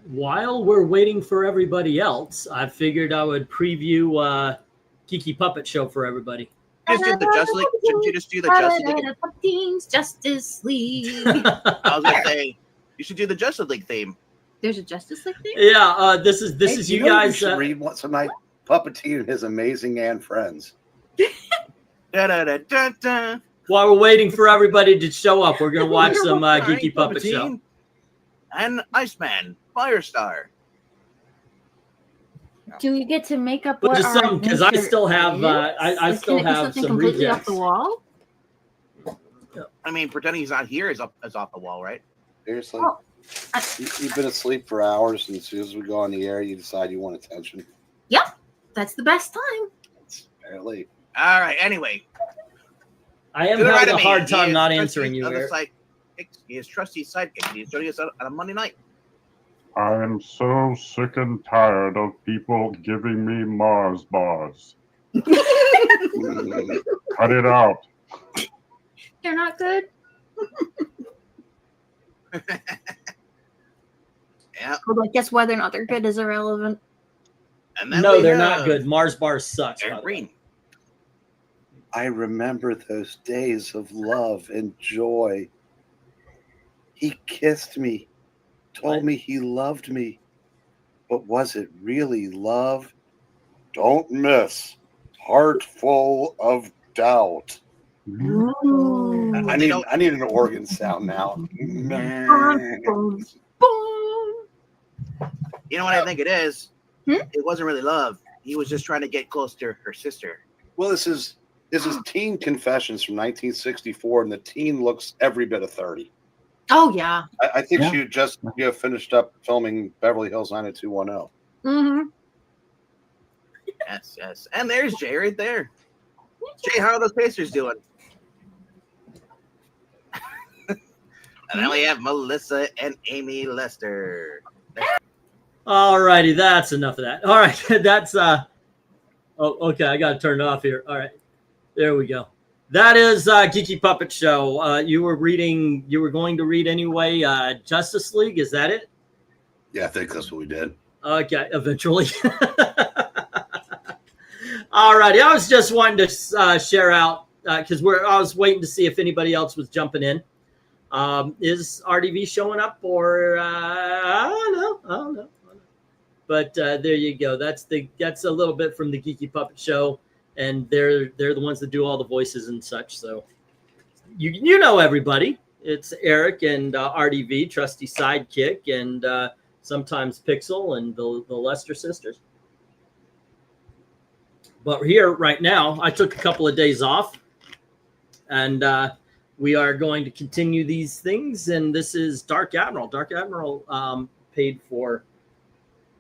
while we're waiting for everybody else, I figured I would preview Geeky Puppet Show for everybody. Just do the Justice League. Shouldn't you just do the Justice League? Teams Justice League. I was gonna say you should do the Justice League theme. There's a Justice League theme. Yeah, this is you guys. Should read once a night. Puppeteer and his amazing and friends. Da, da, da, da, da. While we're waiting for everybody to show up, we're gonna watch some Geeky Puppet Show. And Iceman, Firestar. Do we get to make up But what just some, because I still have I Like, still can it be have something some completely rejects. off the wall? I mean, pretending he's not here is off the wall, right? Seriously? Oh, You've been asleep for hours, and as soon as we go on the air, you decide you want attention. Yep, that's the best time. It's barely. All right. Anyway, I am to the right having of a me, hard he time is not Trusty's answering you, other Eric. sidekick. He is Trusty's sidekick. He's joining us on a Monday night. I am so sick and tired of people giving me Mars bars. Cut it out. They're not good. Yeah. Well, I guess whether or not they're good is irrelevant. And then No, we they're have not good. Mars bars sucks. by Eric the way. Green. I remember those days of love and joy. He kissed me, told me he loved me. But was it really love? Don't miss. Heart full of doubt. Ooh. I need an organ sound now. Boom. You know what I think it is? Hmm? It wasn't really love. He was just trying to get close to her sister. Well, this is Teen Confessions from 1964, and the teen looks every bit of 30. Oh yeah. I think she just finished up filming Beverly Hills 90210. Mm-hmm. Yes, yes. And there's Jay right there. Jay, how are those Pacers doing? And then we have Melissa and Amy Lester. All righty, that's enough of that. All right, that's oh, okay. I got to turn it off here. All right, there we go. That is Geeky Puppet Show. You were going to read anyway. Justice League, is that it? Yeah, I think that's what we did. Okay, eventually. All righty, I was just wanting to share out because I was waiting to see if anybody else was jumping in. Is RDV showing up, or I don't know. But there you go. That's a little bit from the Geeky Puppet Show, and they're the ones that do all the voices and such. So you know everybody. It's Eric and RDV, Trusty Sidekick, and sometimes Pixel and the Lester sisters. But here right now, I took a couple of days off, and we are going to continue these things. And this is Dark Admiral. Dark Admiral paid for,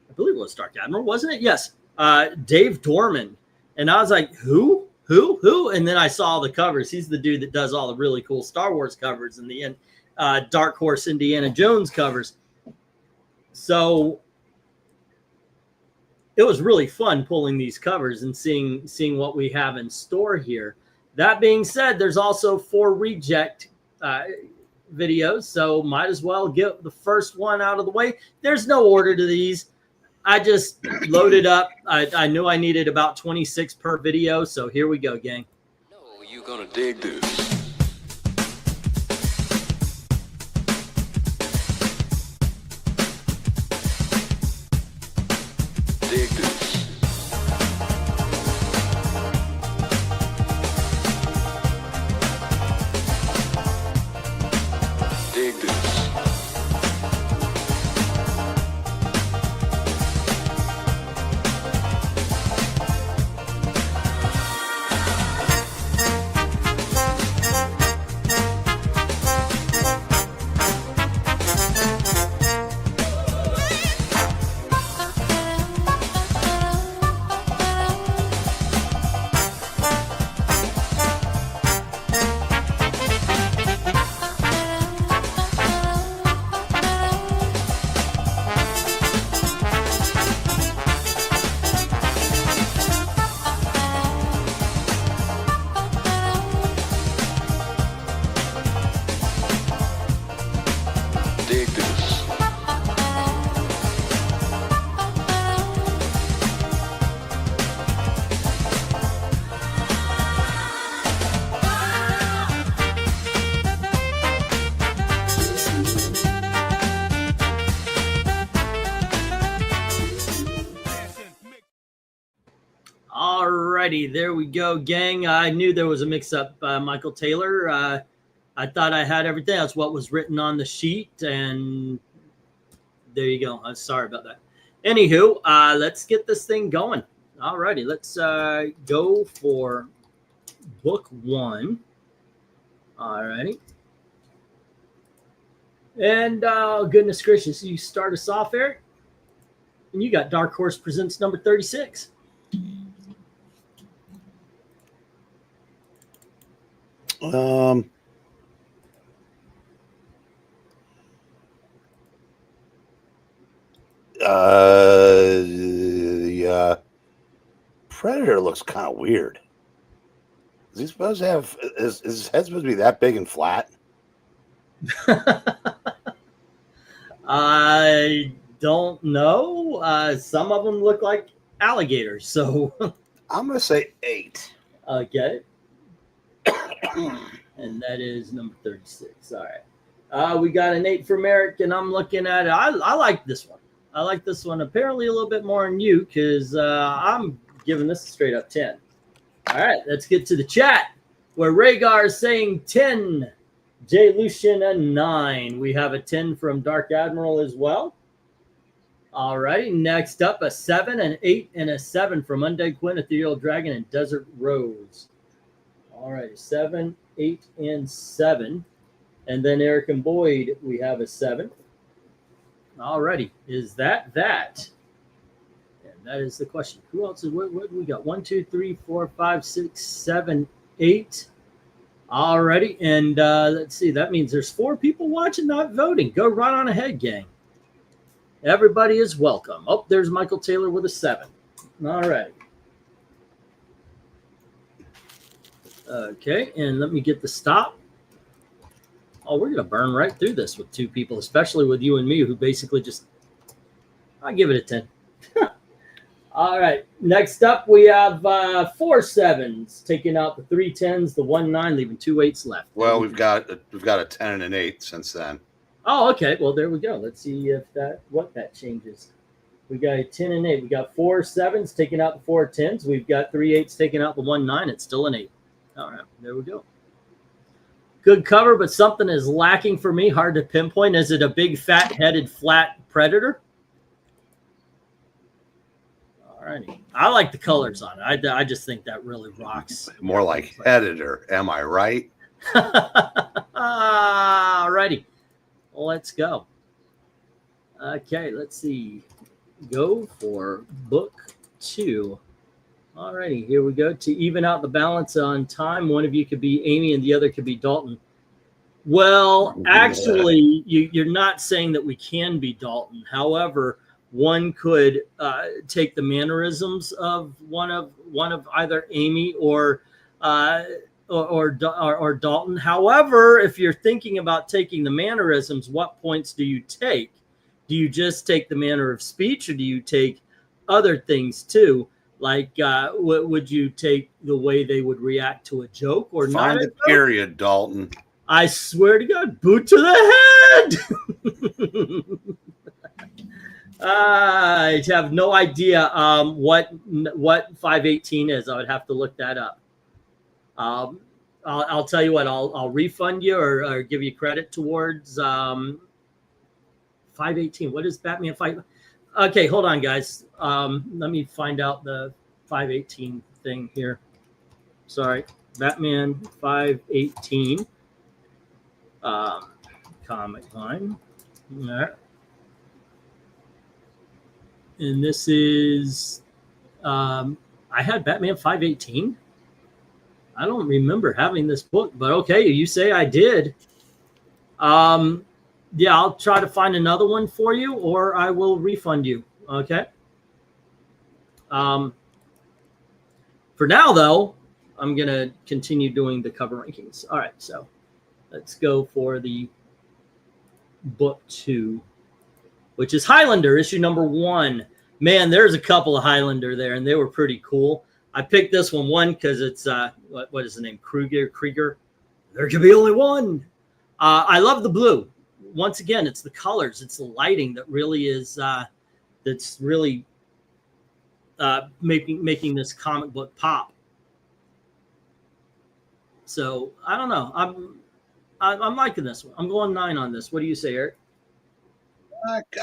I believe it was Dark Admiral, wasn't it? Yes. Dave Dorman. And I was like, who? And then I saw the covers. He's the dude that does all the really cool Star Wars covers and the Dark Horse Indiana Jones covers. So it was really fun pulling these covers and seeing what we have in store here. That being said, there's also 4 reject videos, so might as well get the first one out of the way. There's no order to these. I just loaded up. I knew I needed about 26 per video, so here we go, gang. No, you're gonna dig this. Dig this. Dig this. Alrighty, there we go, gang. I knew there was a mix-up, Michael Taylor. I thought I had everything. That's what was written on the sheet, and there you go. I'm sorry about that. Anywho, let's get this thing going. Alrighty, let's go for book 1. Alrighty. And goodness gracious, you start us off, Eric. And you got Dark Horse Presents number 36. The Predator looks kind of weird. Is he supposed to have is his head supposed to be that big and flat? I don't know. Some of them look like alligators, so I'm gonna say 8. okay. And that is number 36. All right. We got an 8 from Eric, and I'm looking at it. I like this one. I like this one apparently a little bit more than you, because I'm giving this a straight up 10. All right, let's get to the chat where Rhaegar is saying 10. Jay Lucian a 9. We have a 10 from Dark Admiral as well. All righty, next up a 7, an 8, and a 7 from Undead Quinn, Ethereal Dragon, and Desert Rose. All right, 7, 8, and 7. And then Eric and Boyd, we have a 7. All righty, is that? And that is the question. Who else? What we got? 1, 2, 3, 4, 5, 6, 7, 8. All righty, and let's see. That means there's 4 people watching, not voting. Go right on ahead, gang. Everybody is welcome. Oh, there's Michael Taylor with a 7. All right. Okay, and let me get the stop. Oh, we're going to burn right through this with 2 people, especially with you and me, who basically just, I give it a 10. All right, next up we have 4 7s, taking out the 3 10s, the 1 9, leaving 2 8s left. Well, we've got a 10 and an 8 since then. Oh, okay. Well, there we go. Let's see if that changes. We got a 10 and 8. We got 4 7s taking out the 4 10s. We've got 3 8s taking out the 1 9. It's still an 8. All right, there we go. Good cover, but something is lacking for me. Hard to pinpoint. Is it a big, fat-headed, flat predator? All righty. I like the colors on it. I just think that really rocks. More like editor, am I right? All righty. Let's go. Okay, let's see. Go for book 2. All righty, here we go. To even out the balance on time, one of you could be Amy and the other could be Dalton. Well, actually, you're not saying that we can be Dalton. However, one could take the mannerisms of one of either Amy or Dalton. However, if you're thinking about taking the mannerisms, what points do you take? Do you just take the manner of speech, or do you take other things too? Like, would you take the way they would react to a joke or not? Find the period, Dalton. I swear to God, boot to the head. I have no idea what 518 is. I would have to look that up. I'll tell you what. I'll refund you or give you credit towards 518. What is Batman 5? Okay, hold on, guys. Let me find out the 518 thing here. Sorry, Batman 518 comic line. All right. And this is I had Batman 518. I don't remember having this book, but okay, you say I did. Yeah, I'll try to find another one for you, or I will refund you. Okay. For now, though, I'm going to continue doing the cover rankings. All right, so let's go for the book 2, which is Highlander, issue number 1. Man, there's a couple of Highlander there, and they were pretty cool. I picked this one because it's, what is the name? Krieger. There could be only one. I love the blue. Once again, it's the colors, it's the lighting that really is that's really making this comic book pop. So I don't know. I'm liking this one. I'm going 9 on this. What do you say, Eric?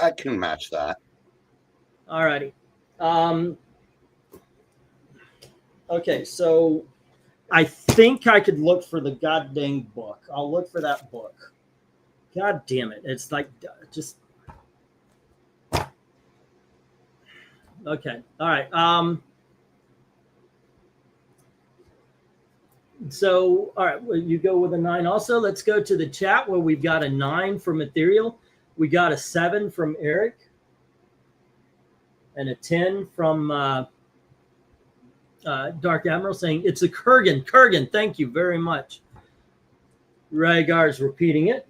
I can match that. All righty. Okay, so I think I could look for the goddamn book. I'll look for that book. God damn it. It's like just okay. All right. So all right, well, you go with a 9 also. Let's go to the chat where we've got a 9 from Ethereal. We got a 7 from Eric. And a 10 from Dark Admiral saying it's a Kurgan. Kurgan, thank you very much. Rhaegar's repeating it,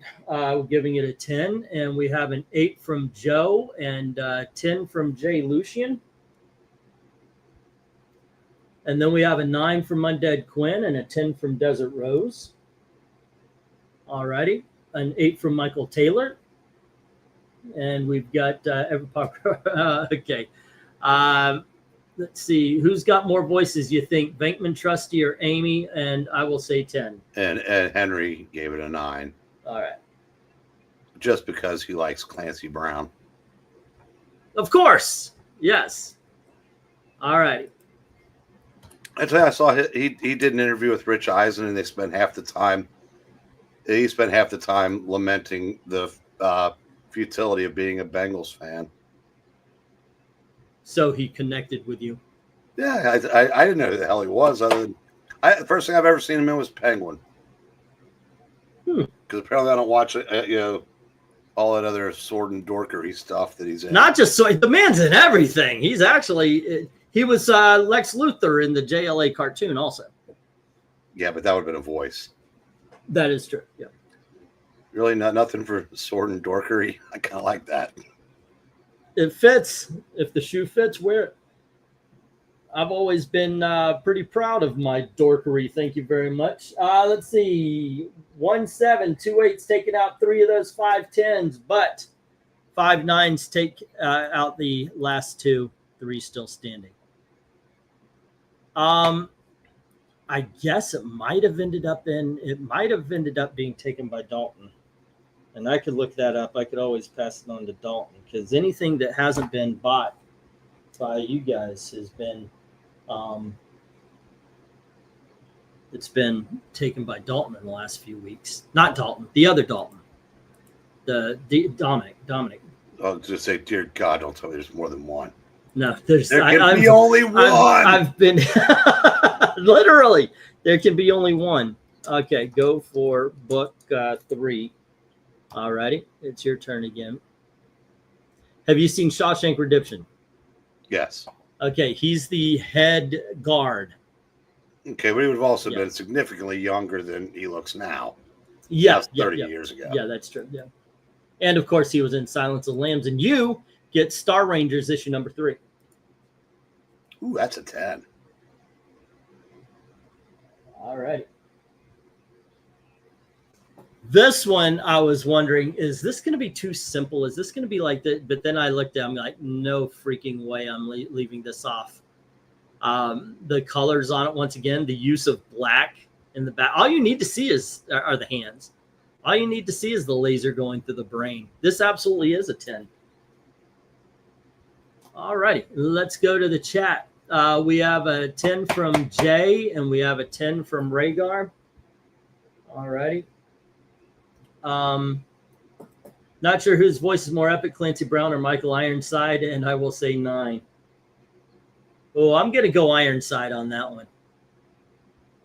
giving it a 10. And we have an 8 from Joe and 10 from Jay Lucian. And then we have a 9 from Undead Quinn and a 10 from Desert Rose. All righty. An 8 from Michael Taylor. And we've got okay. Let's see. Who's got more voices, you think? VENKMAN, Trusty, or Amy? And I will say 10. And Henry gave it a 9. All right. Just because he likes Clancy Brown. Of course. Yes. All right. Actually, I saw he did an interview with Rich Eisen, and they spent half the time. He spent half the time lamenting the futility of being a Bengals fan. So he connected with you. Yeah, I didn't know who the hell he was. Other than the first thing I've ever seen him in was Penguin. Because apparently I don't watch all that other sword and dorkery stuff that he's in. Not just so the man's in everything. He's actually he was Lex Luthor in the JLA cartoon also. Yeah, but that would have been a voice. That is true. Yeah. Really nothing for sword and dorkery. I kind of like that. It fits. If the shoe fits, wear it. I've always been pretty proud of my dorkery. Thank you very much. Let's see. 1 7, 2 8s taking out 3 of those 5 10s, but 5 9s take out the last 2. 3 still standing. I guess it might have ended up being taken by Dalton. And I could look that up. I could always pass it on to Dalton because anything that hasn't been bought by you guys has been it's been taken by Dalton in the last few weeks. Not Dalton, the other Dalton. Dominic. I'll just say, dear God, don't tell me there's more than one. No, there can be only one. I've been literally there can be only one. Okay, go for book 3. All righty, it's your turn again. Have you seen Shawshank Redemption? Yes. Okay, he's the head guard. Okay, but he would have also been significantly younger than he looks now. Yeah, 30 years ago. Yeah, that's true. Yeah, and of course he was in Silence of the Lambs, and you get Star Rangers issue number 3. Ooh, that's a 10. All right. This one, I was wondering, is this going to be too simple? Is this going to be like that? But then I looked at it, I'm like, no freaking way I'm leaving this off. The colors on it, once again, the use of black in the back. All you need to see are the hands. All you need to see is the laser going through the brain. This absolutely is a 10. All righty, let's go to the chat. We have a 10 from Jay, and we have a 10 from Rhaegar. All righty. Not sure whose voice is more epic, Clancy Brown or Michael Ironside, and I will say 9. Oh, I'm going to go Ironside on that one.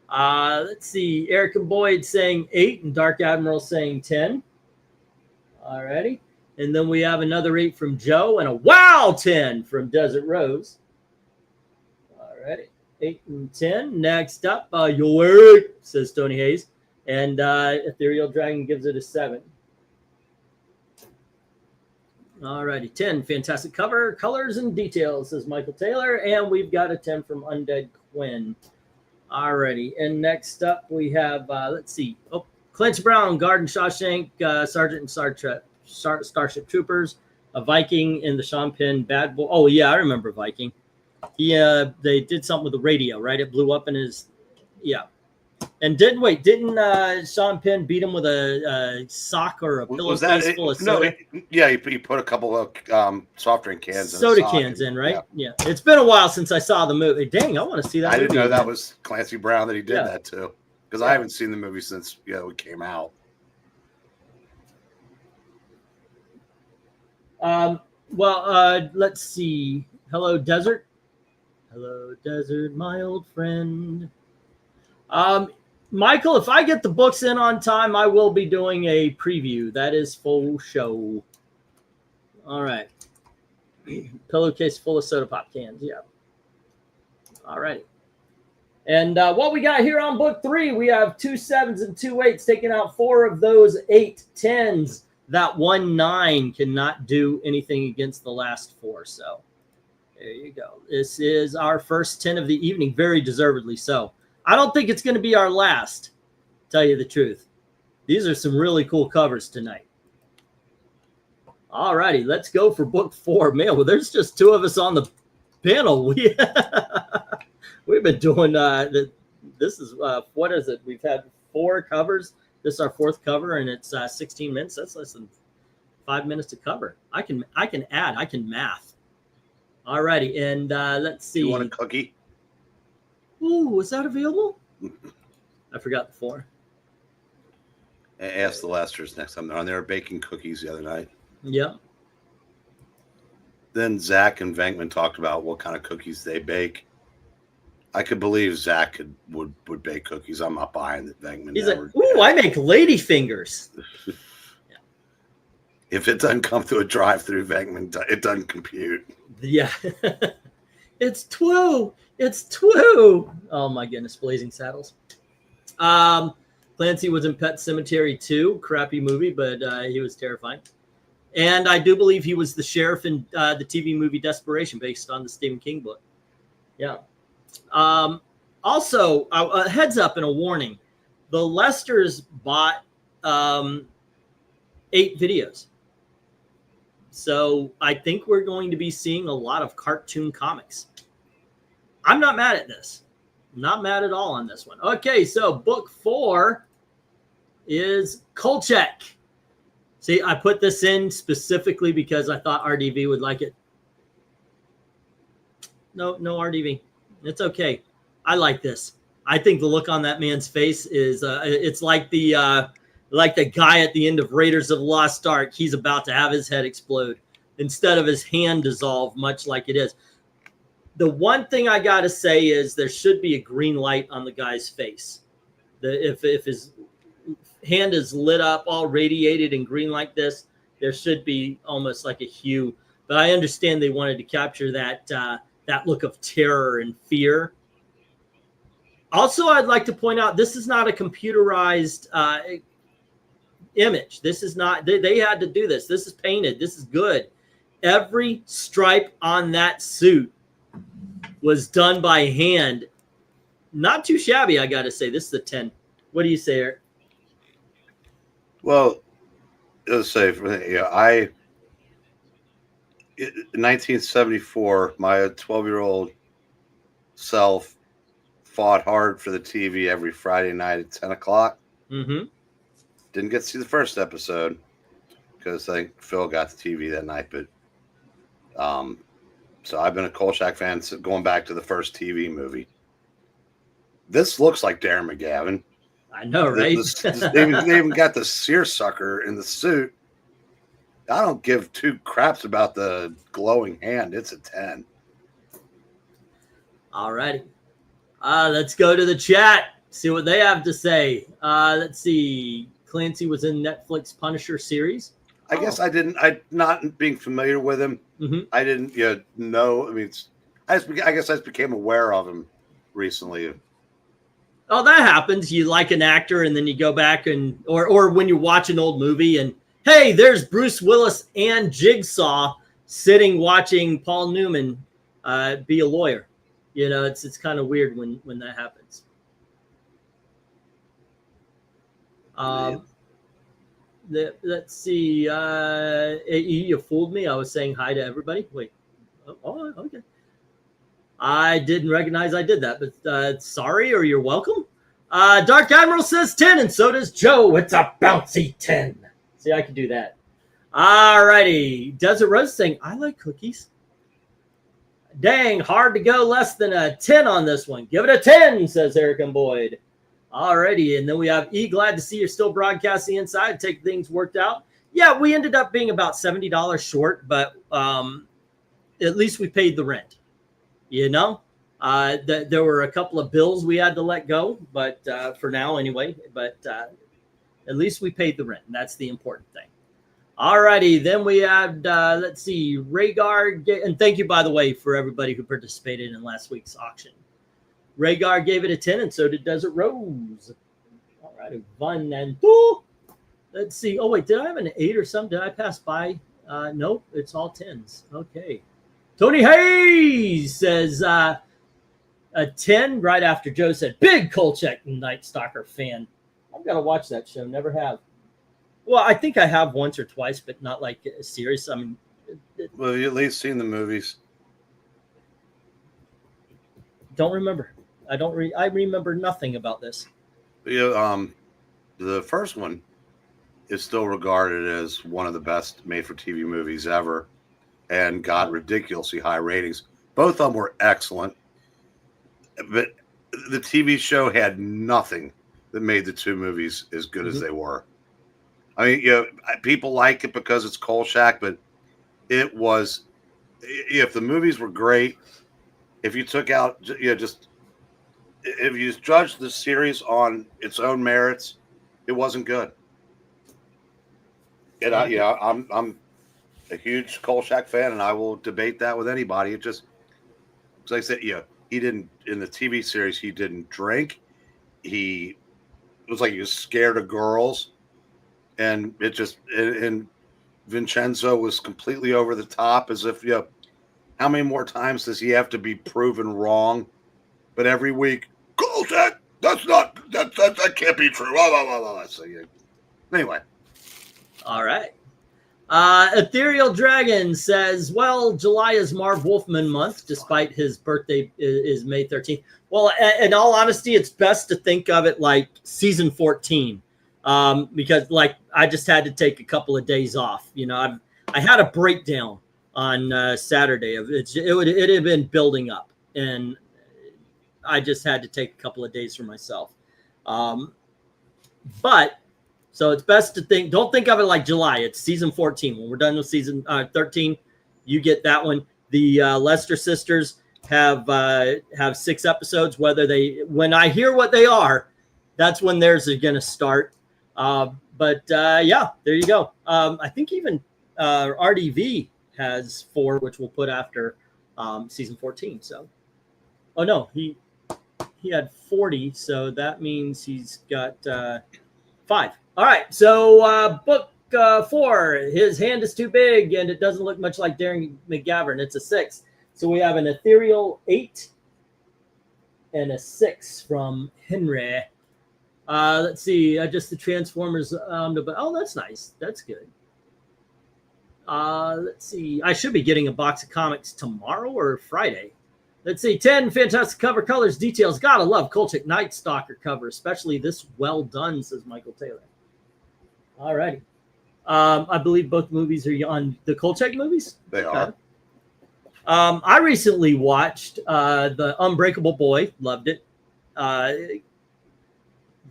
Let's see. Eric and Boyd saying 8 and Dark Admiral saying 10. All righty. And then we have another 8 from Joe and a wow 10 from Desert Rose. All righty. 8 and 10. Next up, your says Tony Hayes. And Ethereal Dragon gives it a 7. All righty, 10. Fantastic cover, colors, and details, says Michael Taylor. And we've got a 10 from Undead Quinn. All righty. And next up, we have, let's see. Oh, Clancy Brown, Guard and Shawshank, Sergeant and Starship Troopers, a Viking in the Sean Penn Bad Boy. Oh, yeah, I remember Viking. They did something with the radio, right? It blew up in his, yeah. And didn't Sean Penn beat him with a sock or a pillowcase full of soda? Yeah, he put a couple of soft drink cans, soda cans in, right? Yeah. It's been a while since I saw the movie. Dang, I want to see that. I didn't know again. that was Clancy Brown that he did that too, because I haven't seen the movie since it came out. Let's see. Hello, Desert. Hello, Desert, my old friend. Michael, if I get the books in on time, I will be doing a preview. That is full show. All right. Pillowcase full of soda pop cans. Yeah. All right. And what we got here on book 3, we have 2 7s and 2 8s, taking out 4 of those 8 10s. That 1 9 cannot do anything against the last 4. So there you go. This is our first 10 of the evening, very deservedly so. I don't think it's going to be our last, tell you the truth. These are some really cool covers tonight. All righty, let's go for book 4. Man, well, there's just 2 of us on the panel. We've been doing this is what is it? We've had 4 covers. This is our 4th cover, and it's 16 minutes. That's less than 5 minutes to cover. I can add. I can math. All righty, and let's see. You want a cookie? Ooh, is that available? I forgot the 4. Ask the Lesters next time they're on. They were baking cookies the other night. Yeah. Then Zach and Venkman talked about what kind of cookies they bake. I could believe Zach would bake cookies. I'm not buying that Venkman. He's like, ooh, I make lady fingers. Yeah. If it doesn't come through a drive-through, Venkman, it doesn't compute. Yeah. It's 2. It's 2. Oh my goodness, Blazing Saddles. Clancy was in Pet Cemetery 2, crappy movie, but he was terrifying. And I do believe he was the sheriff in the TV movie Desperation, based on the Stephen King book. Yeah. Also, a heads up and a warning: the Lesters bought 8 videos. So I think we're going to be seeing a lot of cartoon comics. I'm not mad at this. Not mad at all on this one. Okay, so book 4 is Kolchak. See, I put this in specifically because I thought RDV would like it. No RDV. It's okay. I like this. I think the look on that man's face is it's like the guy at the end of Raiders of the Lost Ark. He's about to have his head explode instead of his hand dissolve, much like it is. The one thing I got to say is there should be a green light on the guy's face. If his hand is lit up, all radiated and green like this, there should be almost like a hue. But I understand they wanted to capture that look of terror and fear. Also, I'd like to point out this is not a computerized image. This is not. They had to do this. This is painted. This is good. Every stripe on that suit was done by hand. Not too shabby, I got to say. This is a 10. What do you say, Eric? Well, let's say, in 1974, my 12-year-old self fought hard for the TV every Friday night at 10 o'clock. Mm-hmm. Didn't get to see the first episode because I think Phil got the TV that night. But so I've been a Kolchak fan going back to the first TV movie. This looks like Darren McGavin. I know, right? They even got the seersucker in the suit. I don't give 2 craps about the glowing hand. It's a 10. All righty. Let's go to the chat. See what they have to say. Let's see. Clancy was in Netflix Punisher series. I guess I didn't. Not being familiar with him. Mm-hmm. I didn't know. I mean, I guess I just became aware of him recently. Oh, that happens. You like an actor, and then you go back or when you watch an old movie, and hey, there's Bruce Willis and Jigsaw sitting watching Paul Newman be a lawyer. You know, it's kind of weird when that happens. Let's see. You fooled me. I was saying hi to everybody. Wait. Oh, okay. I didn't recognize I did that, but sorry or you're welcome. Dark Admiral says 10, and so does Joe. It's a bouncy 10. See, I can do that. All righty. Desert Rose saying, I like cookies. Dang, hard to go less than a 10 on this one. Give it a 10, says Eric and Boyd. All righty. And then we have E. Glad to see you're still broadcasting inside. Take things worked out. Yeah, we ended up being about $70 short, but at least we paid the rent. You know, there were a couple of bills we had to let go, but for now anyway, but at least we paid the rent. And that's the important thing. All righty. Then we had, let's see, Rhaegar. And thank you, by the way, for everybody who participated in last week's auction. Rhaegar gave it a 10, and so did Desert Rose. All right. 1 and 2. Let's see. Oh, wait, did I have an 8 or something? Did I pass by? Nope, it's all 10s. Okay. Tony Hayes says a 10 right after Joe said, big Kolchak Night Stalker fan. I've got to watch that show. Never have. Well, I think I have once or twice, but not like a series. I mean, well, you at least seen the movies. Don't remember. I remember nothing about this. Yeah, the first one is still regarded as one of the best made-for-TV movies ever, and got ridiculously high ratings. Both of them were excellent, but the TV show had nothing that made the two movies as good as they were. I mean, you know, people like it because it's Kolchak, but it was, if the movies were great, if you took out, you know, just, if you judged the series on its own merits, it wasn't good. And I'm a huge Kolchak fan, and I will debate that with anybody. It just, as I said, yeah, he didn't, in the TV series, he didn't drink. It was like he was scared of girls. And it just, and Vincenzo was completely over the top, as if, you know, how many more times does he have to be proven wrong? But every week, Kolchak, that can't be true. Blah, blah, blah, blah. So, yeah. Anyway. All right. Ethereal Dragon says, well, July is Marv Wolfman month, despite his birthday is May 13th. Well, in all honesty, it's best to think of it like season 14. Because like I just had to take a couple of days off. You know, I had a breakdown on Saturday. It had been building up, and I just had to take a couple of days for myself. But so it's best to don't think of it like July. It's season 14. When we're done with season 13, you get that one. The Lester sisters have 6 episodes. When I hear what they are, that's when theirs are going to start. But yeah, there you go. I think even RDV has 4, which we'll put after season 14. So, oh no, he had 40, so that means he's got 5. All right, so book 4, his hand is too big, and it doesn't look much like Darren McGavern. It's a 6. So we have an ethereal 8 and a 6 from Henry. Let's see. Just the Transformers. Oh, that's nice. That's good. Let's see. I should be getting a box of comics tomorrow or Friday. Let's see. 10 fantastic cover colors, details. Gotta love Kolchak Night Stalker cover, especially this well done, says Michael Taylor. All righty. I believe both movies are on the Kolchak movies. They are. I recently watched The Unbreakable Boy. Loved it. The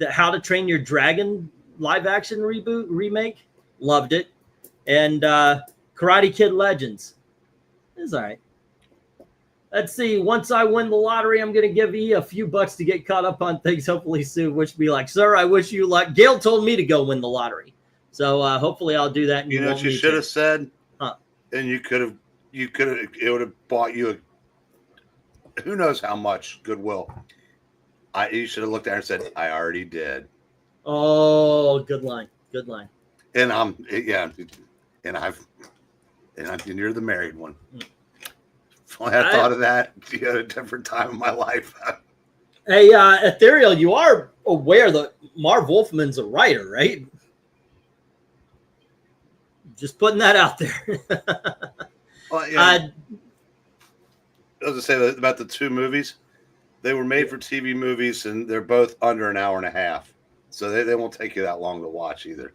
How to Train Your Dragon live action remake, loved it, and Karate Kid Legends is all right. Let's see. Once I win the lottery, I'm going to give you a few bucks to get caught up on things. Hopefully soon. Which be like, sir, I wish you luck. Gail told me to go win the lottery, so hopefully I'll do that. And you know what you should have said, and you could have. It would have bought you who knows how much goodwill. You should have looked at her and said, I already did. Oh, good line. Good line. And you're the married one. If I had thought of that at a different time in my life. Hey, Ethereal, you are aware that Marv Wolfman's a writer, right? Just putting that out there. Well, yeah. I was gonna say about the two movies. They were made for TV movies, and they're both under an hour and a half, so they won't take you that long to watch either.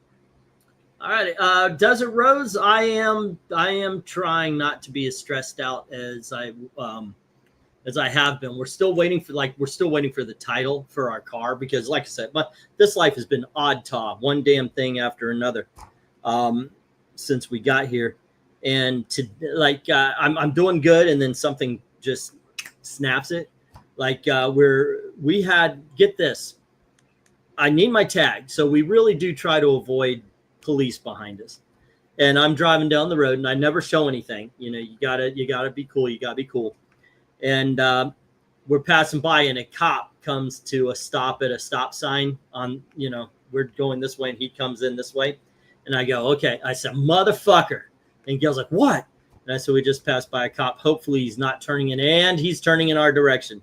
All right, Desert Rose. I am trying not to be as stressed out as I have been. We're still waiting for the title for our car because, like I said, but this life has been odd taw, one damn thing after another, since we got here, and I'm doing good, and then something just snaps it. Like we had, get this, I need my tag, so we really do try to avoid police behind us. And I'm driving down the road, and I never show anything. You know, you gotta be cool. You gotta be cool. And we're passing by, and a cop comes to a stop at a stop sign. On, you know, we're going this way, and he comes in this way, and I go, okay. I said, motherfucker, and Gail's like, what? And I said, we just passed by a cop. Hopefully, he's not turning in, and he's turning in our direction.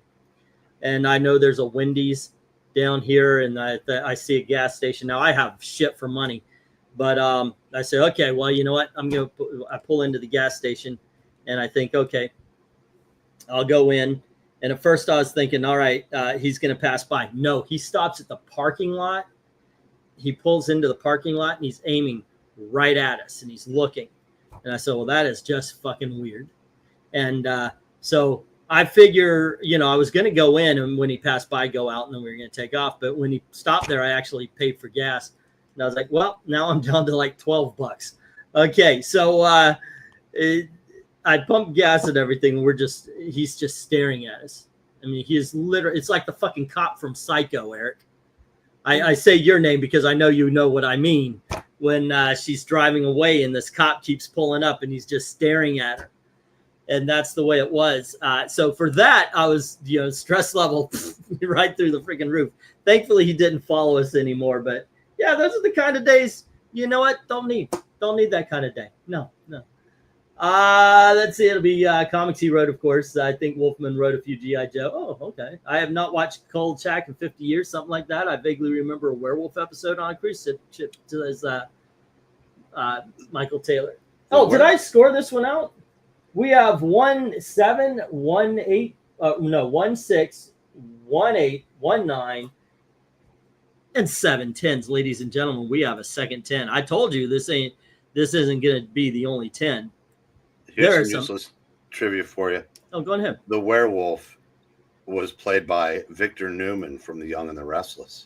And I know there's a Wendy's down here, and I see a gas station. Now I have shit for money, but I say, okay, well, you know what? I pull into the gas station, and I think, okay, I'll go in. And at first I was thinking, all right, he's going to pass by. No, he stops at the parking lot. He pulls into the parking lot, and he's aiming right at us, and he's looking. And I said, well, that is just fucking weird. And so I figure, you know, I was going to go in, and when he passed by, go out, and then we were going to take off. But when he stopped there, I actually paid for gas. And I was like, well, now I'm down to like $12. Okay, so I pumped gas and everything. He's just staring at us. I mean, he is literally, it's like the fucking cop from Psycho, Eric. I say your name because I know you know what I mean. When she's driving away and this cop keeps pulling up and he's just staring at her. And that's the way it was. So for that, I was, you know, stress level right through the freaking roof. Thankfully, he didn't follow us anymore. But yeah, those are the kind of days, you know what? Don't need that kind of day. No. Let's see. It'll be comics he wrote, of course. I think Wolfman wrote a few G.I. Joe. Oh, okay. I have not watched Cold Shack in 50 years, something like that. I vaguely remember a werewolf episode on a cruise ship as Michael Taylor. Oh, did I score this one out? We have 1-7, 1-8, 1-6, 1-8, 1-9, and 7 10s, ladies and gentlemen. We have a second 10. I told you this isn't going to be the only 10. Here's some useless trivia for you. Oh, go ahead. The werewolf was played by Victor Newman from The Young and the Restless.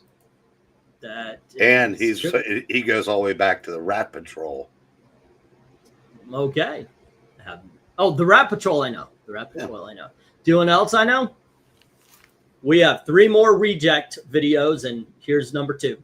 And he goes all the way back to the Rat Patrol. Okay. The Rat Patrol, I know. The Rat Patrol, I know. Do you know what else I know? We have 3 more reject videos, and here's number 2.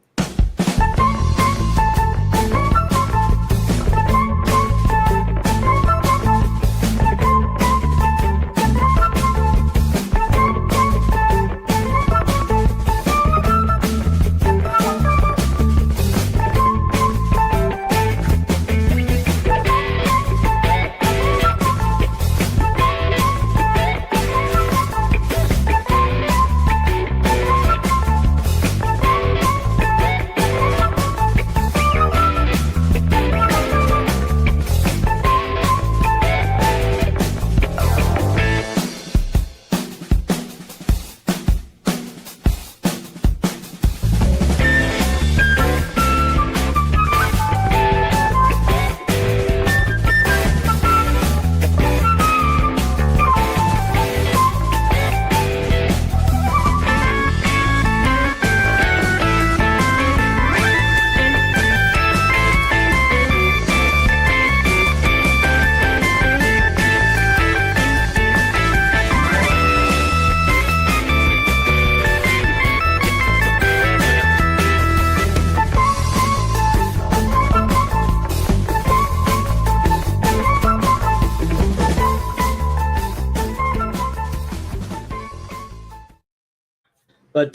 But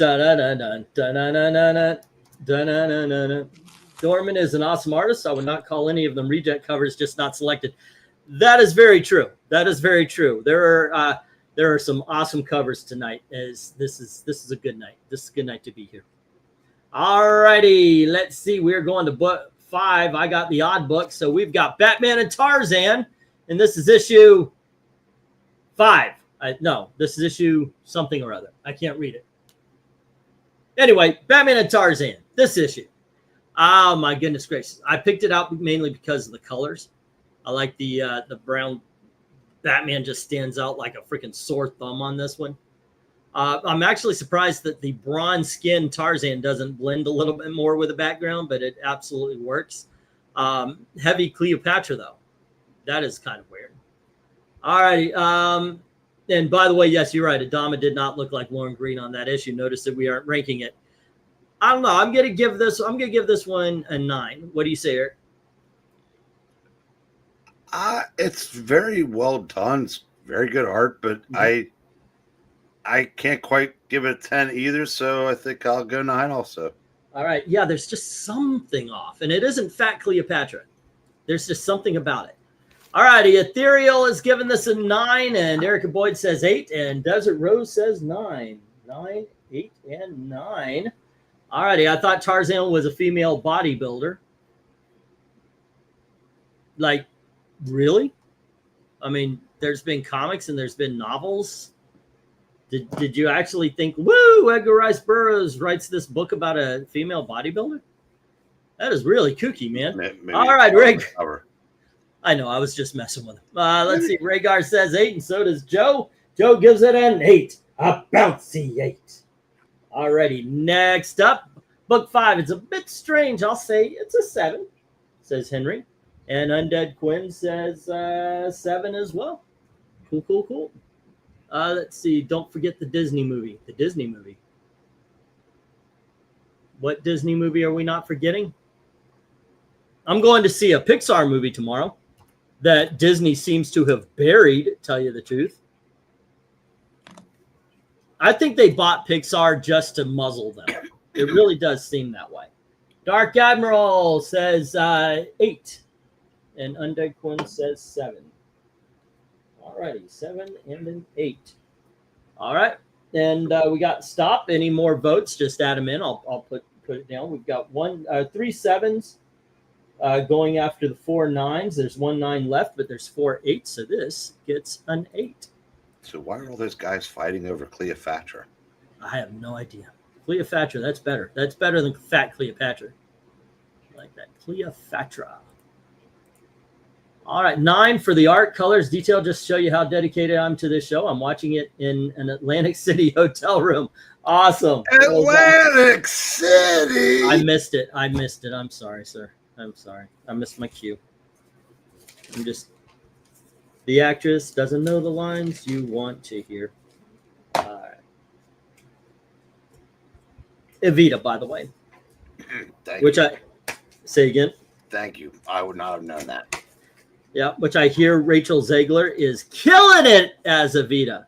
Dorman is an awesome artist. I would not call any of them reject covers, just not selected. That is very true. That is very true. There are some awesome covers tonight. This is a good night. This is a good night to be here. All righty, let's see. We're going to book 5. I got the odd book, so we've got Batman and Tarzan, and this is issue 5. No, this is issue something or other. I can't read it. Anyway, Batman and Tarzan, this issue. Oh my goodness gracious! I picked it out mainly because of the colors. I like the brown. Batman just stands out like a freaking sore thumb on this one. I'm actually surprised that the bronze skin Tarzan doesn't blend a little bit more with the background, but it absolutely works. Heavy Cleopatra though, that is kind of weird. All righty. And by the way, yes, you're right. Adama did not look like Lauren Green on that issue. Notice that we aren't ranking it. I don't know. I'm gonna give this one a 9. What do you say, Eric? It's very well done. It's very good art, but I can't quite give it a 10 either. So I think I'll go 9 also. All right. Yeah, there's just something off, and it isn't Fat Cleopatra. There's just something about it. All righty. Ethereal is giving this a 9, and Erica Boyd says 8, and Desert Rose says 9. 9, 8, and 9. All righty. I thought Tarzan was a female bodybuilder. Like, really? I mean, there's been comics and there's been novels. Did you actually think, woo, Edgar Rice Burroughs writes this book about a female bodybuilder? That is really kooky, man. Maybe all right, Rig. Cover. I know, I was just messing with him. Let's see. Rhaegar says 8, and so does Joe. Joe gives it an 8. A bouncy 8. Alrighty, next up, book 5. It's a bit strange. I'll say it's a 7, says Henry. And Undead Quinn says 7 as well. Cool, cool, cool. Let's see. Don't forget the Disney movie. The Disney movie. What Disney movie are we not forgetting? I'm going to see a Pixar movie tomorrow that Disney seems to have buried, tell you the truth. I think they bought Pixar just to muzzle them. It really does seem that way. Dark Admiral says 8. And Undead Quinn says 7. All righty, 7 and an 8. All right, and we got stop. Any more votes? Just add them in. I'll put it down. We've got 3 7s going after the 4 9s. There's 1 9 left, but there's 4 8s. So this gets an 8. So why are all those guys fighting over Cleopatra? I have no idea. Cleopatra, that's better. That's better than Fat Cleopatra. I like that. Cleopatra. All right, 9 for the art, colors, detail. Just show you how dedicated I'm to this show. I'm watching it in an Atlantic City hotel room. Awesome. Atlantic City. I missed it. I'm sorry, sir. I'm sorry. I missed my cue. The actress doesn't know the lines you want to hear. All right. Evita, by the way. Thank you. Say again. Thank you. I would not have known that. Yeah, which I hear Rachel Zegler is killing it as Evita.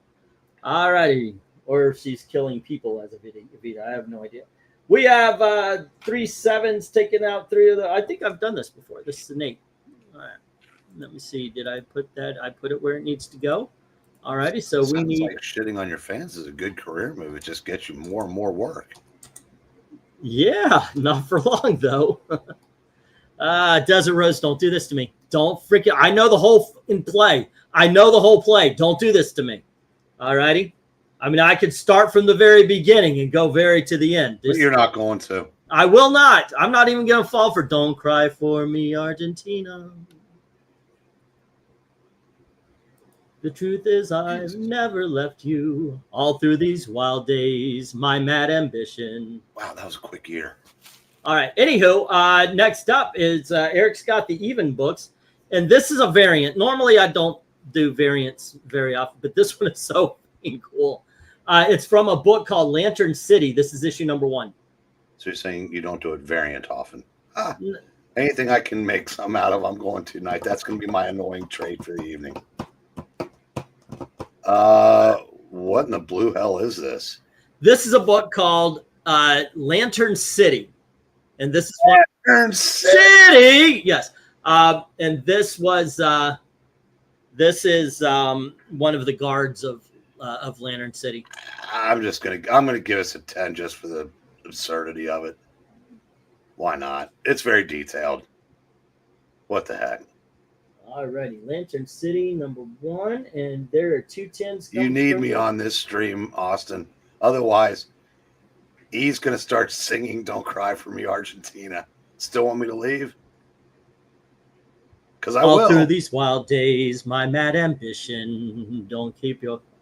All righty. Or if she's killing people as Evita. I have no idea. We have 3 7s taking out 3 of the... I think I've done this before. This is an 8. All right. Let me see. Did I put that? I put it where it needs to go. All righty. So we need... like shitting on your fans is a good career move. It just gets you more and more work. Yeah, not for long, though. Desert Rose, don't do this to me. Don't freaking... I know the whole play. I know the whole play. Don't do this to me. All righty? I mean, I could start from the very beginning and go very to the end. But you're not going to. I will not. I'm not even going to fall for Don't Cry For Me, Argentina. The truth is I've never left you all through these wild days, my mad ambition. Wow, that was a quick year. All right. Anywho, next up is Eric's got the Even books, and this is a variant. Normally, I don't do variants very often, but this one is so cool. It's from a book called Lantern City. This is issue number 1. So you're saying you don't do it variant often? Anything I can make some out of, I'm going to tonight. That's going to be my annoying trait for the evening. What in the blue hell is this? This is a book called Lantern City. And this is Lantern City. Yes. And this was this is one of the guards of Lantern City. I'm gonna give us a 10 just for the absurdity of it. Why not? It's very detailed. What the heck? Alrighty, Lantern City #1, and there are 210s. You need me on this stream, Austin. Otherwise, he's going to start singing Don't Cry for Me, Argentina. Still want me to leave? Because I All will. through these wild days, my mad ambition.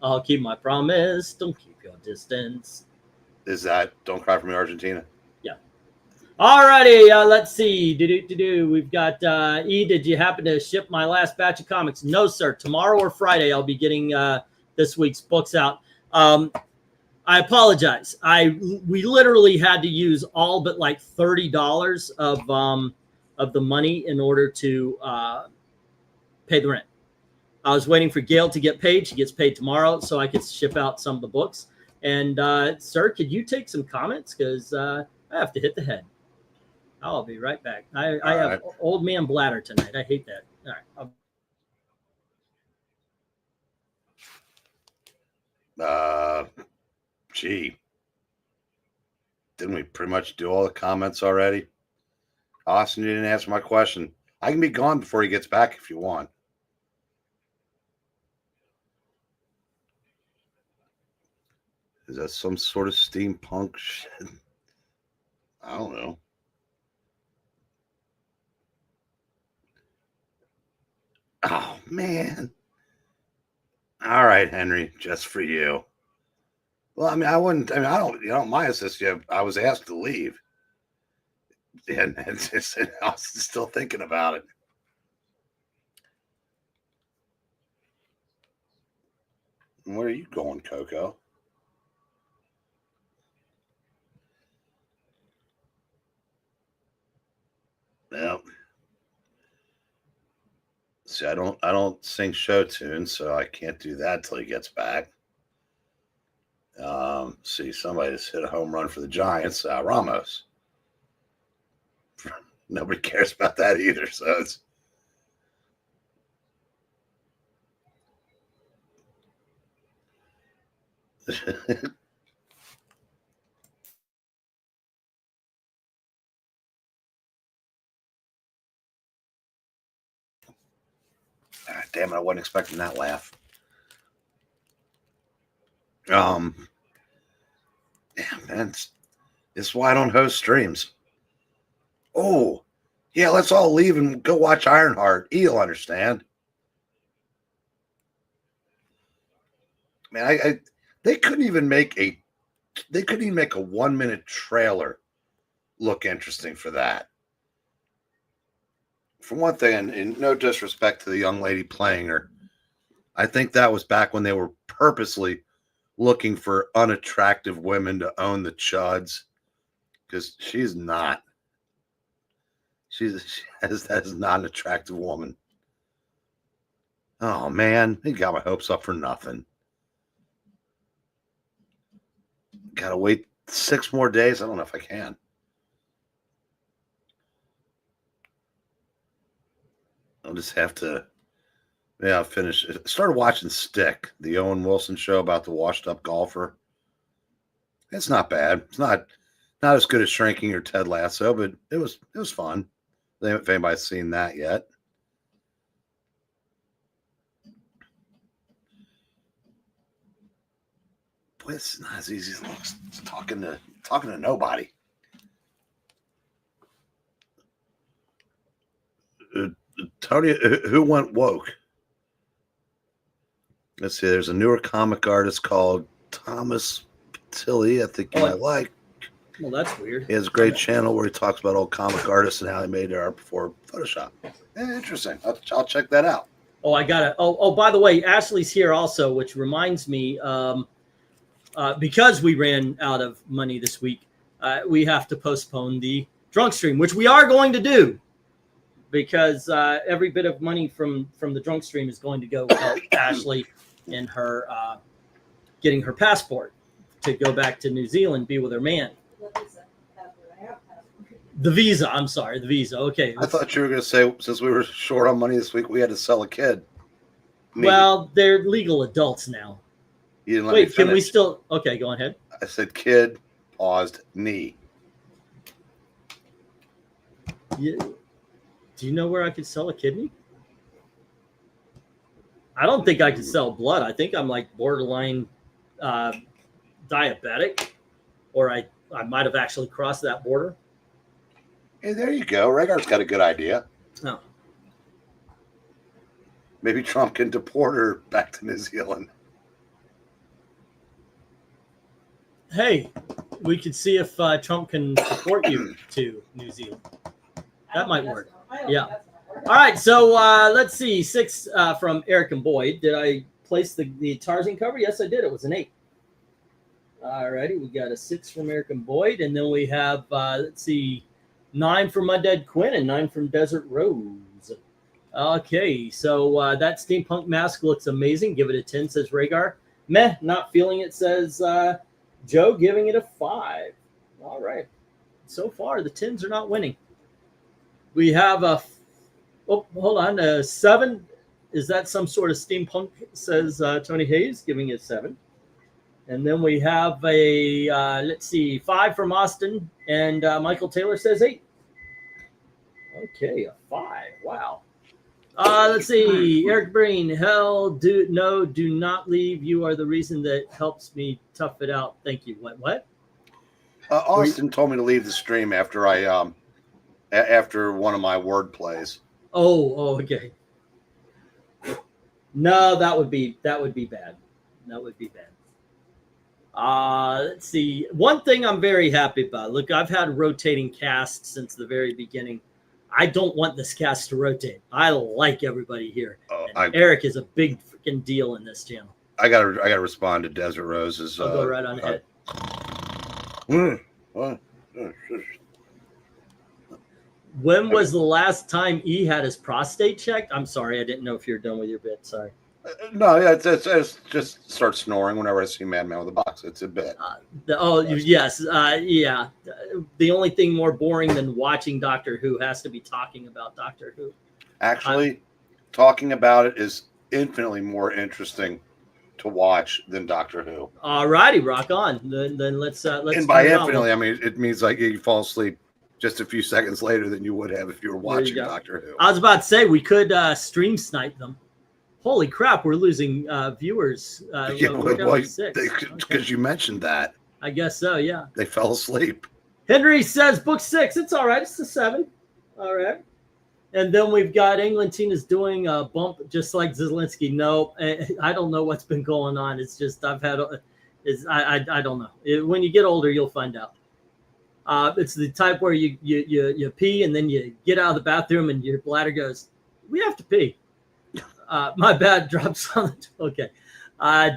I'll keep my promise. Don't keep your distance. Is that Don't Cry for Me, Argentina? Yeah. Alrighty, let's see. We've got E. Did you happen to ship my last batch of comics? No, sir. Tomorrow or Friday, I'll be getting this week's books out. I apologize. We literally had to use all but like $30 of the money in order to pay the rent. I was waiting for Gail to get paid. She gets paid tomorrow, so I could ship out some of the books. And sir, could you take some comments? Because I have to hit the head. I'll be right back. I have old man bladder tonight. I hate that. All right. Gee. Didn't we pretty much do all the comments already? Austin, you didn't answer my question. I can be gone before he gets back if you want. Is that some sort of steampunk shit? I don't know. Oh, man. All right, Henry, just for you. Well, I mean, I don't mind this. I was asked to leave. And I was still thinking about it. Where are you going, Coco? Well, see, I don't sing show tunes, so I can't do that till he gets back. See, somebody just hit a home run for the Giants, Ramos. Nobody cares about that either, so it's damn it, I wasn't expecting that laugh. Yeah, man, this is why I don't host streams. Oh, yeah, let's all leave and go watch Ironheart. He'll understand. Man, they couldn't even make a 1-minute trailer look interesting for that. For one thing, and no disrespect to the young lady playing her, I think that was back when they were purposely looking for unattractive women to own the chuds, because she's not. That is not an attractive woman. Oh, man, he got my hopes up for nothing. Gotta wait 6 more days. I don't know if I can. I'll just have to, I'll finish. I started watching Stick, the Owen Wilson show about the washed-up golfer. It's not bad. It's not as good as Shrinking or Ted Lasso, but it was fun. If anybody's seen that yet. Boy, it's not as easy as it looks. It's talking to nobody. Tony, who went woke? Let's see. There's a newer comic artist called Thomas Tilly. I think you might like. Well, that's weird. He has a great channel where he talks about old comic artists and how they made their art before Photoshop. Yeah, interesting. I'll check that out. Oh, I got it. Oh, by the way, Ashley's here also, which reminds me, because we ran out of money this week, we have to postpone the drunk stream, which we are going to do, because every bit of money from the drunk stream is going to go help Ashley in her getting her passport to go back to New Zealand, be with her man. The visa. I'm sorry, the visa. Okay. I thought you were going to say, since we were short on money this week, we had to sell a kid. Well, they're legal adults now. You didn't let Wait, me can we finish. still? Okay, go ahead. I said kid, paused, knee. Do you know where I could sell a kidney? I don't think I could sell blood. I think I'm like borderline diabetic, or I might have actually crossed that border. Hey, there you go. Rhaegar's got a good idea. Oh. Maybe Trump can deport her back to New Zealand. Hey, we could see if Trump can support you to New Zealand. That might work. Yeah. All right. So let's see. 6 from Eric and Boyd. Did I place the Tarzan cover? Yes, I did. It was an 8. All righty. We got a 6 from Eric and Boyd. And then we have, let's see, 9 from Undead Quinn and 9 from Desert Rose. Okay. So that steampunk mask looks amazing. Give it a 10, says Rhaegar. Meh, not feeling it, says Joe, giving it a 5. All right. So far, the 10s are not winning. We have a, oh, hold on, a 7. Is that some sort of steampunk, says Tony Hayes, giving it a 7. And then we have a, let's see, 5 from Austin, and Michael Taylor says 8. Okay, a 5. Wow. Let's see, Eric Breen, hell, do not leave. You are the reason that helps me tough it out. Thank you. What? Austin told me to leave the stream after I after one of my word plays. Oh, okay. No, that would be bad. That would be bad. Let's see. One thing I'm very happy about. Look, I've had rotating casts since the very beginning. I don't want this cast to rotate. I like everybody here. Eric is a big freaking deal in this channel. I gotta respond to Desert Rose's. I'll go right on ahead. When was the last time E had his prostate checked? I'm sorry, I didn't know if you're done with your bit. Sorry. No, yeah, it's just start snoring whenever I see Madman with a box. It's a bit. Yes, yeah. The only thing more boring than watching Doctor Who has to be talking about Doctor Who. Actually, talking about it is infinitely more interesting to watch than Doctor Who. All righty, rock on. Then let's. And by infinitely, I mean it means like you fall asleep just a few seconds later than you would have if you were watching Doctor Who. I was about to say we could stream snipe them. Holy crap, we're losing viewers. Because you mentioned that. I guess so, yeah. They fell asleep. Henry says book 6. It's all right. It's a 7. All right. And then we've got Englantina's doing a bump just like Zelensky. No, I don't know what's been going on. It's just I don't know. When you get older, you'll find out. It's the type where you pee and then you get out of the bathroom and your bladder goes, we have to pee. My bad, drops on the okay.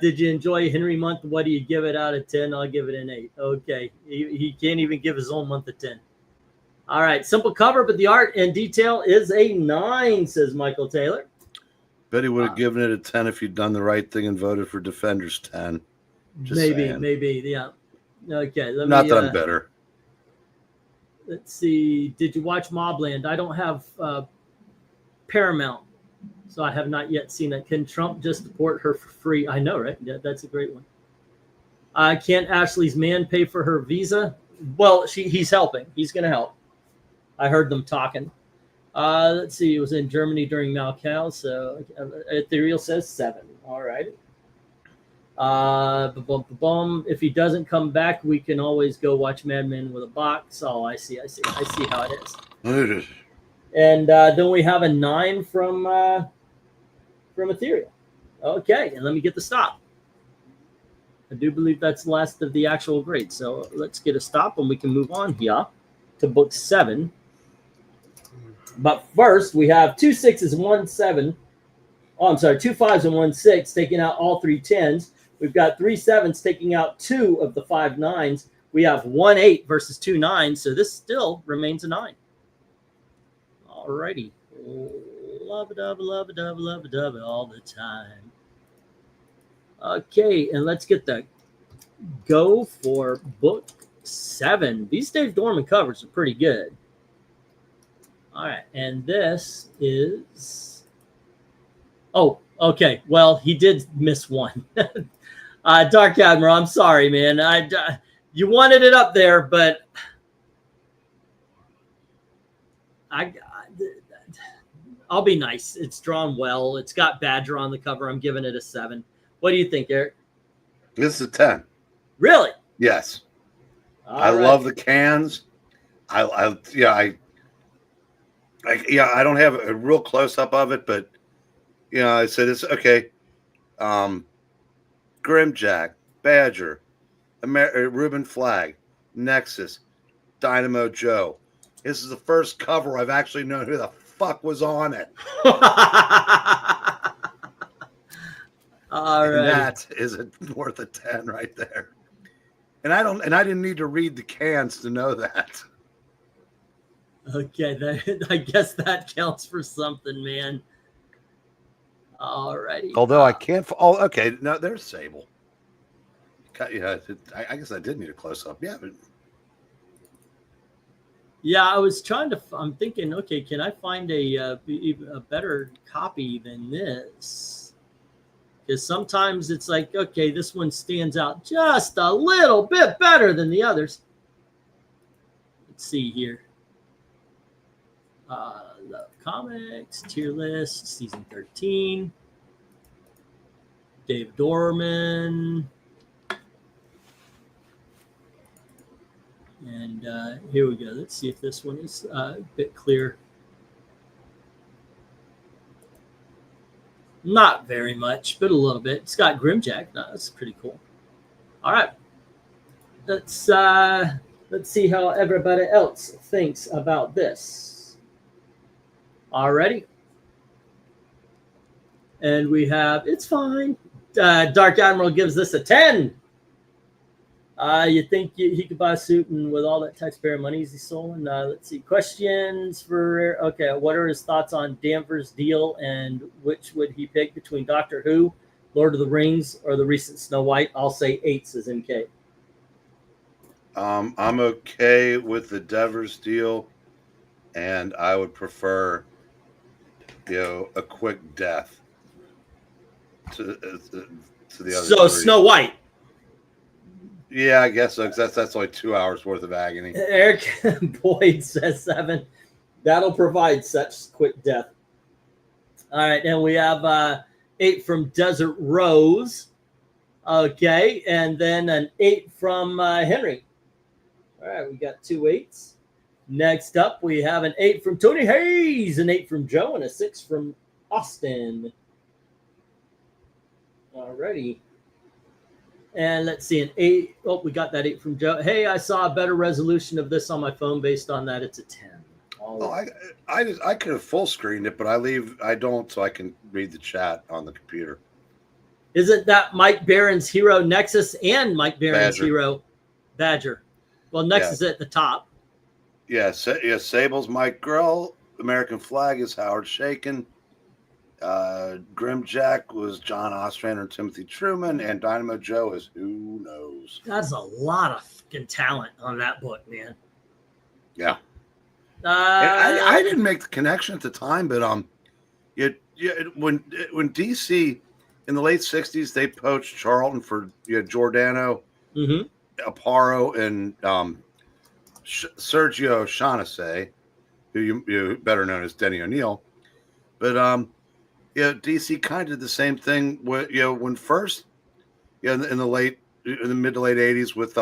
Did you enjoy Henry month? What do you give it out of 10? I'll give it an 8. Okay. He can't even give his own month a 10. All right. Simple cover, but the art and detail is a 9, says Michael Taylor. Bet he would have given it a 10 if you'd done the right thing and voted for Defenders 10. Just saying. Maybe, yeah. Okay. Not that I'm bitter. Let's see. Did you watch Mobland? I don't have Paramount. So I have not yet seen it. Can Trump just deport her for free? I know, right? Yeah, that's a great one. Can't Ashley's man pay for her visa? Well, he's helping. He's going to help. I heard them talking. Let's see. It was in Germany during Malcal. So Ethereal says 7. All right. If he doesn't come back, we can always go watch Mad Men with a box. Oh, I see how it is. And then we have a 9 from Ethereal. Okay, and let me get the stop. I do believe that's the last of the actual grades. So let's get a stop and we can move on here to book 7. But first, we have 2 6s and 1 7. Oh, I'm sorry, 2 5s and 1 6, taking out all 3 10s. We've got 3 7s, taking out 2 of the 5 9s. We have 1 8 versus 2 9, so this still remains a 9. All righty. Love it all the time. Okay, and let's get the go for book 7. These Dave Dorman covers are pretty good. All right, and this is... Oh, okay. Well, he did miss one. Dark Admiral, I'm sorry, man. You wanted it up there, but... I'll be nice. It's drawn well. It's got Badger on the cover. I'm giving it a 7. What do you think, Eric? This is a 10. Really? Yes. All I right. love the cans. I don't have a real close up of it, but I said it's okay. Grimjack, Badger, Reuben Flag, Nexus, Dynamo Joe. This is the first cover I've actually known who the fuck was on it. All And right. that is worth a 10 right there. And I didn't need to read the cans to know that. Okay, I guess that counts for something, man. All righty. Although I can't. Oh, okay. No, there's Sable. Yeah, I guess I did need a close up. Yeah. Yeah, I was trying to. I'm thinking, okay, can I find a better copy than this? Because sometimes it's like, okay, this one stands out just a little bit better than the others. Let's see here. Love Comics, tier list, season 13. Dave Dorman. And here we go. Let's see if this one is a bit clear. Not very much, but a little bit. It's got Grimjack. No, that's pretty cool. All right. Let's see how everybody else thinks about this. Alrighty. And we have, it's fine. Dark Admiral gives this a 10. You think he could buy a suit and with all that taxpayer money he's stolen? Let's see. Questions for, okay, what are his thoughts on Danvers' deal and which would he pick between Doctor Who, Lord of the Rings, or the recent Snow White? I'll say 8, says MK. I'm okay with the Devers deal, and I would prefer, a quick death to the other. So three. Snow White. Yeah, I guess so. 'Cause that's only 2 hours worth of agony. Eric Boyd says 7. That'll provide such quick death. All right, and we have 8 from Desert Rose. Okay, and then an 8 from Henry. All right, we got 2 8s. Next up, we have an 8 from Tony Hayes, an 8 from Joe, and a 6 from Austin. All righty. And let's see, an 8. Oh, we got that 8 from Joe. Hey, I saw a better resolution of this on my phone. Based on that, it's a 10. I could have full screened it, but I don't, so I can read the chat on the computer. Isn't that Mike Barron's hero Nexus and Mike Barron's Badger. hero Badger? Well, Nexus is at the top. Yeah, Sable's Mike Grell. American Flag is Howard Shakin. Grimjack was John Ostrander and Timothy Truman, and Dynamo Joe is who knows. That's a lot of fucking talent on that book, man. Yeah. I didn't make the connection at the time, but when DC in the late 60s they poached Charlton for Giordano, Aparo, and Sergio Shaughnessy, who you better known as Denny O'Neil, but DC kind of did the same thing when first in the mid to late 80s with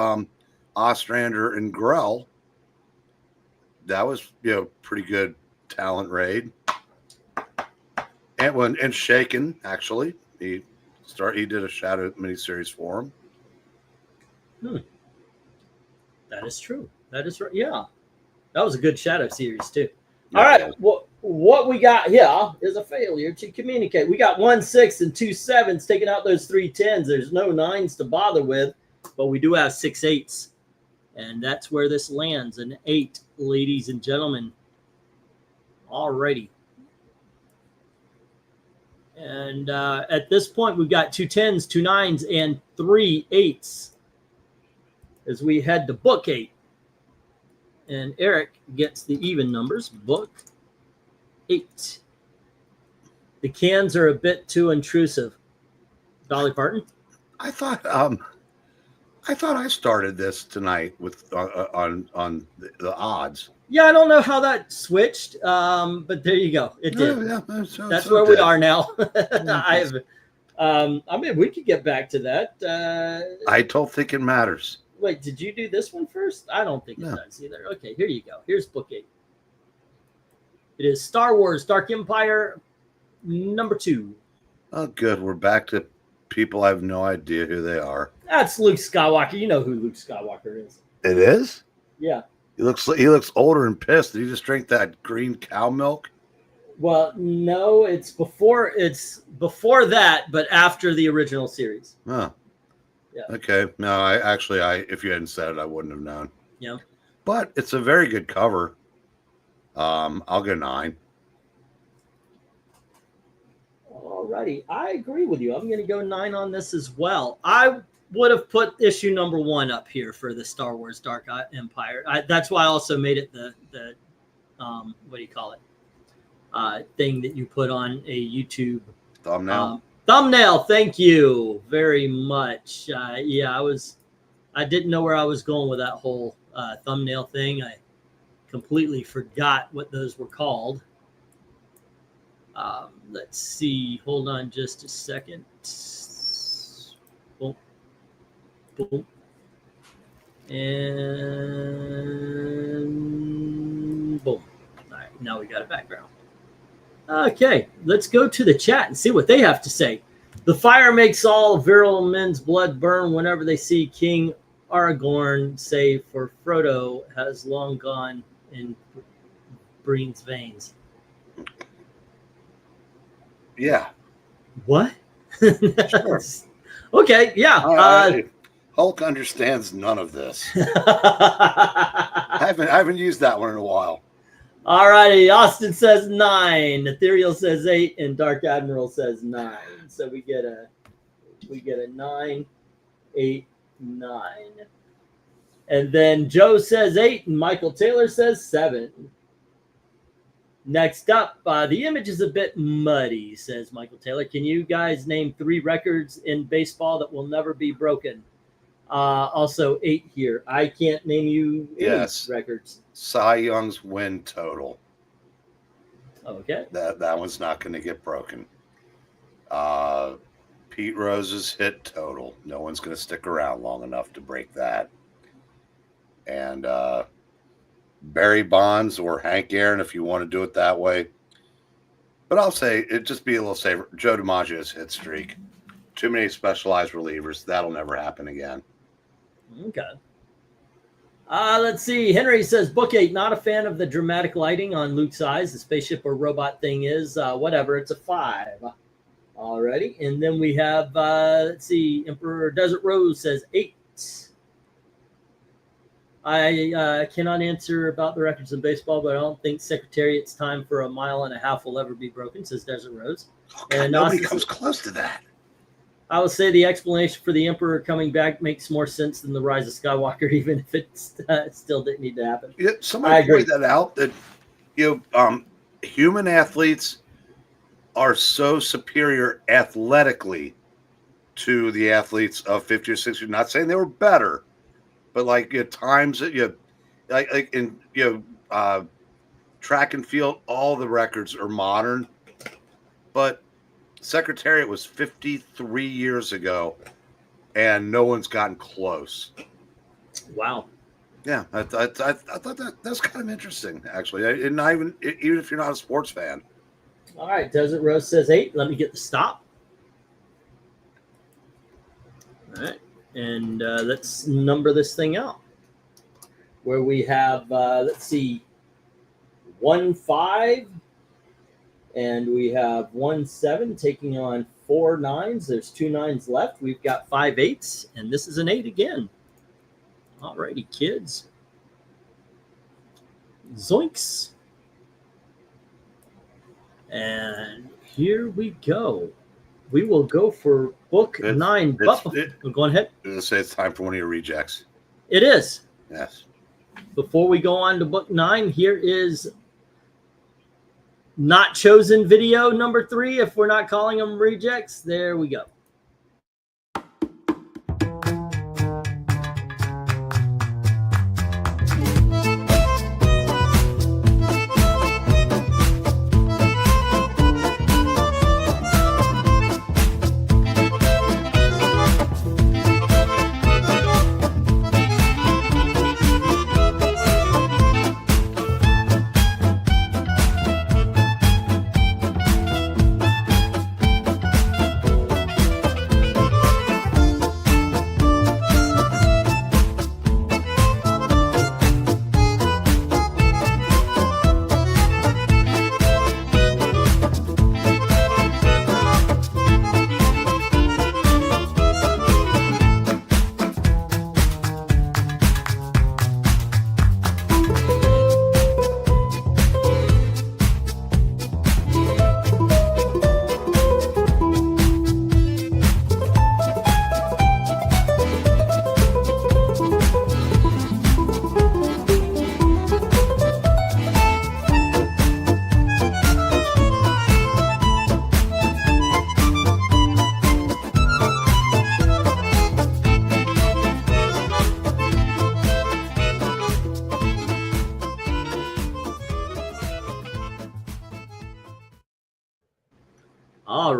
Ostrander and Grell. That was pretty good talent raid. And Shaken, actually, he did a Shadow miniseries for him. That is true. That is right. Yeah, that was a good Shadow series too. Yeah. All right, what we got here is a failure to communicate. We got 1 6 and 2 7s, taking out those 3 10s. There's no 9s to bother with, but we do have 6 8s. And that's where this lands, an 8, ladies and gentlemen. All righty. And at this point, we've got 2 10s, 2 9s, and 3 8s as we head to book 8. And Eric gets the even numbers, book 8. The cans are a bit too intrusive. Dolly Parton? I thought I thought I started this tonight with on the odds. Yeah, I don't know how that switched, but there you go. It did. Yeah, That's where we are now. I mean, we could get back to that. I don't think it matters. Wait, did you do this one first? I don't think it does either. Okay, here you go. Here's book 8. It is Star Wars Dark Empire number 2. Oh, good. We're back to people I have no idea who they are. That's Luke Skywalker. You know who Luke Skywalker is. It is? Yeah. He looks older and pissed. Did he just drink that green cow milk? Well, no, it's before that, but after the original series. Oh. Yeah. Okay. No, I if you hadn't said it, I wouldn't have known. Yeah. But it's a very good cover. I'll go 9. Alrighty, I agree with you. I'm going to go 9 on this as well. I would have put issue number 1 up here for the Star Wars Dark Empire. That's why I also made it the what do you call it? Thing that you put on a YouTube Thumbnail. Thumbnail. Thank you very much. Yeah, I didn't know where I was going with that whole thumbnail thing. I completely forgot what those were called. Let's see. Hold on just a second. Boom. Boom. And boom. All right, now we got a background. Okay, let's go to the chat and see what they have to say. The fire makes all virile men's blood burn whenever they see King Aragorn, save for Frodo has long gone in Breen's veins. Yeah. What? Sure. Okay, yeah. Hulk understands none of this. I haven't used that one in a while. All righty. Austin says 9. Ethereal says 8, and Dark Admiral says 9. So we get a 9, 8, 9. And then Joe says 8, and Michael Taylor says 7. Next up, the image is a bit muddy, says Michael Taylor. Can you guys name 3 records in baseball that will never be broken? Also 8 here. I can't name you any records. Cy Young's win total. Okay. That one's not going to get broken. Pete Rose's hit total. No one's going to stick around long enough to break that. And Barry Bonds or Hank Aaron, if you want to do it that way. But I'll say it'd just be a little safer. Joe DiMaggio's hit streak. Too many specialized relievers. That'll never happen again. Okay. Let's see. Henry says, book 8, not a fan of the dramatic lighting on Luke's eyes. The spaceship or robot thing is whatever. It's a 5. Alrighty. And then we have, let's see, Emperor Desert Rose says 8. I cannot answer about the records in baseball, but I don't think Secretariat's time for a mile and a half will ever be broken, says Desert Rose. Oh, God, and nobody comes close to that. I would say the explanation for the Emperor coming back makes more sense than the Rise of Skywalker, even if it still didn't need to happen. Yeah, somebody pointed that out, that human athletes are so superior athletically to the athletes of 50 or 60. Not saying they were better, but like at times that like in track and field, all the records are modern, but Secretariat was 53 years ago, and no one's gotten close. Wow. Yeah, I thought that's kind of interesting, actually. And not even if you're not a sports fan. All right, Desert Rose says 8. Let me get the stop. All right, and let's number this thing out. Where we have, let's see, 1 5. And we have 1 7 taking on 4 9s. There's 2 9s left. We've got 5 8s, and this is an 8 again. All righty, kids. Zoinks. And here we go. We will go for book 9. Go ahead. I'm going to say it's time for one of your rejects. It is. Yes. Before we go on to book 9, here is not chosen video number 3, if we're not calling them rejects. There we go.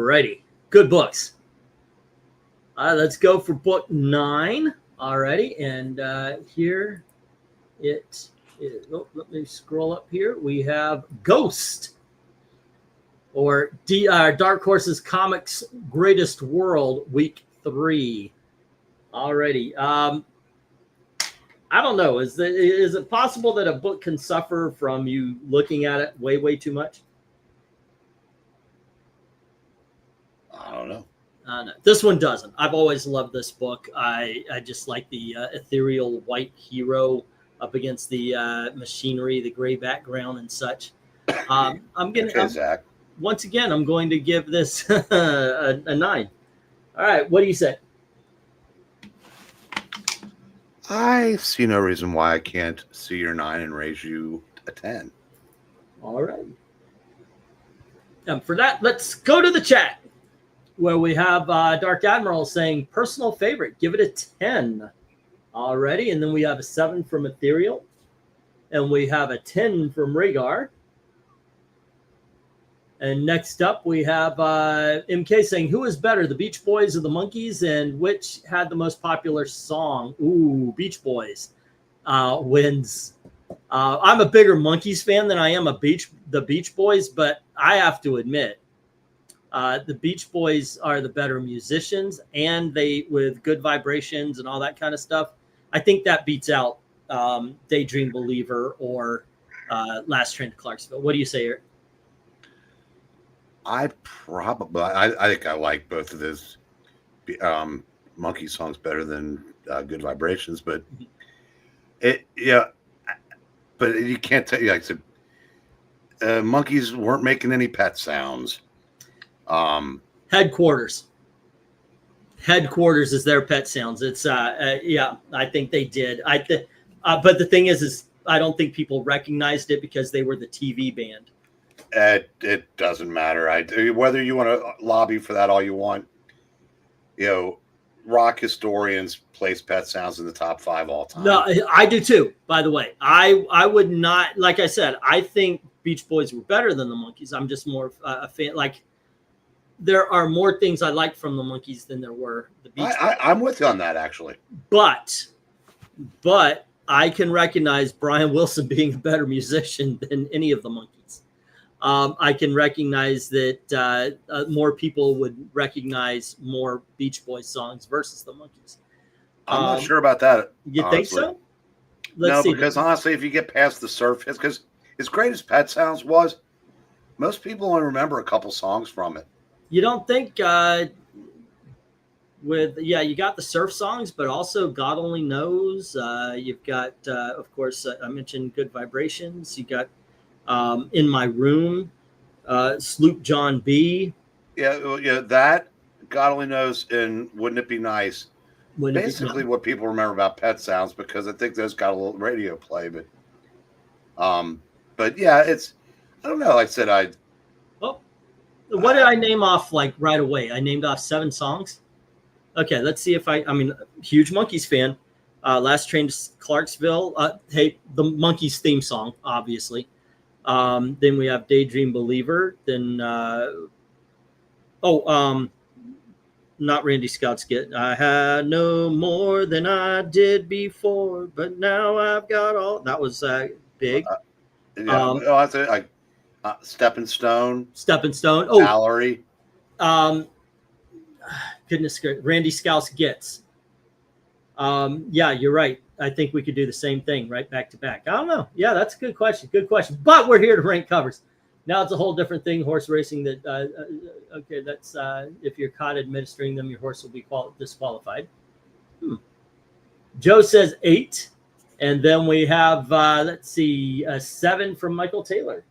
righty. Good books. Let's go for book 9 already. And here it is. Oh, let me scroll up here. We have Ghost, or Dark Horse's Comics Greatest World, Week 3. Alrighty. I don't know. Is it possible that a book can suffer from you looking at it way too much? I don't know. No, this one doesn't. I've always loved this book. I just like the ethereal white hero up against the machinery, the gray background, and such. Zach. Once again, I'm going to give this a 9. All right, what do you say? I see no reason why I can't see your 9 and raise you a 10. All right. And for that, let's go to the chat, where we have Dark Admiral saying personal favorite, give it a 10 already. And then we have a 7 from Ethereal. And we have a 10 from Rhaegar. And next up, we have MK saying, who is better, the Beach Boys or the Monkees, and which had the most popular song? Ooh, Beach Boys wins. I'm a bigger Monkees fan than I am the Beach Boys, but I have to admit, the Beach Boys are the better musicians, and they, with Good Vibrations and all that kind of stuff, I think that beats out Daydream Believer or Last Train to Clarksville. What do you say, Eric? I think I like both of those Monkey songs better than Good Vibrations, but but you can't tell. Like I said, Monkeys weren't making any pet sounds. Headquarters is their pet sounds. It's I think they did. But the thing is I don't think people recognized it because they were the TV band. It doesn't matter. Whether you want to lobby for that all you want. Rock historians place Pet Sounds in the top 5 all time. No, I do too. By the way, I would not. Like I said, I think Beach Boys were better than the Monkees. I'm just more a fan. Like, there are more things I like from the Monkees than there were the Beach Boys. I'm with you on that, actually. But I can recognize Brian Wilson being a better musician than any of the Monkees. I can recognize that more people would recognize more Beach Boys songs versus the Monkees. I'm not sure about that. You honestly. think so? Because honestly, if you get past the surface, because as great as Pet Sounds was, most people only remember a couple songs from it. You don't think you got the surf songs, but also God Only Knows. You've got, of course, I mentioned Good Vibrations. You got In My Room, Sloop John B. Yeah, that God Only Knows, and Wouldn't It Be Nice? Basically, what people remember about Pet Sounds, because I think those got a little radio play, but yeah, it's, I don't know. Like I said, what did I name off like right away? I named off 7 songs. Okay, let's see if I mean, huge Monkees fan. Last Train to Clarksville. Hey, the Monkees theme song, obviously. Then we have Daydream Believer. Then, not Randy Scott's Get. I had no more than I did before, but now I've got all. That was big. Stepping Stone. Oh, Valerie. Goodness gracious. Randy Scott's Gets. Yeah, you're right. I think we could do the same thing right back to back. I don't know. Yeah, that's a good question. Good question. But we're here to rank covers. Now it's a whole different thing. Horse racing. Okay, that's if you're caught administering them, your horse will be disqualified. Joe says 8, and then we have let's see, a 7 from Michael Taylor.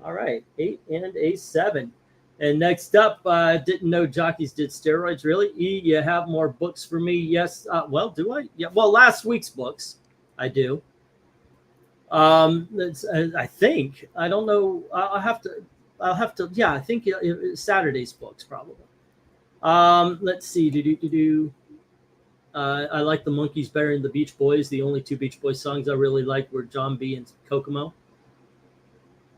All right, 8 and a 7. And next up, didn't know jockeys did steroids. Really? E, you have more books for me? Yes. Well, do I? Yeah. Well, last week's books, I do. I think. I don't know. I'll have to. Yeah, I think Saturday's books probably. Let's see. I like the Monkees better than the Beach Boys. The only 2 Beach Boys songs I really liked were John B. and Kokomo.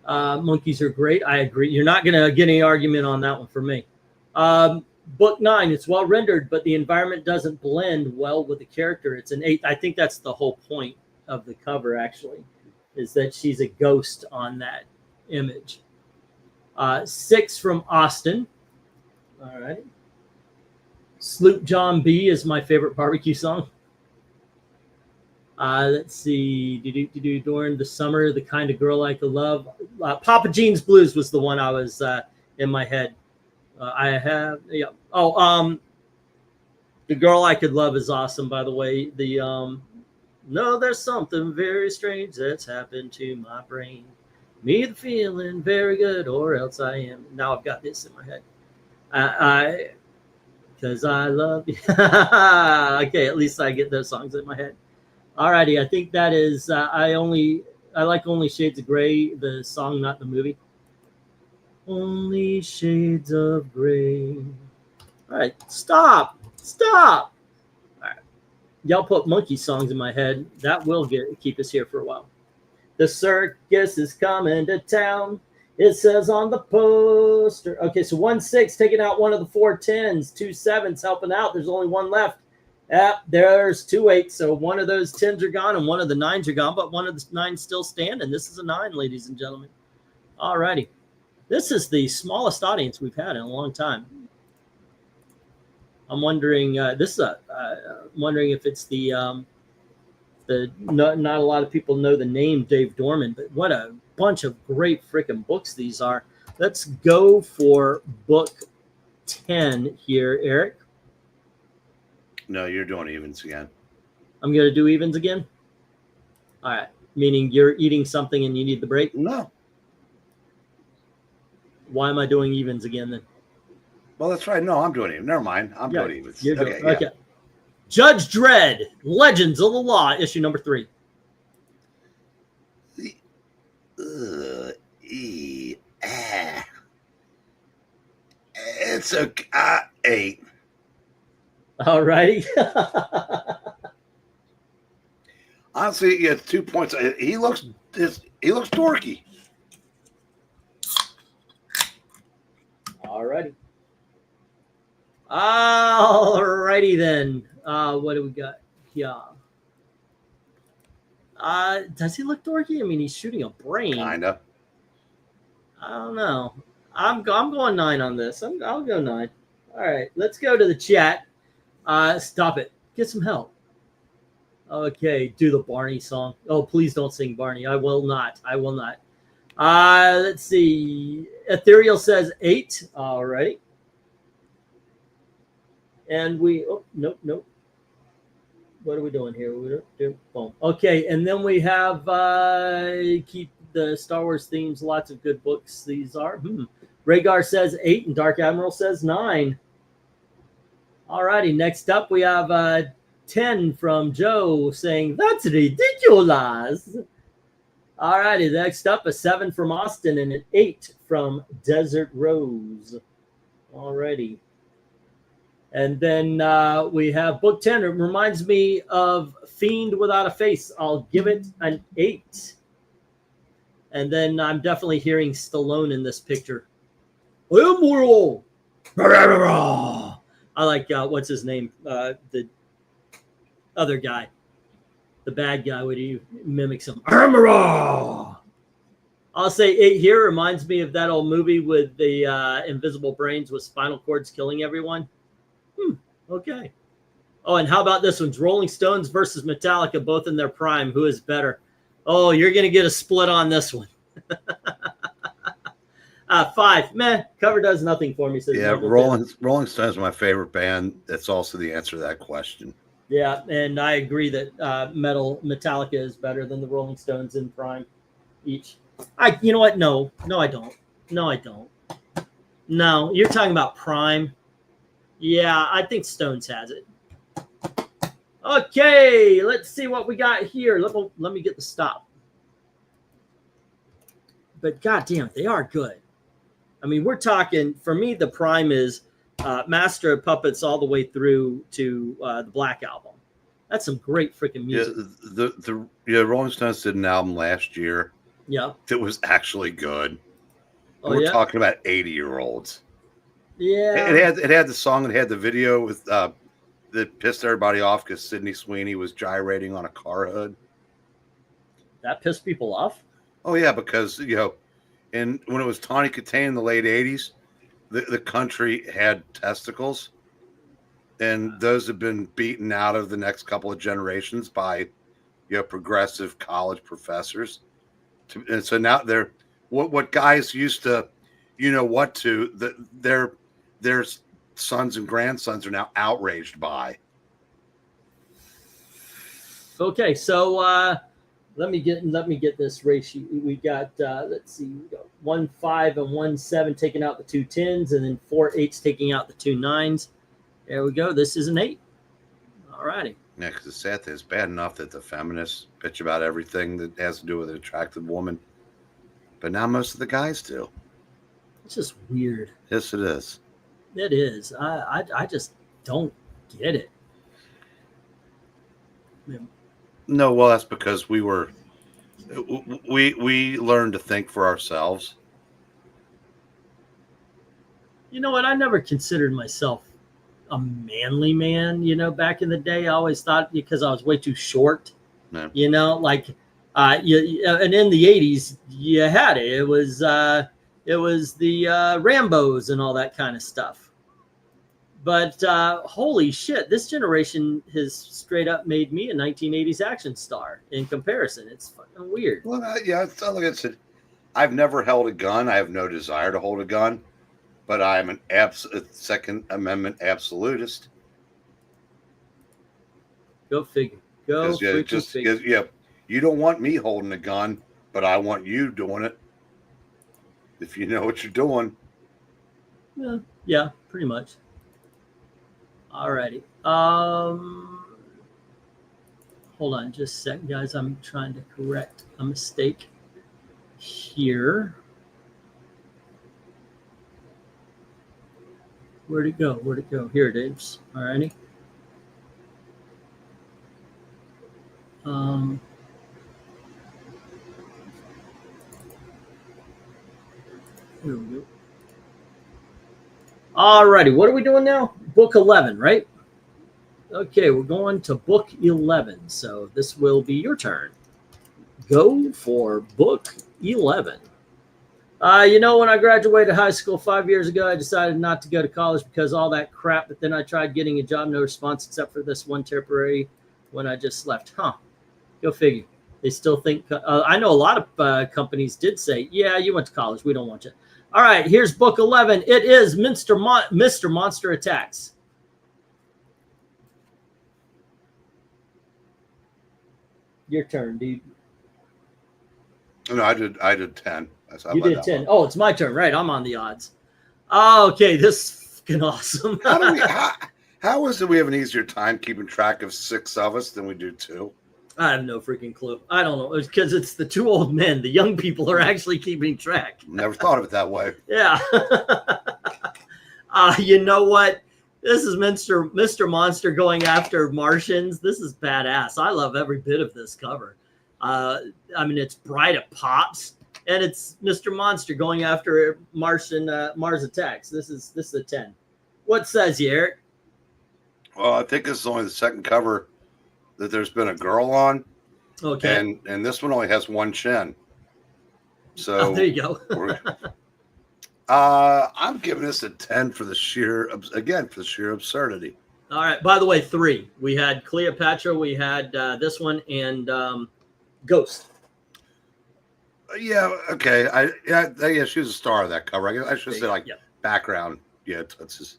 Monkees are great. I agree. You're not going to get any argument on that one for me. Book 9, it's well rendered, but the environment doesn't blend well with the character. It's an 8. I think that's the whole point of the cover, actually, is that she's a ghost on that image. 6 from Austin. All right. Sloop John B is my favorite barbecue song. Let's see. During the summer, the kind of girl I could love. Papa Jean's Blues was the one I was in my head. I have, yeah. Oh, The Girl I Could Love is awesome, by the way. The no, there's something very strange that's happened to my brain. Me the feeling very good, or else I am. Now I've got this in my head. Because I love you. Okay, at least I get those songs in my head. Alrighty, I think that is. I like Only Shades of Grey, the song, not the movie. Only shades of gray. All right, stop. All right, y'all put monkey songs in my head. That will keep us here for a while. The circus is coming to town. It says on the poster. Okay, so 1-6 taking out one of the 4 10s, 2 7s helping out. There's only one left. Yep, there's 2 8s. So one of those 10s are gone and one of the 9s are gone, but one of the 9s still standing. This is a 9, ladies and gentlemen. All righty. This is the smallest audience we've had in a long time. I'm wondering. Wondering if it's the not a lot of people know the name Dave Dorman, but what a bunch of great freaking books these are. Let's go for book 10 here, Eric. No, you're doing evens again. I'm going to do evens again. All right, meaning you're eating something and you need the break. No. Why am I doing evens again then? Well, that's right. No, I'm doing evens. Never mind. I'm doing evens. You're doing, okay. Judge Dredd, Legends of the Law, issue number 3. It's a 8. All righty. Honestly, he gets 2 points. He looks dorky. All righty. All righty then. What do we got here? Does he look dorky? I mean, he's shooting a brain. Kinda. I don't know. I'm going 9 on this. I'll go 9. All right, let's go to the chat. Stop it. Get some help. Okay, do the Barney song. Oh, please don't sing Barney. I will not. Let's see. Ethereal says 8. All right. And nope. What are we doing here? Boom. Okay, and then we have keep the Star Wars themes. Lots of good books. These are. Rhaegar says 8, and Dark Admiral says 9. All righty. Next up, we have 10 from Joe saying that's ridiculous. All righty. Next up, a 7 from Austin and an 8 from Desert Rose. All righty. And then we have book 10. It reminds me of Fiend Without a Face. I'll give it an 8. And then I'm definitely hearing Stallone in this picture. Immoral. I like, what's his name? The other guy. The bad guy. Would he mimic him? I'll say 8 here. Reminds me of that old movie with the invisible brains with spinal cords killing everyone. Okay. Oh, and how about this one? Rolling Stones versus Metallica, both in their prime. Who is better? Oh, you're going to get a split on this one. 5. Meh. Cover does nothing for me. Says yeah, Rolling Stones is my favorite band. That's also the answer to that question. Yeah, and I agree that Metallica is better than the Rolling Stones in prime each. You know what? No, I don't. No, you're talking about prime. Yeah, I think Stones has it. Okay, let's see what we got here. Let me get the stop. But goddamn, they are good. I mean, we're talking, for me, the prime is Master of Puppets all the way through to the Black Album. That's some great freaking music. Yeah, Rolling Stones did an album last year. Yeah. That was actually good. Oh, We're talking about 80-year-olds. Yeah. It had the song. It had the video with that pissed everybody off because Sydney Sweeney was gyrating on a car hood. That pissed people off. Oh yeah, because and when it was Tawny Katane in the late '80s, the country had testicles, and those have been beaten out of the next couple of generations by progressive college professors. And so now they're what guys used to, their sons and grandsons are now outraged by. Okay, so let me get this ratio. We got let's see, we got 1 5 and 1 7 taking out the 2 10s, and then 4 8s taking out the 2 9s. There we go. This is an 8. All righty. Yeah, because the sad thing is bad enough that the feminists bitch about everything that has to do with an attractive woman, but now most of the guys do. It's just weird. Yes, it is. It is. I just don't get it. No, well, that's because we learned to think for ourselves. You know what? I never considered myself a manly man. Back in the day, I always thought because I was way too short. Yeah. Like, and in the '80s, you had it. It was the Rambos and all that kind of stuff. But holy shit, this generation has straight up made me a 1980s action star in comparison. It's fucking weird. Well, yeah, it's like I said, I've never held a gun. I have no desire to hold a gun, but I'm an Second Amendment absolutist. Go figure. Go figure. Yeah, you don't want me holding a gun, but I want you doing it. If you know what you're doing. Yeah, pretty much. Alrighty. Hold on just a second, guys. I'm trying to correct a mistake here. Where'd it go? Here it is. Alrighty. Here we go. Alrighty, what are we doing now? Book 11, right? Okay, we're going to book 11. So this will be your turn. Go for book 11. When I graduated high school 5 years ago, I decided not to go to college because all that crap. But then I tried getting a job, no response except for this one temporary when I just left. Go figure. They still think. I know a lot of companies did say, yeah, you went to college. We don't want you. All right, here's book 11. It is Mr. Monster Attacks. Your turn, dude. No, I did 10. You did 10. Oh, it's my turn, right? I'm on the odds. Okay, this is fucking awesome. How is it we have an easier time keeping track of 6 of us than we do 2? I have no freaking clue. I don't know. It's because it's the 2 old men. The young people are actually keeping track. Never thought of it that way. Yeah. You know what? This is Mr. Monster going after Martians. This is badass. I love every bit of this cover. It's bright, it pops, and it's Mr. Monster going after Mars attacks. This is a 10. What says he, Eric? Well, I think this is only the second cover that there's been a girl on. Okay. And this one only has one chin. So there you go. I'm giving this a 10 for the sheer absurdity. All right. By the way, 3. We had Cleopatra. We had this one and Ghost. Yeah. Okay. She was a star of that cover. I should say background. Yeah. It's just...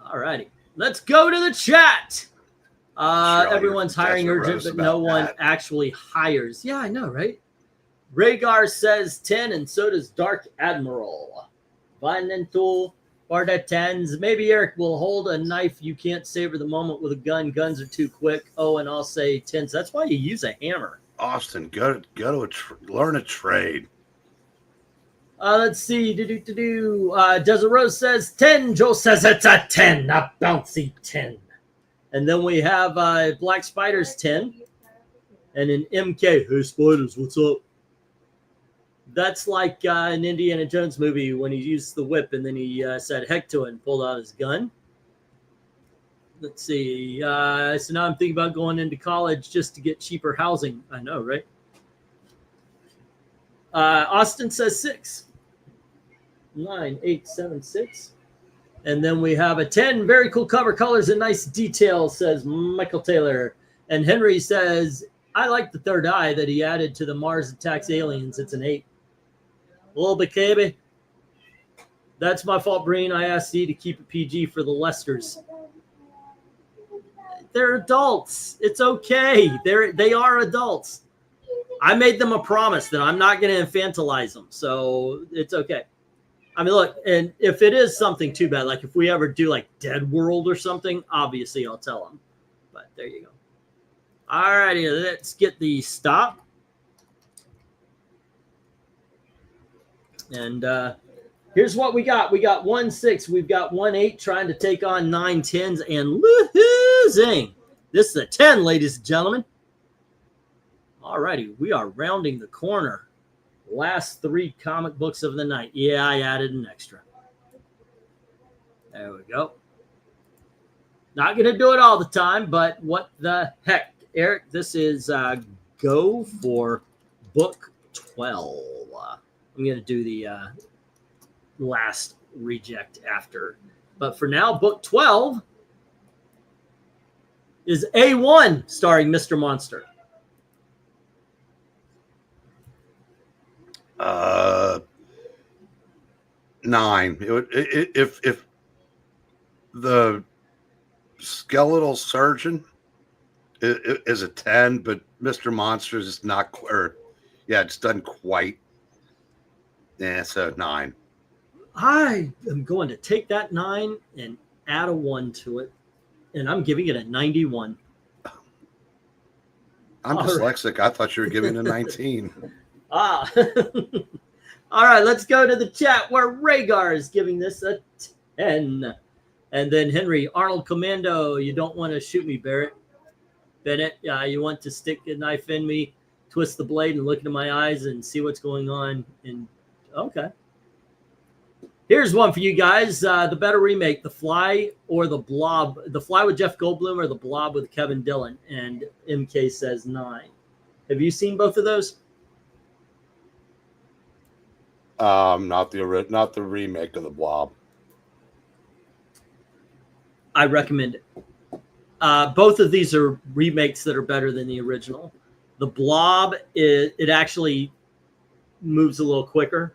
All righty. Let's go to the chat. Everyone's hiring urgent, but no one actually hires. Yeah, I know, right? Rhaegar says 10, and so does Dark Admiral. Vinentul, Barda 10s. Maybe Eric will hold a knife. You can't savor the moment with a gun. Guns are too quick. Oh, and I'll say 10s. That's why you use a hammer. Austin, go to learn a trade. Let's see. Desert Rose says 10. Joel says it's a 10, a bouncy 10. And then we have Black Spiders 10. And an MK. Hey, Spiders, what's up? That's like an Indiana Jones movie when he used the whip and then he said heck to it and pulled out his gun. Let's see. So now I'm thinking about going into college just to get cheaper housing. I know, right? Austin says 6. 9, 8, 7, 6. And then we have a 10. Very cool cover, colors, and nice details, says Michael Taylor. And Henry says, I like the third eye that he added to the Mars Attacks Aliens. It's an 8. A little bit, KB. That's my fault, Breen. I asked you to keep it PG for the Lesters. They're adults. It's okay. They are adults. I made them a promise that I'm not going to infantilize them, so it's okay. I mean, look, and if it is something too bad, like if we ever do like Dead World or something, obviously I'll tell them. But there you go. All righty, let's get the stop. And here's what we got. We got 1-6. We've got 1-8 trying to take on 9-10s and losing. This is a 10, ladies and gentlemen. All righty, we are rounding the corner. Last 3 comic books of the night. Yeah, I added an extra. There we go. Not going to do it all the time, but what the heck. Eric, this is go for book 12. I'm going to do the last reject after. But for now, book 12 is A1, starring Mr. Monster. 9. If the skeletal surgeon is a 10, but Mr. Monster is not, or yeah, it's done quite. Yeah, so 9. I am going to take that 9 and add a 1 to it, and I'm giving it a 91. I'm All dyslexic. Right. I thought you were giving a 19. All right, let's go to the chat where Rhaegar is giving this a 10. And then Henry, Arnold Commando, you don't want to shoot me, Bennett. You want to stick a knife in me, twist the blade, and look into my eyes and see what's going on. And okay. Here's one for you guys. The better remake, The Fly or The Blob. The Fly with Jeff Goldblum or The Blob with Kevin Dillon. And MK says 9. Have you seen both of those? Not the remake of The Blob. I recommend it. Both of these are remakes that are better than the original. The Blob, it actually moves a little quicker,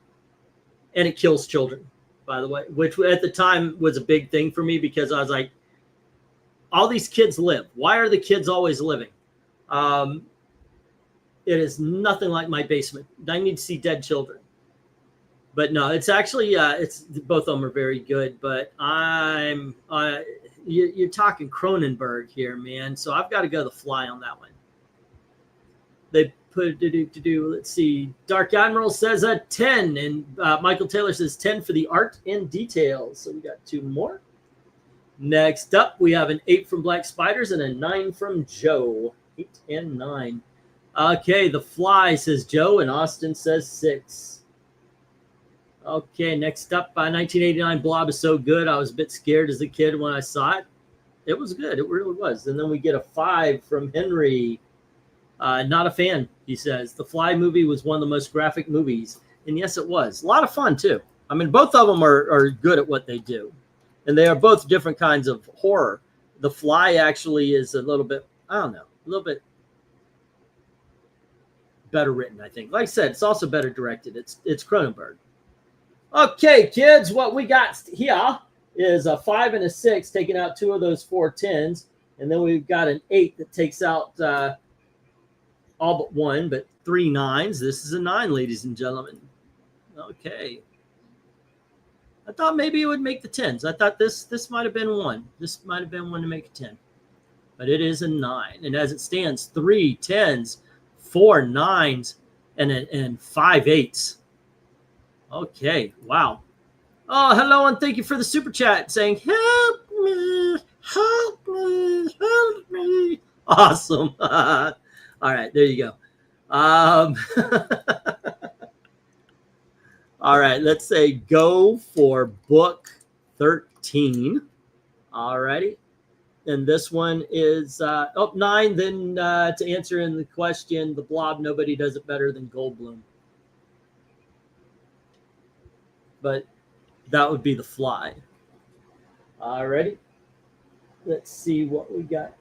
and it kills children, by the way, which at the time was a big thing for me because I was like, all these kids live. Why are the kids always living? It is nothing like my basement. I need to see dead children. But no, it's actually, it's both of them are very good. But you're talking Cronenberg here, man. So I've got to go The Fly on that one. They put let's see. Dark Admiral says a 10, and Michael Taylor says 10 for the art and details. So we got 2 more. Next up, we have an 8 from Black Spiders and a 9 from Joe. 8 and 9. Okay, The Fly says Joe, and Austin says 6. Okay, next up, 1989 Blob is so good. I was a bit scared as a kid when I saw it. It was good. It really was. And then we get a 5 from Henry. Not a fan, he says. The Fly movie was one of the most graphic movies. And yes, it was. A lot of fun, too. I mean, both of them are good at what they do. And they are both different kinds of horror. The Fly actually is a little bit, I don't know, a little bit better written, I think. Like I said, it's also better directed. It's Cronenberg. Okay, kids, what we got here is a 5 and a 6, taking out 2 of those 4 10s. And then we've got an 8 that takes out all but 1, but 3 9s. This is a 9, ladies and gentlemen. Okay. I thought maybe it would make the 10s. I thought this might have been 1. This might have been 1 to make a 10. But it is a 9. And as it stands, 3 10s, 4 9s, and 5 8s. Okay, wow. Oh, hello, and thank you for the super chat saying, help me, help me, help me. Awesome. All right, there you go. All right, let's say go for book 13. All righty. And this one is 9. Then to answer in the question, the Blob, nobody does it better than Goldblum. But that would be the Fly. All righty. Let's see what we got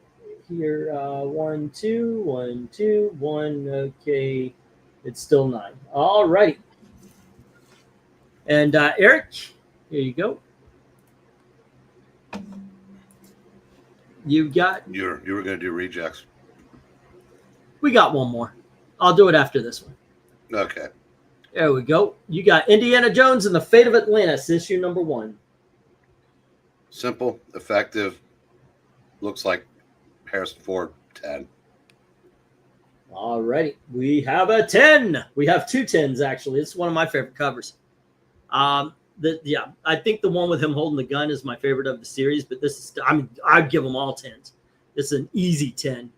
here. 1, 2, 1, 2, 1. Okay. It's still 9. All righty. And Eric, here you go. You got. You were going to do rejects. We got one more. I'll do it after this one. Okay. There we go. You got Indiana Jones and the Fate of Atlantis, issue number 1. Simple, effective. Looks like Harrison Ford 10. All righty. We have a 10. We have 2 10s, actually. It's one of my favorite covers. Yeah, I think the one with him holding the gun is my favorite of the series, but this is, I'd give them all 10s. This is an easy 10.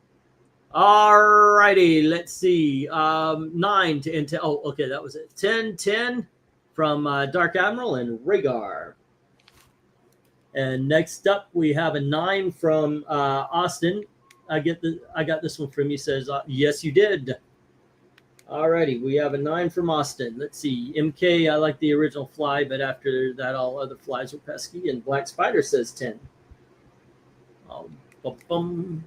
All righty, let's see. 9 to into. Oh, okay, that was it. 10 from Dark Admiral and Rhaegar. And next up, we have a 9 from Austin. I got this one from you. Says yes, you did. All righty, we have a 9 from Austin. Let's see. MK, I like the original Fly, but after that, all other flies were pesky. And Black Spider says 10. Going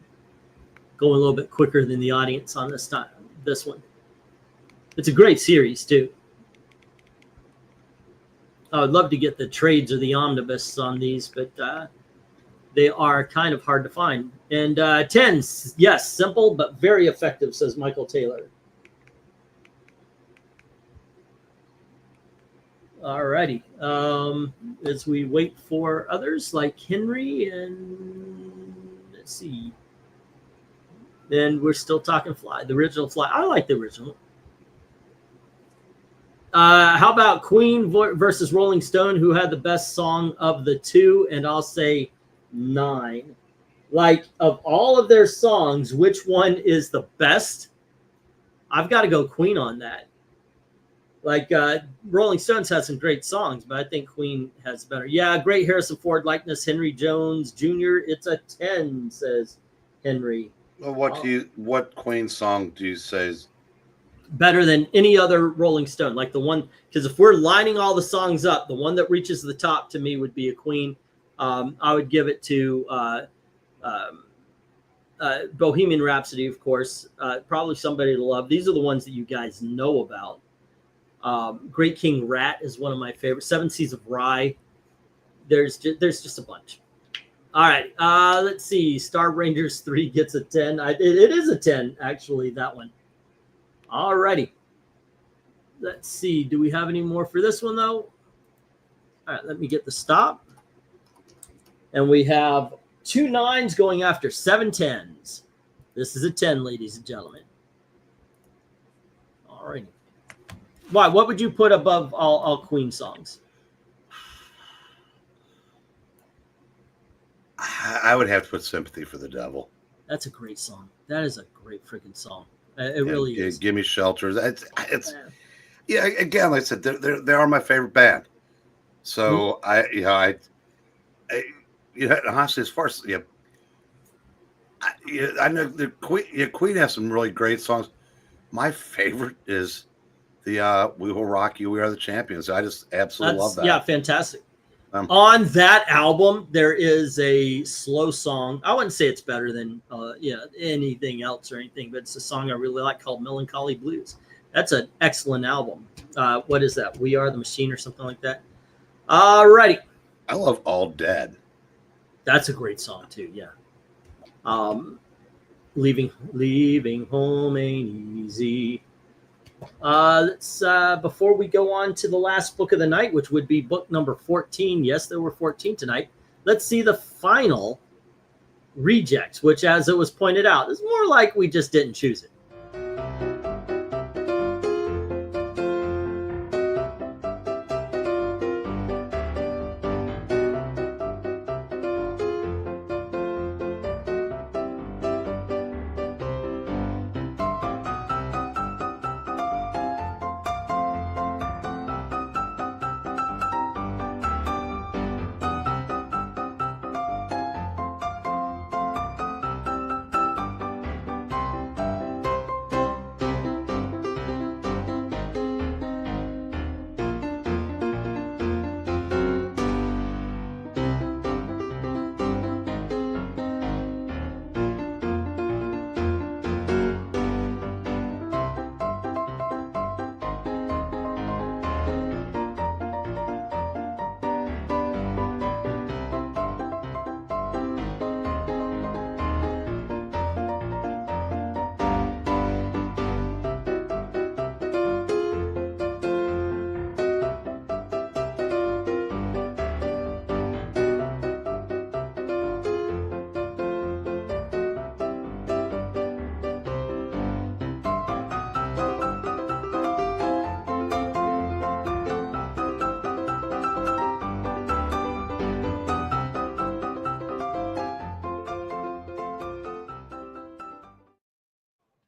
a little bit quicker than the audience on this time. This one. It's a great series too. I would love to get the trades or the omnibus on these, but they are kind of hard to find. And 10s, yes, simple but very effective, says Michael Taylor. All righty. As we wait for others like Henry and let's see. Then we're still talking Fly, the original Fly. I like the original. How about Queen versus Rolling Stone? Who had the best song of the 2? And I'll say 9. Like, of all of their songs, which one is the best? I've got to go Queen on that. Like, Rolling Stones has some great songs, but I think Queen has better. Yeah, great Harrison Ford likeness, Henry Jones Jr. It's a 10, says Henry. Well, what Queen song do you say is better than any other Rolling Stone? Like the one, because if we're lining all the songs up, the one that reaches the top to me would be a Queen. I would give it to Bohemian Rhapsody, of course. Probably Somebody to Love. These are the ones that you guys know about. Great King Rat is one of my favorites. 7 Seas of Rye. There's just a bunch. All right, let's see. Star Rangers 3 gets a 10. It is a 10, actually, that one. All righty. Let's see. Do we have any more for this one, though? All right, let me get the stop. And we have 2 9s going after 7 10s. This is a 10, ladies and gentlemen. All righty. Why? What would you put above all Queen songs? I would have to put Sympathy for the Devil. That's a great song. That is a great freaking song. It really is. Give Me Shelter. It's yeah. Again, like I said, they are my favorite band. So I honestly, as far as I know the Queen has some really great songs. My favorite is the "We Will Rock You, We Are the Champions." I just absolutely love that. Yeah, fantastic. On that album, there is a slow song. I wouldn't say it's better than anything else or anything, but it's a song I really like called Melancholy Blues. That's an excellent album. What is that? We Are the Machine or something like that. All righty. I love All Dead. That's a great song too, yeah. Leaving home ain't easy. Let's before we go on to the last book of the night, which would be book number 14. Yes, there were 14 tonight. Let's see the final rejects, which, as it was pointed out, is more like we just didn't choose it.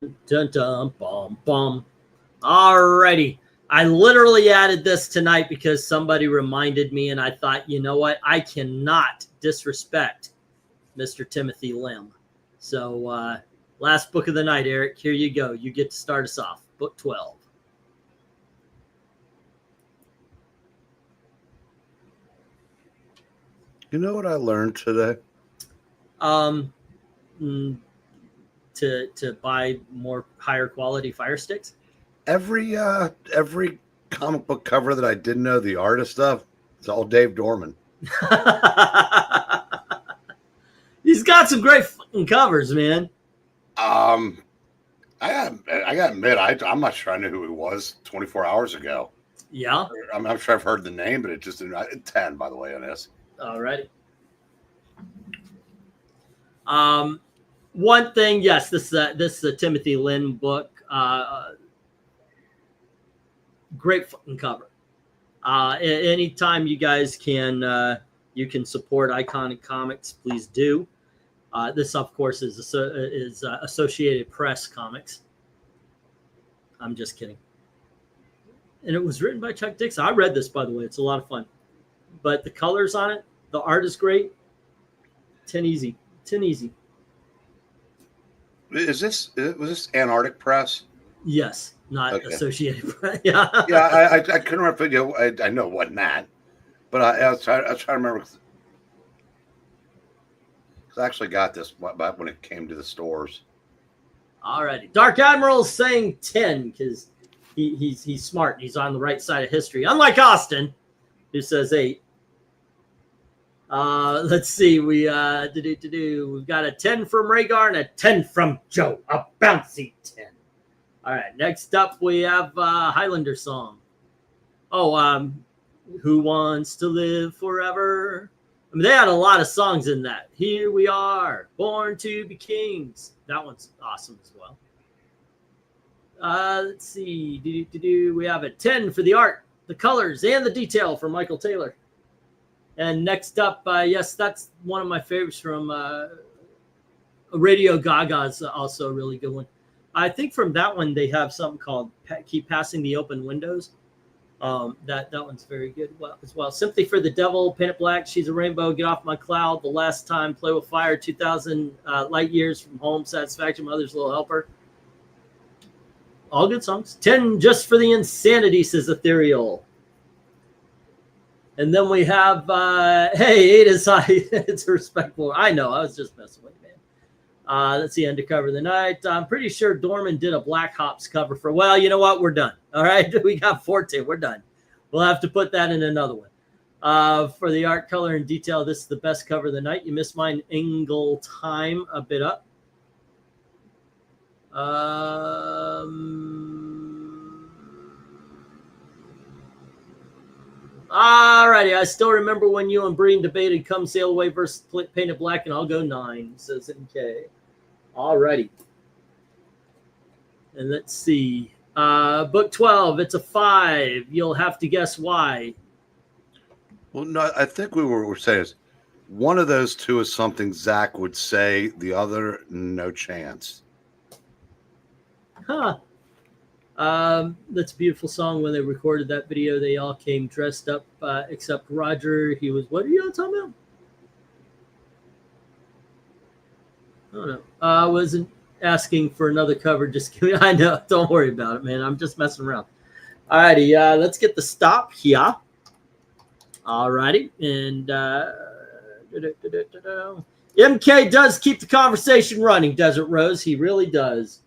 Dun, dun, bum, bum. Alrighty. I literally added this tonight because somebody reminded me, and I thought, you know what? I cannot disrespect Mr. Timothy Lim. So, last book of the night, Eric. Here you go. You get to start us off. Book 12. You know what I learned today? To buy more higher quality fire sticks. Every comic book cover that I didn't know the artist of, it's all Dave Dorman. He's got some great fucking covers, man. I gotta admit, I'm not sure I knew who he was 24 hours ago. Yeah. I'm sure I've heard the name, but it just didn't. 10, by the way, on this. Alrighty. One thing, yes, this is a Timothy Lin book. Great fucking cover. Anytime you guys can you can support Iconic Comics, please do. This, of course, is Associated Press Comics. I'm just kidding. And it was written by Chuck Dixon. I read this, by the way. It's a lot of fun. But the colors on it, the art is great. 10 easy. 10 easy. Was this Antarctic Press? Yes, not Okay. Associated Press. Yeah. Yeah, I couldn't remember. You know, I know it wasn't that, but I was trying to remember. Because I actually got this back when it came to the stores. Alrighty. Dark Admiral's saying 10 because he's smart. He's on the right side of history. Unlike Austin, who says 8. Let's see. We've got a 10 from Rhaegar and a 10 from Joe. A bouncy 10. All right. Next up, we have Highlander song. Oh, who wants to live forever? I mean, they had a lot of songs in that. Here we are, born to be kings. That one's awesome as well. Let's see. We have a 10 for the art, the colors, and the detail from Michael Taylor. And next up, yes, that's one of my favorites from Radio Gaga's also a really good one. I think from that one, they have something called Keep Passing the Open Windows. That one's very good as well. Sympathy for the Devil, Paint It Black, She's a Rainbow, Get Off My Cloud, The Last Time, Play with Fire, 2,000 Light Years from Home, Satisfaction, Mother's Little Helper. All good songs. 10 just for the insanity, says Ethereal. And then we have, hey, 8 is high. It's respectful. I know, I was just messing with you, man. Let's see, Undercover of the Night. I'm pretty sure Dorman did a Black Hops cover for, well, you know what? We're done. All right, we got 14. We're done. We'll have to put that in another one. For the art, color, and detail, this is the best cover of the night. You missed mine, Angle Time, a bit up. Alrighty, I still remember when you and Breen debated Come Sail Away versus Painted Black, and I'll go 9, says MK. Alrighty. And let's see. Book 12, it's a 5. You'll have to guess why. Well, no, I think we were saying is one of those two is something Zach would say, the other, no chance. Huh. That's a beautiful song. When they recorded that video, they all came dressed up, except Roger. He was, what are you all talking about? I don't know. I wasn't asking for another cover. Just kidding. I know. Don't worry about it, man. I'm just messing around. Alrighty. Let's get the stop here. Alrighty. And MK does keep the conversation running, Desert Rose. He really does.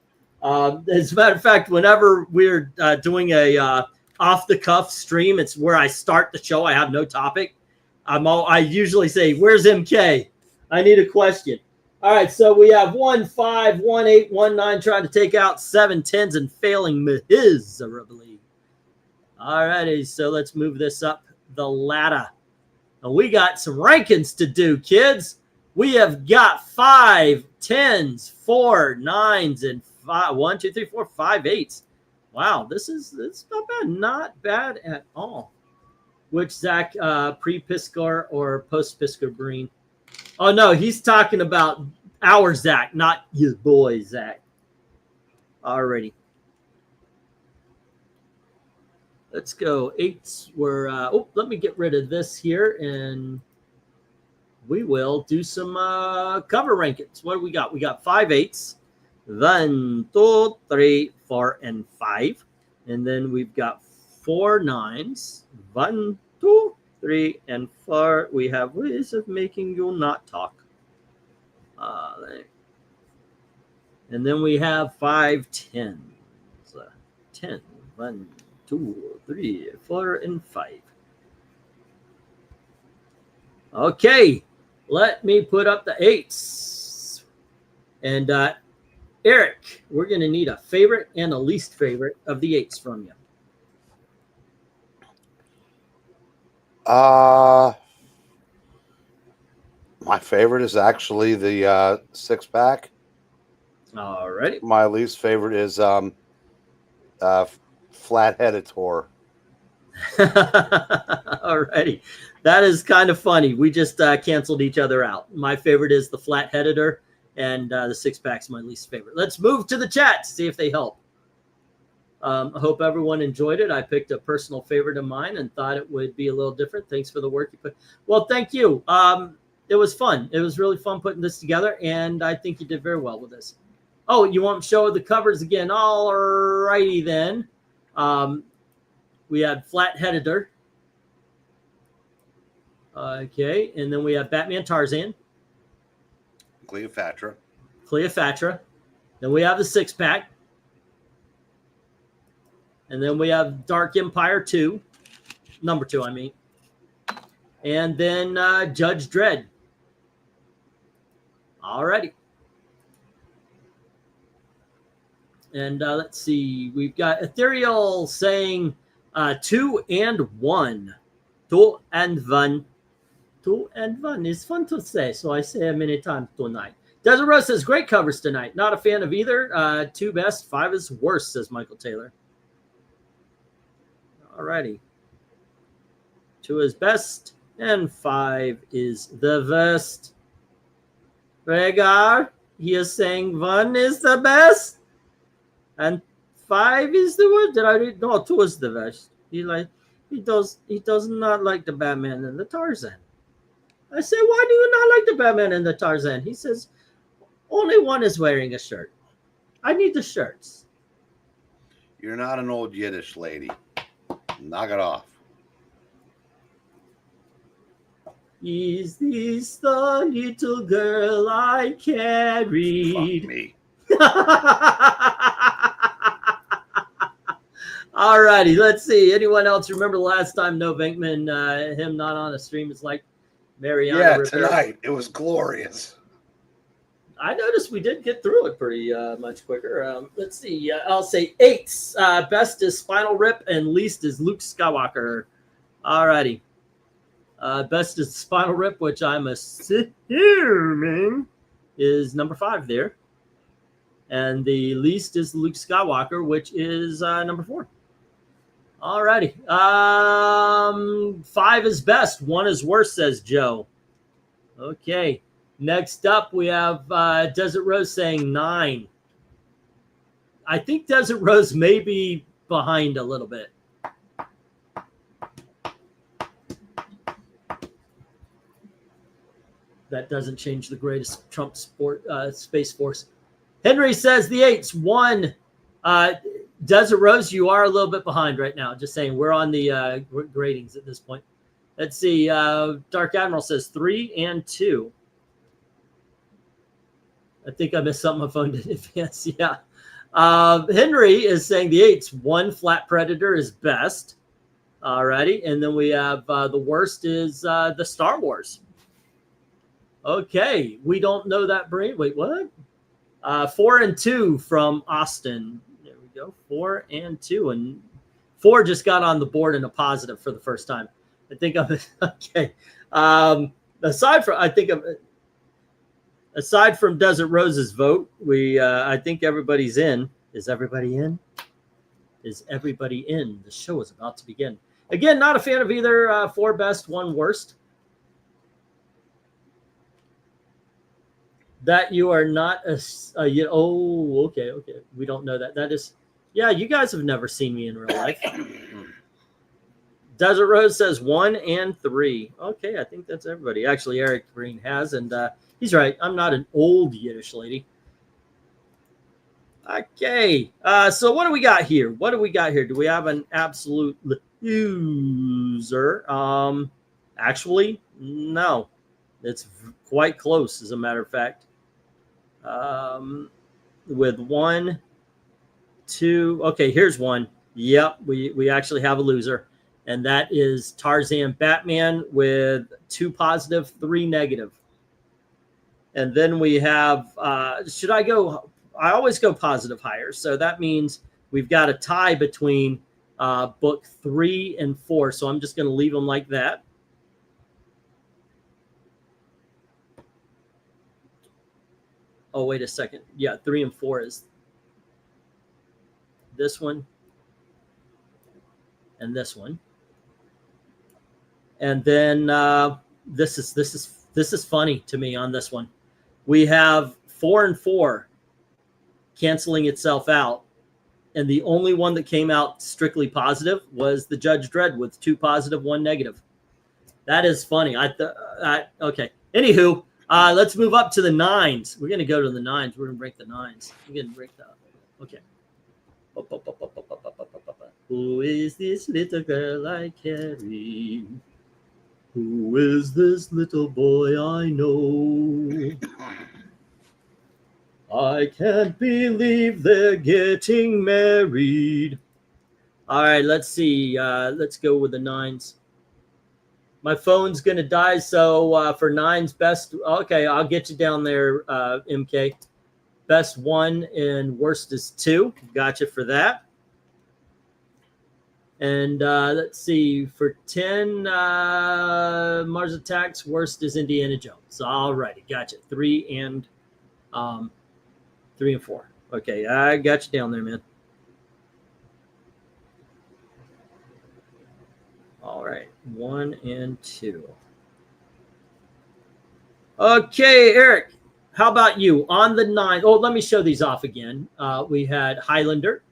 As a matter of fact, whenever we're doing a off-the-cuff stream, it's where I start the show. I have no topic. I usually say, "Where's MK? I need a question." All right, so we have 1, 5, 1, 8, 1, 9 trying to take out 7 10s and failing miserably. All righty, so let's move this up the ladder. And we got some rankings to do, kids. We have got 5 10s, 4 9s, and 1, 2, 3, 4, 5 8s. Wow, this is not bad. Not bad at all. Which Zach, pre-Piskor or post-Piskor Breen? Oh no, he's talking about our Zach, not your boy Zach. Alrighty. Let's go. 8s were, let me get rid of this here and we will do some cover rankings. What do we got? We got 5 8s. 1, 2, 3, 4, and 5. And then we've got 4 9s. 1, 2, 3, and 4. We have ways of making you not talk. And then we have 5 10s. 10. 1, 2, 3, 4, and 5. Okay, let me put up the 8s. And Eric, we're going to need a favorite and a least favorite of the 8s from you. My favorite is actually the 6-pack. All righty. My least favorite is flat-headed tour. Alrighty. That is kind of funny. We just canceled each other out. My favorite is the flat-headeder, and the 6-pack's my least favorite. Let's move to the chat to see if they help. I hope everyone enjoyed it. I picked a personal favorite of mine and thought it would be a little different. Thanks for the work you put. Well, thank you. It was fun. It was really fun putting this together, and I think you did very well with this. Oh, you want to show the covers again? All righty then. We had Flat-Headeder. Okay, and then we have Batman Tarzan. Cleopatra. Then we have the 6-pack. And then we have Dark Empire 2. Number 2, I mean. And then Judge Dredd. Alrighty. And let's see. We've got Ethereal saying 2 and 1. 2 and 1. 2 and 1 is fun to say, so I say it many times tonight. Desert Rose says, great covers tonight. Not a fan of either. 2 best, 5 is worst, says Michael Taylor. Alrighty. 2 is best, and 5 is the best. Rhaegar, he is saying 1 is the best, and 5 is the worst. Did I read? No, 2 is the best. He does not like the Batman and the Tarzan. I say, why do you not like the Batman and the Tarzan? He says, only one is wearing a shirt. I need the shirts. You're not an old Yiddish lady. Knock it off. Is this the little girl I carried? Fuck me. All righty, let's see. Anyone else remember the last time No Venkman, him not on a stream is like Mariana? Yeah, Rivera? tonight. It was glorious. I noticed we did get through it pretty much quicker. Let's see. I'll say 8s. Best is Spinal Rip and least is Luke Skywalker. All righty. Best is Spinal Rip, which I'm assuming is number 5 there. And the least is Luke Skywalker, which is number 4. All righty. 5 is best. 1 is worst, says Joe. Okay. Next up, we have Desert Rose saying 9. I think Desert Rose may be behind a little bit. That doesn't change the greatest Trump Space Force. Henry says the 8s. 1. Desert Rose, you are a little bit behind right now. Just saying, we're on the gradings at this point. Let's see. Dark Admiral says 3 and 2. I think I missed something. My phone didn't advance. Yeah. Henry is saying the 8s. 1 Flat Predator is best. Alrighty. And then we have the worst is the Star Wars. Okay. We don't know that brain. Wait, what? 4 and 2 from Austin. There we go. 4 and 2. And 4 just got on the board in a positive for the first time. I think I'm okay. Aside from Desert Rose's vote, I think everybody's in. Is everybody in? Is everybody in? The show is about to begin. Again, not a fan of either. 4 best, 1 worst. That you are not oh, okay. We don't know that. That is, yeah, you guys have never seen me in real life. Desert Rose says 1 and 3. Okay, I think that's everybody. Actually, Eric Green has, and he's right. I'm not an old Yiddish lady. Okay, so what do we got here? Do we have an absolute loser? Actually, no. It's quite close, as a matter of fact. With 1, 2. Okay, here's one. Yep, we actually have a loser, and that is Tarzan Batman with 2 positive, 3 negative. And then we have, should I go? I always go positive higher. So that means we've got a tie between book 3 and 4. So I'm just going to leave them like that. Oh, wait a second. Yeah, 3 and 4 is this one and this one. And then this is funny to me on this one. We have 4 and 4 canceling itself out, and the only one that came out strictly positive was the Judge Dredd with 2 positive, 1 negative. That is funny. Okay. Anywho, let's move up to the 9s. We're gonna go to the 9s. We're gonna break the 9s. We're gonna break that. Okay. Who is this little girl I carry? Who is this little boy I know? I can't believe they're getting married. All right, let's see. Let's go with the 9s. My phone's going to die, so for 9s, best. Okay, I'll get you down there, MK. Best 1 and worst is 2. Gotcha for that. And let's see. For 10, Mars Attacks, worst is Indiana Jones. All righty, gotcha. 3 and 4. Okay, I got you down there, man. All right, 1 and 2. Okay, Eric, how about you? On the 9. Oh, let me show these off again. We had Highlander.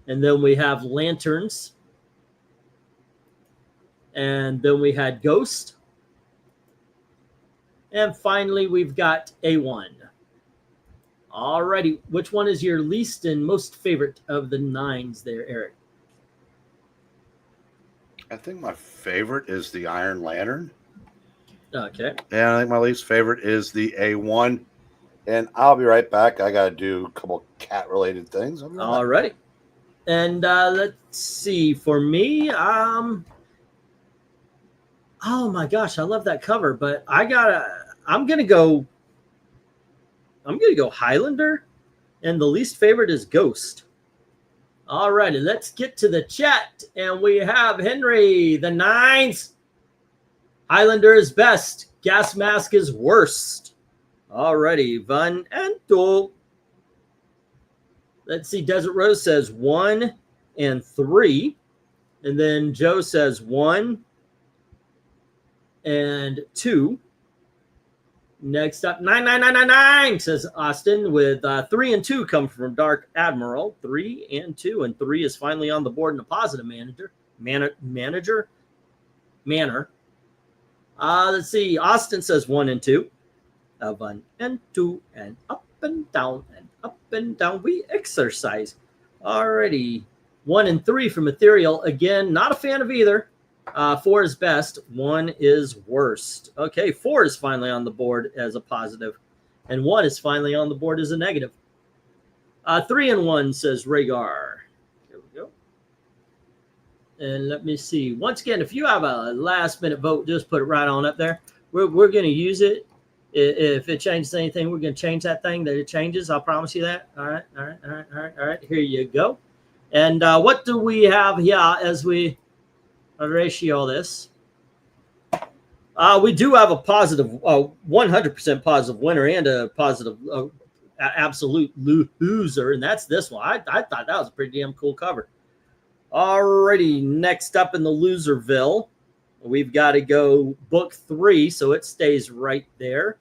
And then we have Lanterns. And then we had Ghost. And finally, we've got A1. All righty. Which one is your least and most favorite of the 9s there, Eric? I think my favorite is the Iron Lantern. Okay. And I think my least favorite is the A1. And I'll be right back. I got to do a couple cat-related things. All righty. And let's see. For me, oh my gosh, I love that cover. But I'm gonna go Highlander, and the least favorite is Ghost. All righty, let's get to the chat, and we have Henry, the 9s. Highlander is best. Gas Mask is worst. All righty, Van Anto. Let's see. Desert Rose says 1 and 3, and then Joe says 1 and 2. Next up, 99999 says Austin with 3 and 2 come from Dark Admiral. 3 and 2, and 3 is finally on the board in a positive manner. Let's see. Austin says 1 and 2. 1 and 2, and up and down and up and down we exercise. Alrighty. 1 and 3 from Ethereal. Again, not a fan of either. 4 is best. 1 is worst. Okay, 4 is finally on the board as a positive, and 1 is finally on the board as a negative. 3 and 1 says Rhaegar. Here we go. And let me see. Once again, if you have a last-minute vote, just put it right on up there. We're going to use it. If it changes anything, we're going to change that thing that it changes. I'll promise you that. All right. Here you go. And what do we have here as we ratio this? We do have a positive, 100% positive winner and a positive absolute loser, and that's this one. I thought that was a pretty damn cool cover. Alrighty, next up in the Loserville, we've got to go book 3, so it stays right there.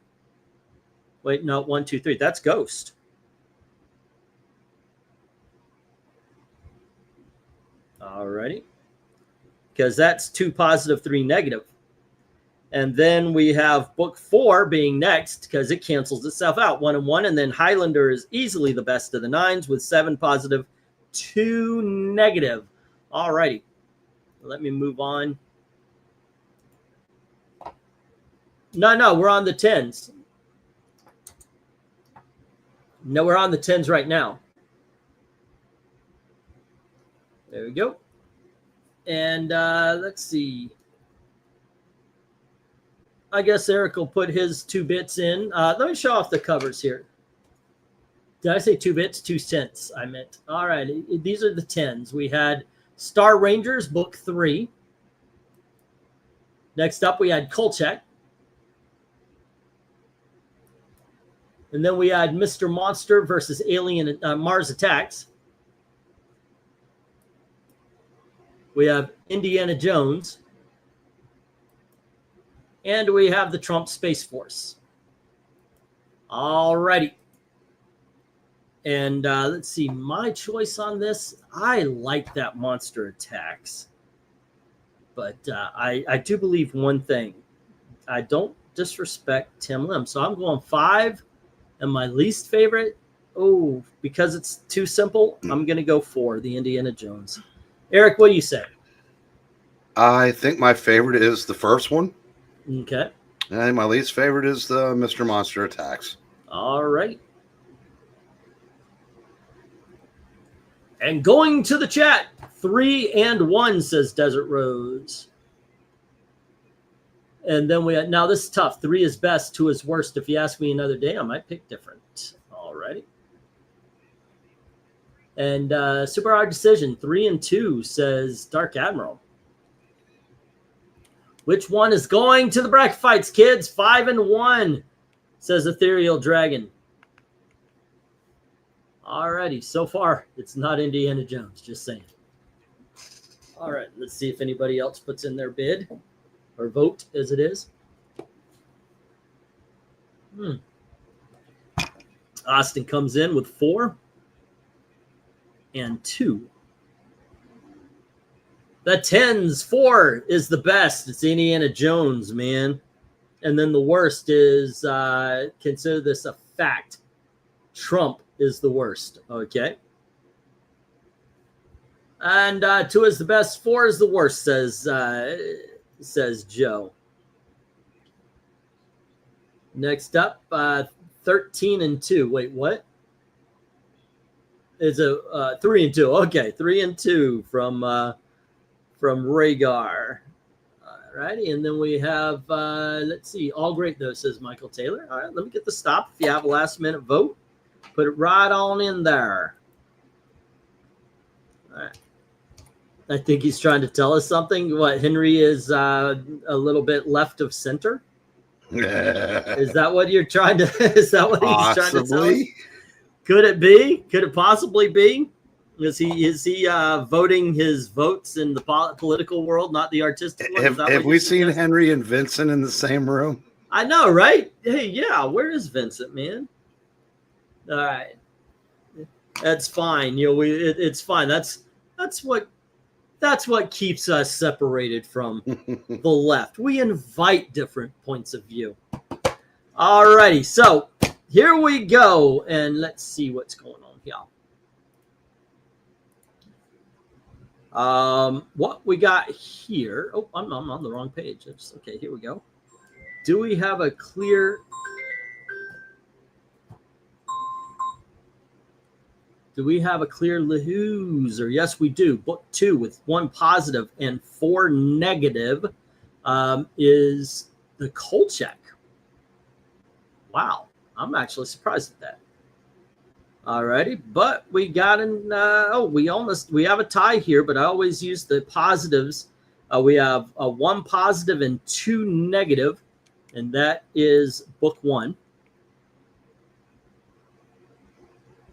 Wait, no, 1, 2, 3. That's Ghost. Alrighty. Because that's 2 positive, 3 negative. And then we have book 4 being next because it cancels itself out. 1 and 1. And then Highlander is easily the best of the 9s with 7 positive, 2 negative. Alrighty. Let me move on. No, we're on the 10s. No, we're on the 10s right now. There we go. And let's see. I guess Eric will put his 2 bits in. Let me show off the covers here. Did I say 2 bits? 2 cents, I meant. All right. These are the 10s. We had Star Rangers, book 3. Next up, we had Kolchak. And then we had Mr. Monster versus Alien Mars Attacks. We have Indiana Jones. And we have the Trump Space Force. All righty. And let's see, my choice on this, I like that Monster Attacks. But I do believe one thing. I don't disrespect Tim Lim. So I'm going 5. And my least favorite, because it's too simple, I'm going to go 4, the Indiana Jones. Eric, what do you say? I think my favorite is the first one. Okay. And my least favorite is the Mr. Monster Attacks. All right. And going to the chat, 3 and 1, says Desert Rose. And then we had, now this is tough. 3 is best, 2 is worst. If you ask me another day, I might pick different. All righty. And super hard decision, 3 and 2, says Dark Admiral. Which one is going to the bracket fights, kids? 5 and 1, says Ethereal Dragon. All righty. So far, it's not Indiana Jones, just saying. All right. Let's see if anybody else puts in their bid. Or vote, as it is. Austin comes in with 4 and 2. The 10s, 4 is the best. It's Indiana Jones, man. And then the worst is, consider this a fact. Trump is the worst, okay? And 2 is the best, 4 is the worst, says Joe. Next up, 13 and 2. Wait, what? It's a 3 and 2. Okay, 3 and 2 from Rhaegar. All righty, and then we have let's see, all great though, says Michael Taylor. All right, let me get the stop. If you have a last minute vote, put it right on in there. All right. I think he's trying to tell us something. What, Henry is a little bit left of center? Is that what you're trying to? Is that what he's trying to tell us? Could it be? Could it possibly be? Is he voting his votes in the political world, not the artistic one? Have we seen Henry and Vincent in the same room? I know, right? Hey, yeah. Where is Vincent, man? All right, that's fine. You know, it's fine. That's what keeps us separated from the left. We invite different points of view. All righty, so here we go, and let's see what's going on here. What we got here? Oh, I'm on the wrong page. Okay, here we go. Do we have a clear? Do we have a clear loser? Yes, we do. Book 2 with 1 positive and 4 negative is the Kolchak. Wow, I'm actually surprised at that. All righty, but we got an we have a tie here, but I always use the positives. We have a 1 positive and 2 negative, and that is book 1.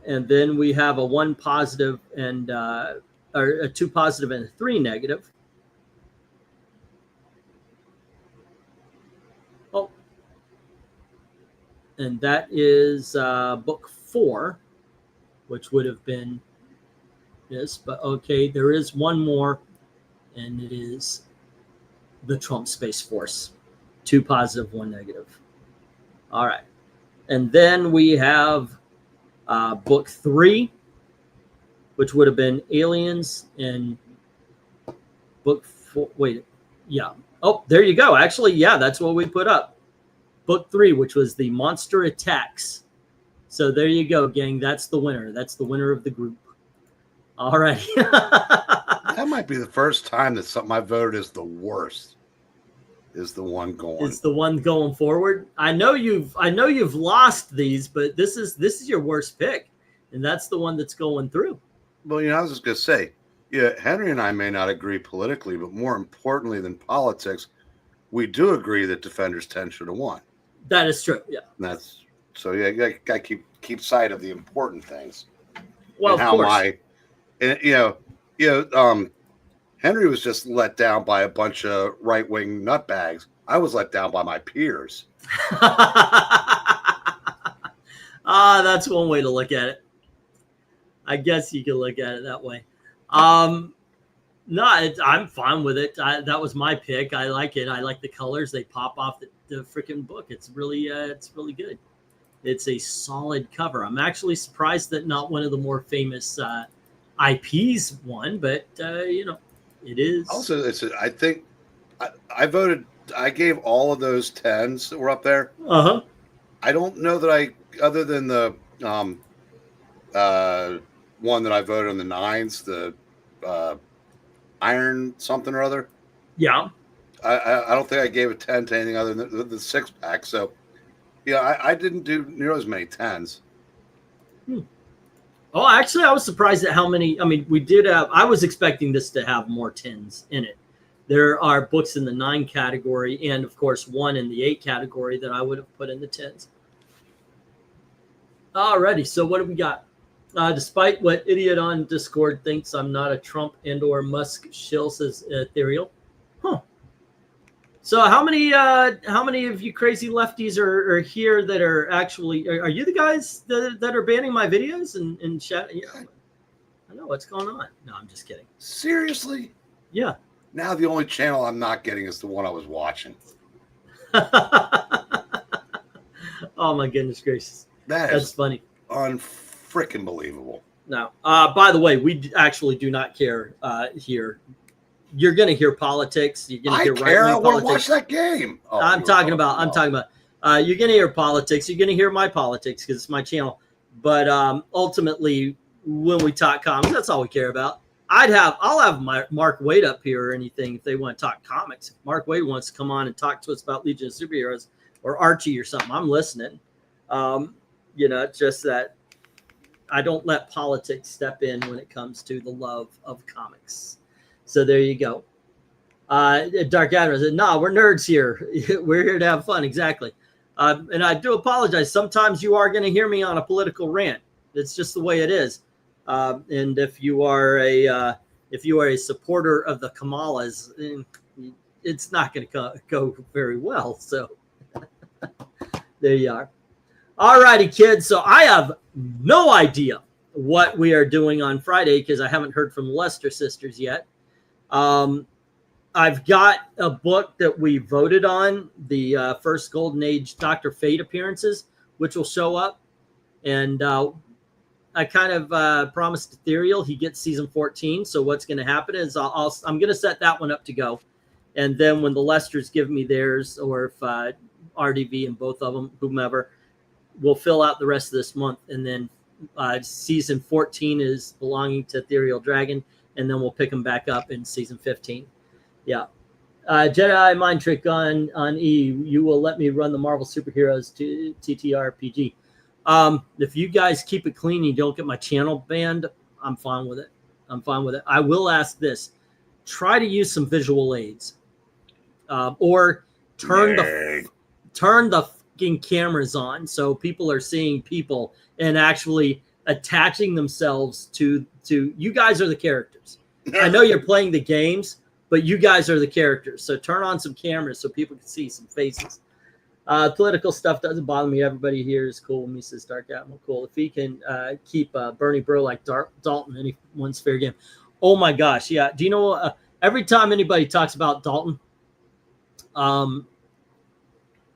And then we have a 1 positive and or a 2 positive and a 3 negative. Oh, and that is book 4, which would have been this. But okay, there is one more, and it is the Trump Space Force. 2 positive, 1 negative. All right. And then we have book 3, which would have been Aliens, and book 4. Wait, yeah. Oh, there you go. Actually, yeah, that's what we put up. Book 3, which was the Monster Attacks. So there you go, gang. That's the winner. That's the winner of the group. All right. That might be the first time that something I voted as the worst is the one going. It's the one going forward. I know you've lost these, but this is your worst pick, and that's the one that's going through. Well, I was just gonna say, yeah, Henry and I may not agree politically, but more importantly than politics, we do agree that Defenders 10 should have won. That is true. Yeah. And that's so. Yeah, you got to keep sight of the important things. Well, and of course. Henry was just let down by a bunch of right-wing nutbags. I was let down by my peers. That's one way to look at it. I guess you can look at it that way. I'm fine with it. That was my pick. I like it. I like the colors. They pop off the freaking book. It's really good. It's a solid cover. I'm actually surprised that not one of the more famous IPs won, but it is. Also, I think I voted. I gave all of those 10s that were up there. Uh-huh. I don't know that other than the one that I voted on the 9s, the Iron something or other. Yeah. I don't think I gave a 10 to anything other than the 6-pack. So, yeah, I didn't do near as many 10s. Oh, actually, I was surprised at how many. I mean, we did have. I was expecting this to have more 10s in it. There are books in the 9 category, and of course, 1 in the 8 category that I would have put in the 10s. Alrighty, so what do we got? Despite what idiot on Discord thinks I'm not a Trump and/or Musk shill, says Ethereal. Huh. So how many of you crazy lefties are here that are actually are you the guys that are banning my videos and chat? Yeah, I know what's going on. No, I'm just kidding. Seriously? Yeah. Now the only channel I'm not getting is the one I was watching. Oh my goodness gracious. That's funny. Unfreaking believable. No. By the way, we actually do not care here. You're going to hear politics. You're going to hear right-wing I want to politics. watch that game. Oh, I'm talking about. You're going to hear politics. You're going to hear my politics because it's my channel. But ultimately, when we talk comics, that's all we care about. I'll have Mark Wade up here or anything if they want to talk comics. If Mark Wade wants to come on and talk to us about Legion of Superheroes or Archie or something, I'm listening. It's just that I don't let politics step in when it comes to the love of comics. So there you go. Dark Admiral said, "No, we're nerds here. We're here to have fun." Exactly. And I do apologize. Sometimes you are going to hear me on a political rant. It's just the way it is. And if you are a supporter of the Kamalas, it's not going to go very well. So there you are. All righty, kids. So I have no idea what we are doing on Friday because I haven't heard from the Lester sisters yet. I've got a book that we voted on, the first Golden Age Dr. Fate appearances, which will show up. And I kind of promised Ethereal he gets season 14. So what's going to happen is I'm going to set that one up to go. And then when the Lesters give me theirs, or if RDV and both of them, whomever, we'll fill out the rest of this month. And then season 14 is belonging to Ethereal Dragon. And then we'll pick them back up in season 15. Yeah. Jedi Mind Trick on E. You will let me run the Marvel Superheroes to TTRPG. If you guys keep it clean and you don't get my channel banned, I'm fine with it. I will ask this. Try to use some visual aids. Or turn the fucking cameras on so people are seeing people and actually attaching themselves to you guys are the characters. I know you're playing the games, but you guys are the characters. So turn on some cameras so people can see some faces. Political stuff doesn't bother me. Everybody here is cool. Me says Dark Admiral, cool. If he can keep Bernie Bro like Dalton, anyone's fair game. Oh my gosh, yeah. Do you know? Every time anybody talks about Dalton, I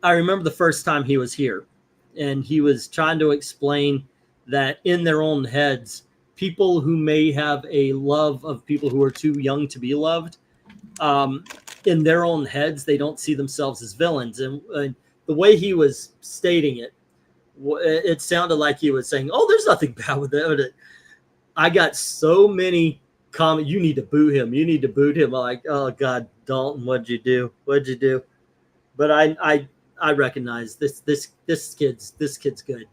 remember the first time he was here, and he was trying to explain that in their own heads, people who may have a love of people who are too young to be loved, in their own heads, they don't see themselves as villains. And the way he was stating it, it sounded like he was saying, "Oh, there's nothing bad with it." I got so many comments. You need to boo him. You need to boot him. I'm like, oh God, Dalton, what'd you do? What'd you do? But I recognize this kid's good,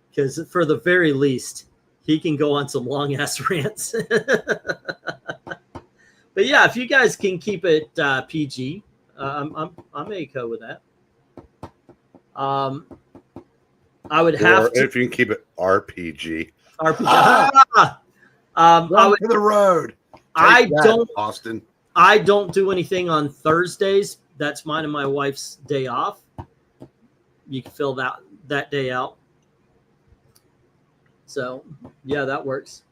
because for the very least, he can go on some long ass rants. But yeah, if you guys can keep it PG, I'm A-co with that. I would have Or to, if you can keep it RPG. RPG. Run I would. for the road. I Take that, don't. Austin. I don't do anything on Thursdays. That's mine and my wife's day off. You can fill that day out. So yeah, that works.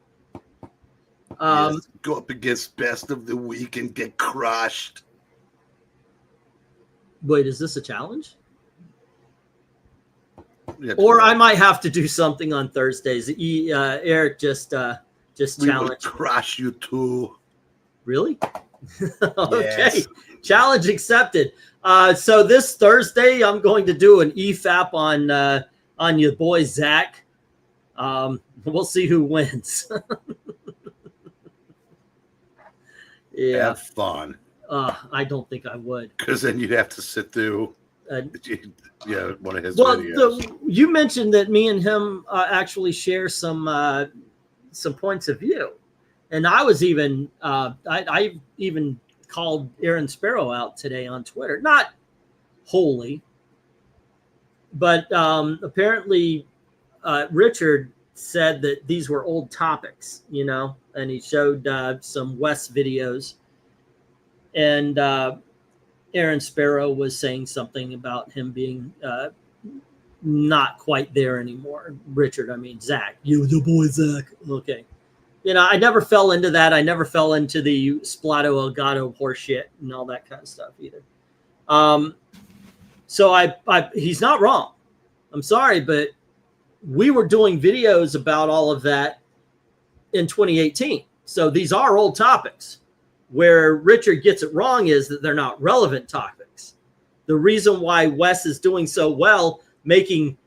Yes, go up against best of the week and get crushed. Wait, is this a challenge? Yeah, Or I might have to do something on Thursdays. Eric just we will challenged. crush you too. Really? Okay. Yes. Challenge accepted. So this Thursday, I'm going to do an EFAP on your boy Zach. We'll see who wins. Yeah. Have fun. I don't think I would. Because then you'd have to sit through one of his Well, videos. you mentioned that me and him actually share some points of view, and I was even I even called Aaron Sparrow out today on Twitter. Not wholly, but apparently Richard said that these were old topics, and he showed some Wes videos, and Aaron Sparrow was saying something about him being not quite there anymore. Richard, I mean, Zach, you the boy, Zach. Okay. I never fell into that. I never fell into the Splato Elgato horseshit and all that kind of stuff either. So he's not wrong. I'm sorry, but we were doing videos about all of that in 2018. So these are old topics. Where Richard gets it wrong is that they're not relevant topics. The reason why Wes is doing so well making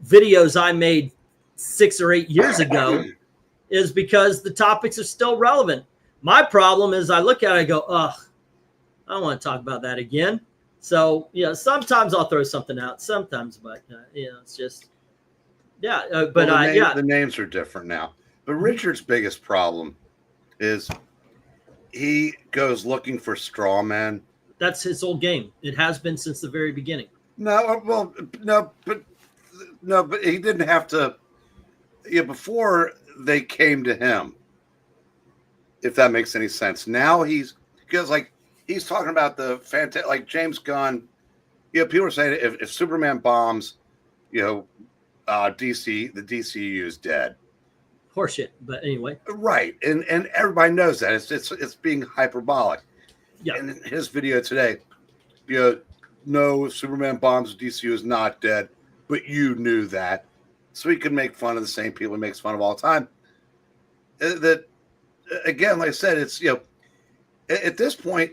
videos I made 6 or 8 years ago is because the topics are still relevant. My problem is I look at it and go, ugh, I don't want to talk about that again. So, sometimes I'll throw something out, sometimes, but, it's just, the names are different now. But Richard's biggest problem is he goes looking for straw men. That's his old game. It has been since the very beginning. No, but he didn't have to. Yeah, before they came to him, if that makes any sense. Now he's talking about the fantastic, like James Gunn. People are saying if Superman bombs, DC, the DCU is dead. Horseshit, but anyway. Right, and everybody knows that it's being hyperbolic. Yeah. And in his video today, no, Superman bombs DCU is not dead, but you knew that, so he can make fun of the same people he makes fun of all the time. That again, like I said, it's at this point,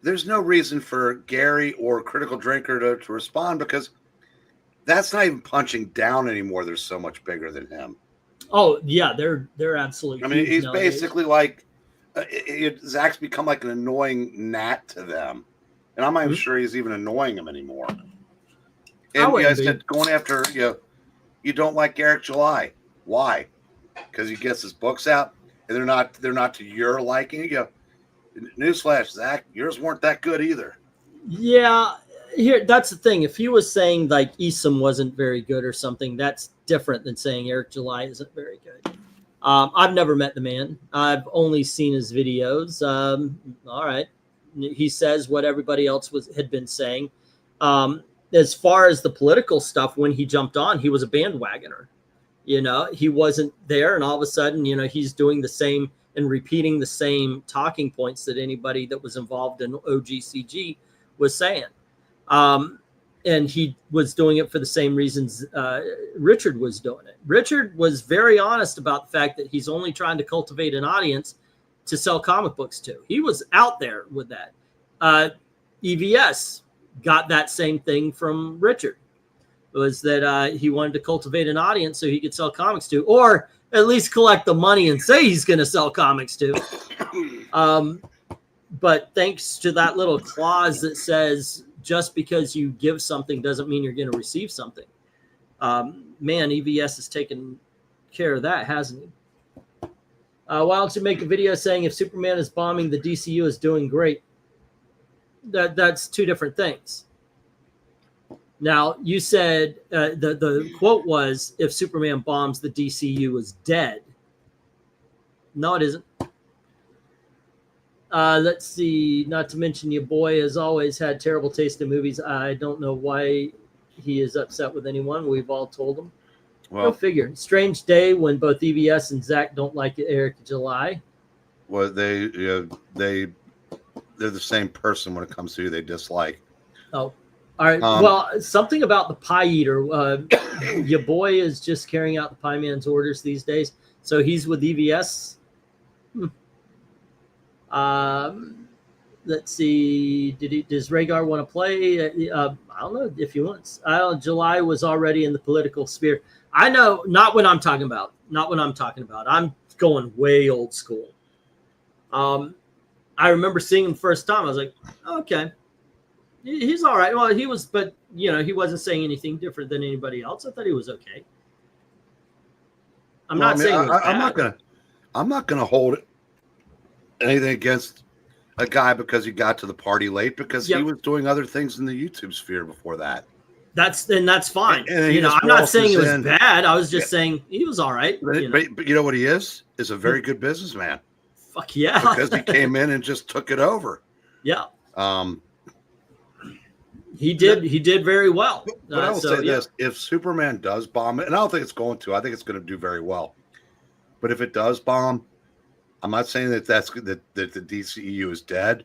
there's no reason for Gary or Critical Drinker to respond, because that's not even punching down anymore. They're so much bigger than him. Oh yeah, they're absolutely. I mean, he's basically like Zach's become like an annoying gnat to them, and I'm not even sure he's even annoying them anymore. And you guys said going after you don't like Eric July. Why? Because he gets his books out, and they're not to your liking. Newsflash, Zach, yours weren't that good either. Yeah, that's the thing. If he was saying like Esom wasn't very good or something, that's different than saying Eric July isn't very good. I've never met the man. I've only seen his videos. All right. He says what everybody else had been saying. as far as the political stuff, when he jumped on, he was a bandwagoner. You know, he wasn't there, and all of a sudden, you know, he's doing the same and repeating the same talking points that anybody that was involved in OGCG was saying. And he was doing it for the same reasons Richard was doing it. Richard was very honest about the fact that he's only trying to cultivate an audience to sell comic books to. He was out there with that. EVS got that same thing from Richard. It was that he wanted to cultivate an audience so he could sell comics to, or at least collect the money and say he's going to sell comics to. But thanks to that little clause that says just because you give something doesn't mean you're going to receive something. Man, EVS has taken care of that, hasn't he? Why don't you make a video saying if Superman is bombing, the DCU is doing great? That's two different things. Now, you said the quote was, if Superman bombs, the DCU is dead. No, it isn't. Let's see. Not to mention your boy has always had terrible taste in movies. I don't know why he is upset with anyone. We've all told him. Well, go figure. Strange day when both EVS and Zach don't like Eric July. Well, they're the same person when it comes to who they dislike. Oh, all right. Well, something about the Pie Eater. Your boy is just carrying out the Pie Man's orders these days. So he's with EVS. Let's see. Does Rhaegar want to play? I don't know if he wants. July was already in the political sphere. I know, not what I'm talking about. Not what I'm talking about. I'm going way old school. I remember seeing him first time. I was like, okay, he's all right. Well, he was, but you know, he wasn't saying anything different than anybody else. I thought he was okay. I'm not saying I'm not gonna hold anything against a guy because he got to the party late, because he was doing other things in the YouTube sphere before that. That's fine. And you know, I'm not saying it was bad. I was just saying he was all right. But you know what he is a very good businessman. Fuck yeah. Because he came in and just took it over. Yeah. He did very well. But I will say this: if Superman does bomb it, and I don't think it's going to, I think it's going to do very well. But if it does bomb, I'm not saying that that the DCEU is dead,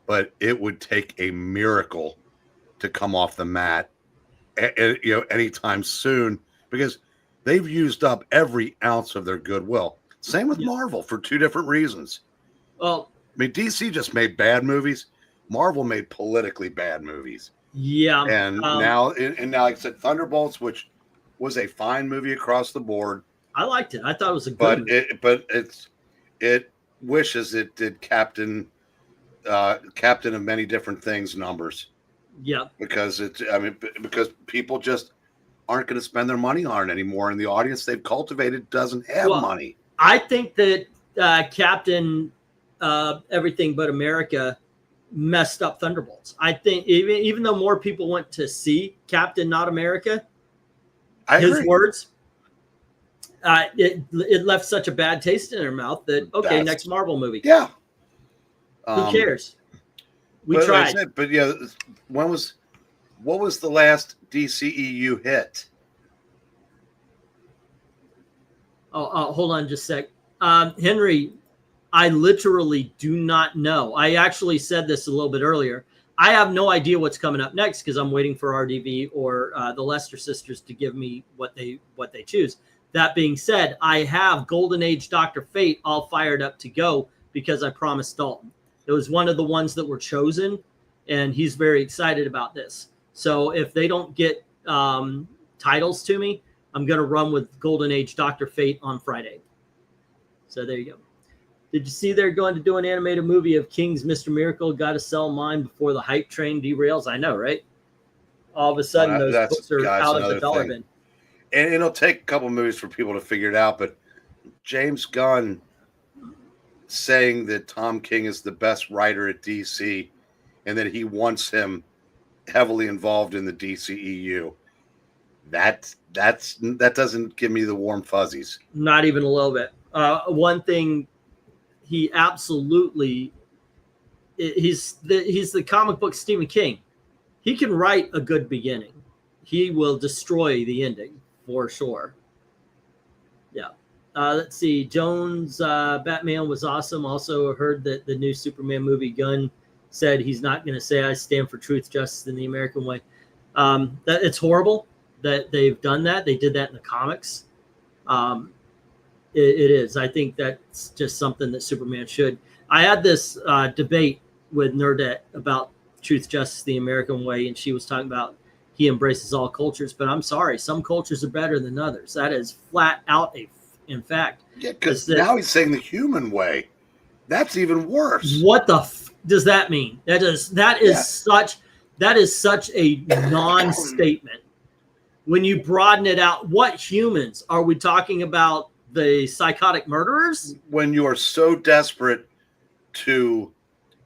but it would take a miracle to come off the mat, you know, anytime soon, because they've used up every ounce of their goodwill. Same with Marvel for two different reasons. Well, I mean, DC just made bad movies. Marvel made politically bad movies. Yeah. And now, like I said, Thunderbolts, which was a fine movie across the board. I liked it. I thought it was a good movie. It wishes it did Captain of Many Different Things numbers. Yeah. Because because people just aren't going to spend their money on it anymore, and the audience they've cultivated doesn't have money. I think that Captain Everything But America messed up Thunderbolts. I think even though more people went to see Captain Not America, his words, it left such a bad taste in their mouth that next Marvel movie. Yeah. Who cares? We tried. But yeah, what was the last DCEU hit? Hold on just a sec. Henry, I literally do not know. I actually said this a little bit earlier. I have no idea what's coming up next because I'm waiting for RDV or the Lester sisters to give me what they choose. That being said, I have Golden Age Dr. Fate all fired up to go because I promised Dalton. It was one of the ones that were chosen, and he's very excited about this. So if they don't get titles to me, I'm going to run with Golden Age Dr. Fate on Friday. So there you go. Did you see they're going to do an animated movie of King's Mr. Miracle? Got to sell mine before the hype train derails. I know, right? All of a sudden, those books are out of the dollar bin. And it'll take a couple movies for people to figure it out, but James Gunn saying that Tom King is the best writer at DC and that he wants him heavily involved in the DCEU. That doesn't give me the warm fuzzies. Not even a little bit. One thing, he absolutely, he's the comic book Stephen King. he can write a good beginning. He will destroy the ending for sure. Yeah. Let's see. Jones, Batman was awesome. Also heard that the new Superman movie, Gunn said he's not going to say I stand for truth, justice, in the American way. That it's horrible that they've done that. They did that in the comics. It is. I think that's just something that Superman should. I had this debate with Nerdette about truth, justice, the American way, and she was talking about he embraces all cultures, but I'm sorry, some cultures are better than others. That is flat out in fact. Yeah, because now he's saying the human way. That's even worse. What the does that mean? That is such a non-statement. When you broaden it out, what humans are we talking about? The psychotic murderers? When you are so desperate to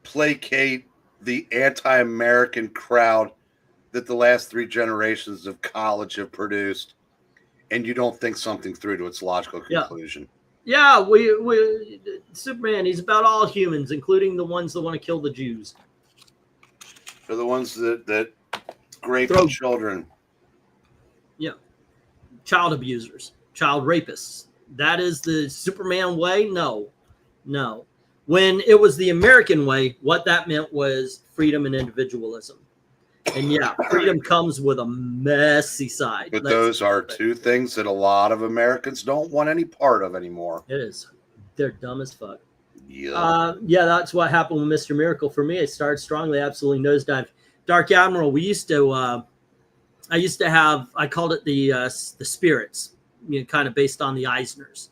placate the anti-American crowd that the last 3 generations of college have produced, and you don't think something through to its logical conclusion. Yeah, we Superman, he's about all humans, including the ones that want to kill the Jews. They're the ones that rape children. Yeah. Child abusers, child rapists. That is the Superman way? No. When it was the American way, what that meant was freedom and individualism. And yeah, freedom comes with a messy side. But those are 2 things that a lot of Americans don't want any part of anymore. It is. They're dumb as fuck. Yeah. Yeah, that's what happened with Mr. Miracle for me. It started strongly, absolutely nosedive. Dark Admiral, I used to have, I called it the spirits, kind of based on the Eisners.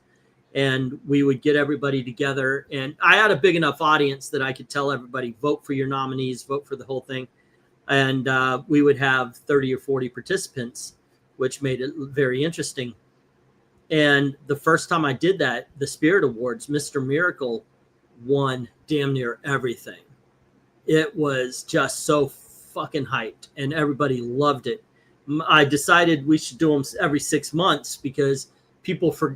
And we would get everybody together. And I had a big enough audience that I could tell everybody, vote for your nominees, vote for the whole thing. And we would have 30 or 40 participants, which made it very interesting. And the first time I did that, the Spirit Awards, Mr. Miracle won damn near everything. It was just so fucking hyped, and everybody loved it. I decided we should do them every 6 months because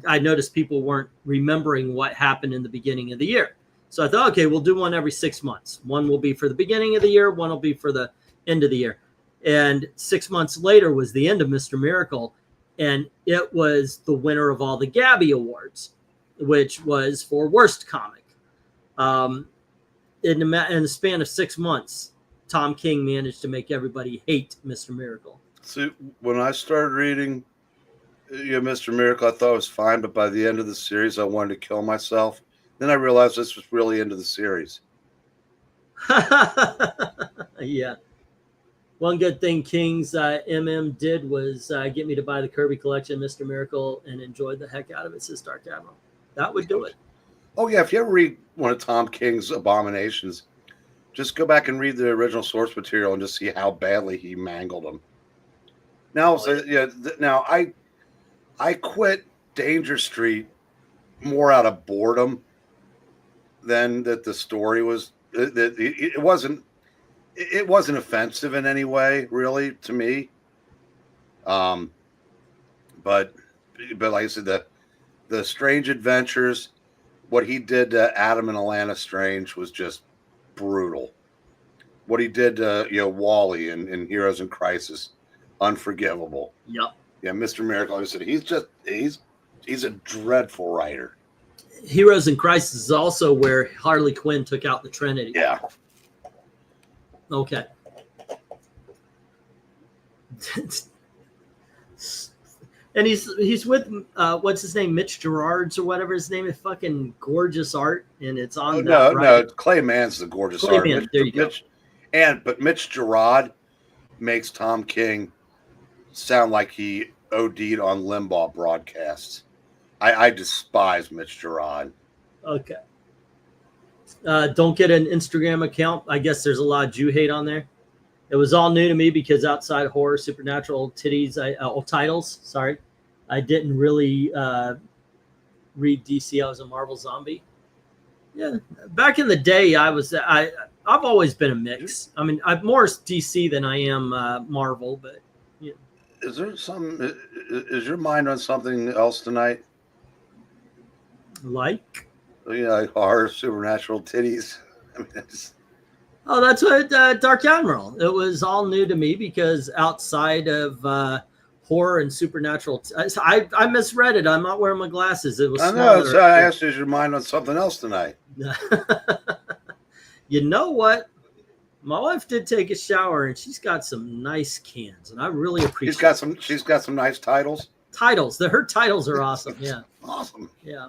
I noticed people weren't remembering what happened in the beginning of the year. So I thought, okay, we'll do one every 6 months. One will be for the beginning of the year. One will be for the end of the year. And 6 months later was the end of Mr. Miracle. And it was the winner of all the Gabby Awards, which was for worst comic. In the span of 6 months, Tom King managed to make everybody hate Mr. Miracle. See, when I started reading Mr. Miracle, I thought it was fine, but by the end of the series, I wanted to kill myself. Then I realized this was really into the series. Yeah. One good thing King's MM did was get me to buy the Kirby collection, Mr. Miracle, and enjoyed the heck out of it, says Dark Admiral. That would do it. Oh, yeah. If you ever read one of Tom King's abominations, just go back and read the original source material and just see how badly he mangled them. Now, I quit Danger Street more out of boredom than that the story was. It wasn't offensive in any way, really, to me. But like I said, the Strange Adventures, what he did to Adam and Alana Strange was just brutal. What he did to Wally in Heroes in Crisis, unforgivable. Yep. Yeah, Mr. Miracle, like I said, he's a dreadful writer. Heroes in Crisis is also where Harley Quinn took out the Trinity. Yeah. Okay. And he's with what's his name, Mitch Gerards or whatever his name is. Fucking gorgeous art, and it's on. No, Clay Mann's the gorgeous art. Man, there you go. But Mitch Gerard makes Tom King sound like he OD'd on Limbaugh broadcasts. I despise Mitch Gerard. Okay. Don't get an Instagram account. I guess there's a lot of Jew hate on there. It was all new to me because outside horror, supernatural, titties, titles. Sorry, I didn't really read DC. I was a Marvel zombie. Yeah, back in the day, I've always been a mix. I mean, I'm more DC than I am Marvel. But yeah. Is your mind on something else tonight? Like? Horror, supernatural, titties. I mean, Oh, that's what Dark Admiral. It was all new to me because outside of horror and supernatural, I misread it. I'm not wearing my glasses. It was. I know. smaller. So I asked you, is your mind on something else tonight? You know what? My wife did take a shower, and she's got some nice cans, and I really appreciate. She's got some nice titles. Titles. Her titles are awesome. Yeah. Awesome. Yeah.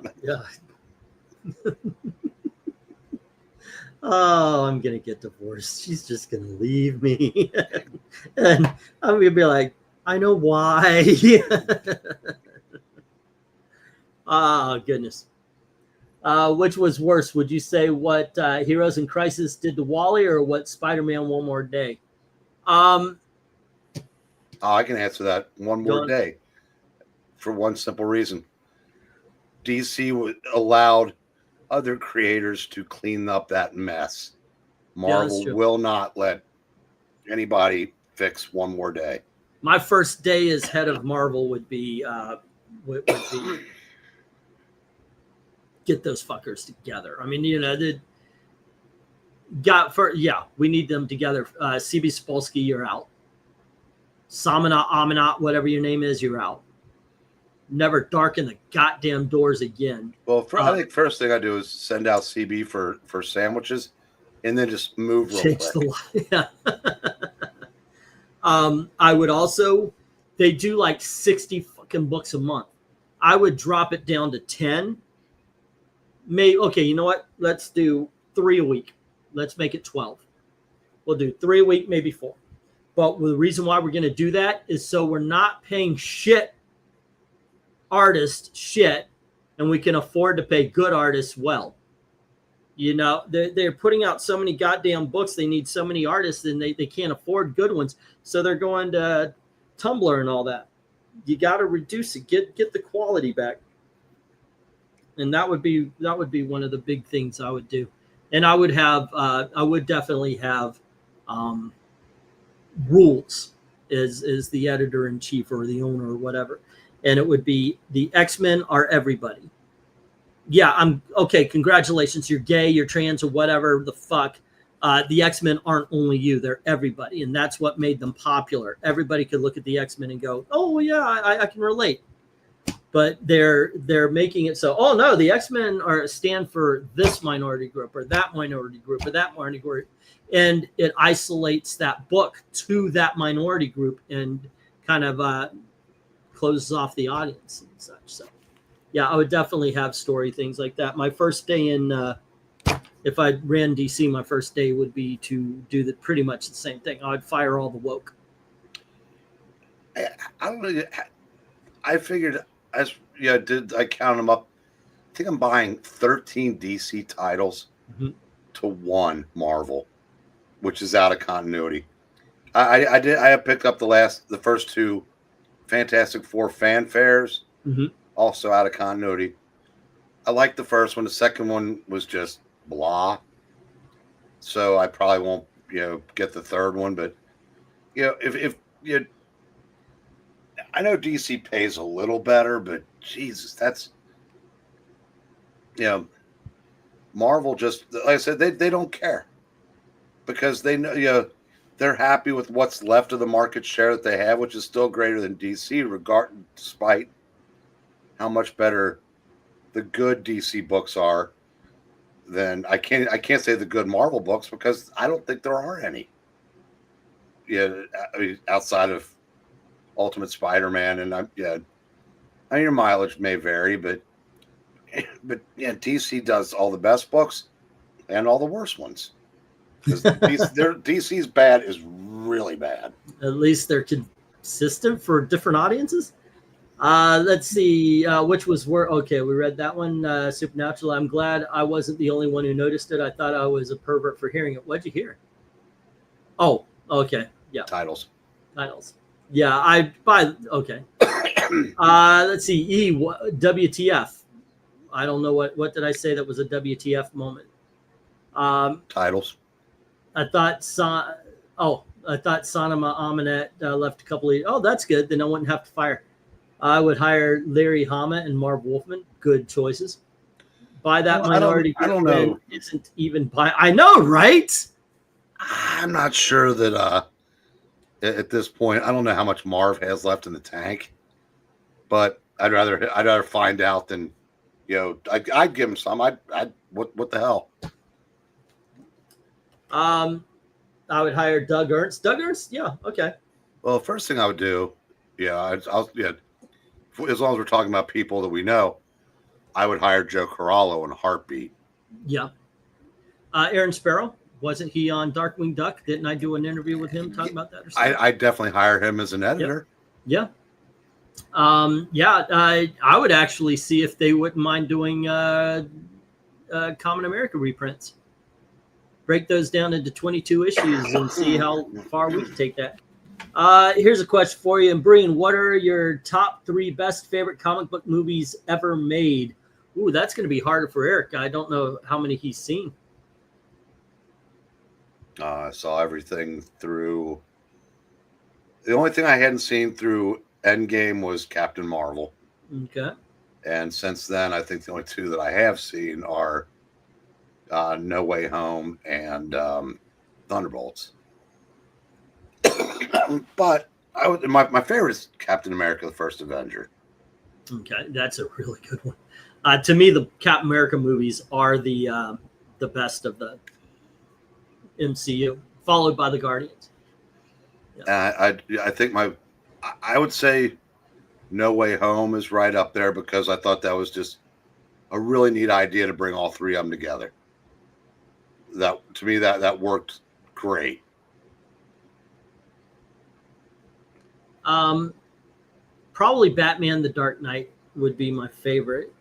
Oh, I'm gonna get divorced. She's just gonna leave me, and I'm gonna be like, I know why. Oh goodness. Which was worse? Would you say what Heroes in Crisis did to Wally, or what Spider-Man One More Day? I can answer that. One More Day, for one simple reason. DC allowed other creators to clean up that mess. Marvel will not let anybody fix One More Day. My first day as head of Marvel would be get those fuckers together. I mean, we need them together. CB Spolsky, you're out. Samina, Aminat, whatever your name is, you're out. Never darken the goddamn doors again. Well, I think first thing I do is send out CB for sandwiches, and then just move real quick. Yeah. I would also, they do like 60 fucking books a month. I would drop it down to 10. Okay, you know what? Let's do 3 a week. Let's make it 12. We'll do 3 a week, maybe 4. But the reason why we're going to do that is so we're not paying artists, and we can afford to pay good artists well. They're putting out so many goddamn books. They need so many artists, and they can't afford good ones. So they're going to Tumblr and all that. You got to reduce it. Get the quality back. And that would be one of the big things I would do. And I would definitely have rules as the editor in chief or the owner or whatever. And it would be the X-Men are everybody. Yeah, I'm okay. Congratulations. You're gay, you're trans, or whatever the fuck. The X-Men aren't only you. They're everybody. And that's what made them popular. Everybody could look at the X-Men and go, oh, yeah, I can relate. But they're making it so, oh, no, the X-Men stand for this minority group or that minority group or that minority group. And it isolates that book to that minority group and kind of closes off the audience and such. So, yeah, I would definitely have story things like that. My first day if I ran DC, my first day would be to do pretty much the same thing. I'd fire all the woke. I don't know. I figured I count them up. I think I'm buying 13 DC titles to 1 Marvel, which is out of continuity. I have picked up the first 2 Fantastic Four fanfares, also out of continuity. I liked the first one. The second one was just blah. So I probably won't, get the third one. But if I know DC pays a little better, but Jesus, that's Marvel just, like I said, they don't care because they know they're happy with what's left of the market share that they have, which is still greater than DC, despite how much better the good DC books are than I can't say the good Marvel books because I don't think there are any. Outside of Ultimate Spider-Man, and your mileage may vary, but DC does all the best books and all the worst ones. DC's bad is really bad. At least they're consistent for different audiences. Let's see, which was worse. Okay, we read that one. Supernatural. I'm glad I wasn't the only one who noticed it. I thought I was a pervert for hearing it. What'd you hear? Oh, okay. Yeah. Titles. Yeah, okay. Let's see. WTF. I don't know what did I say that was a WTF moment. Titles. I thought Sanama Aminet left a couple of. Oh, that's good. Then I wouldn't have to fire. I would hire Larry Hama and Marv Wolfman. Good choices. Buy that minority. I don't know. Isn't even buy. I know, right? I'm not sure that at this point, I don't know how much Marv has left in the tank, but I'd rather find out than, I'd give him some. What the hell? I would hire Doug Ernst. Doug Ernst, yeah, okay. Well, the first thing I would do, as long as we're talking about people that we know, I would hire Joe Corallo in a heartbeat. Yeah. Aaron Sparrow, wasn't he on Darkwing Duck? Didn't I do an interview with him talking about that? Or something? I definitely hire him as an editor. Yeah. I would actually see if they wouldn't mind doing Common America reprints. Break those down into 22 issues and see how far we can take that. Here's a question for you. And Breen, what are your top 3 best favorite comic book movies ever made? Ooh, that's going to be harder for Eric. I don't know how many he's seen. I saw everything through. The only thing I hadn't seen through Endgame was Captain Marvel. Okay. And since then, I think the only 2 that I have seen are No Way Home and Thunderbolts. But my favorite is Captain America: The First Avenger. Okay, that's a really good one. To me, the Captain America movies are the best of the MCU, followed by the Guardians. Yeah. I think I would say No Way Home is right up there because I thought that was just a really neat idea to bring all 3 of them together. That to me that worked great. Probably Batman: The Dark Knight would be my favorite.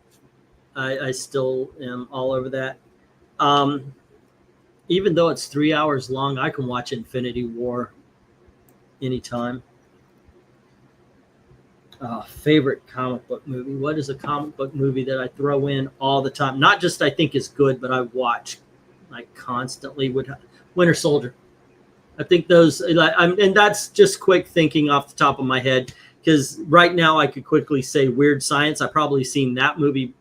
I still am all over that. Even though it's 3 hours long, I can watch Infinity War anytime. Favorite comic book movie. What is a comic book movie that I throw in all the time? Not just I think is good, but I watch like constantly. Winter Soldier. I think those, and that's just quick thinking off the top of my head, because right now I could quickly say Weird Science. I've probably seen that movie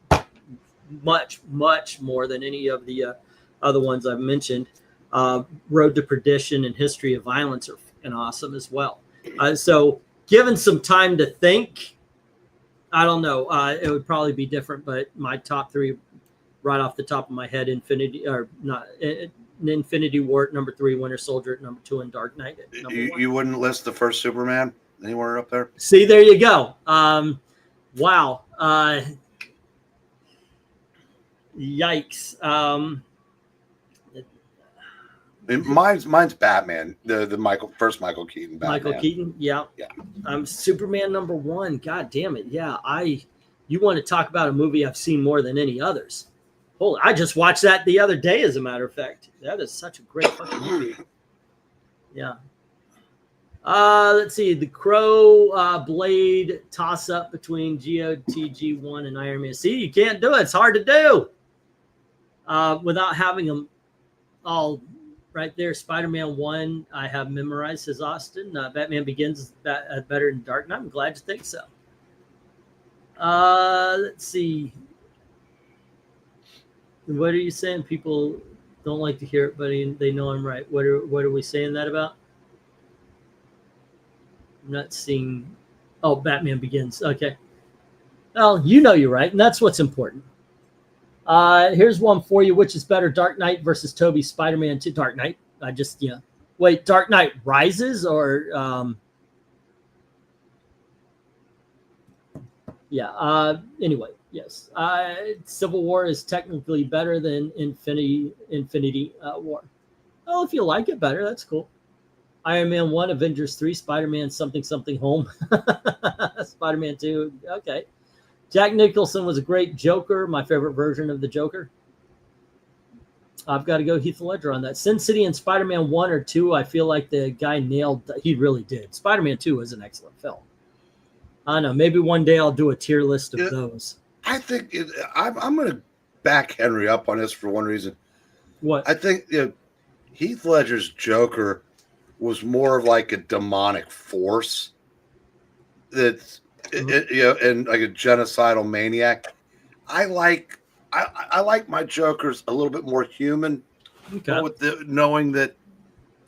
much, much more than any of the other ones I've mentioned. Road to Perdition and History of Violence are fucking awesome as well. So given some time to think, I don't know. It would probably be different, but my top 3 right off the top of my head, Infinity War at number 3, Winter Soldier at number 2, and Dark Knight at number 1. You wouldn't list the first Superman anywhere up there? See, there you go. Wow. Yikes. Mine's Batman. The first Michael Keaton Batman. Michael Keaton, yeah. Superman number 1. God damn it. Yeah, you want to talk about a movie I've seen more than any others. Holy, I just watched that the other day, as a matter of fact. That is such a great fucking movie. Yeah. Let's see. The Crow Blade toss-up between GOTG1 and Iron Man. See, you can't do it. It's hard to do without having them all right there. Spider-Man 1, I have memorized, says Austin. Batman Begins is better than Dark Knight. I'm glad you think so. Let's see. What are you saying? People don't like to hear it, but they know I'm right. What are we saying that about? I'm not seeing. Oh, Batman Begins. Okay. Well, you know you're right, and that's what's important. Here's one for you. Which is better, Dark Knight versus Tobey's Spider-Man 2? Dark Knight. Wait, Dark Knight Rises or anyway, yes. Civil War is technically better than Infinity War. Well, if you like it better, that's cool. Iron Man 1, Avengers 3, Spider-Man something home. Spider-Man 2, okay. Jack Nicholson was a great Joker, my favorite version of the Joker. I've got to go Heath Ledger on that. Sin City and Spider-Man 1 or 2, I feel like the guy he really did. Spider-Man 2 is an excellent film. I don't know, maybe one day I'll do a tier list of those. I think I'm going to back Henry up on this for one reason. What? I think Heath Ledger's Joker was more of like a demonic force that's and like a genocidal maniac. I like my Jokers a little bit more human, Okay. with knowing that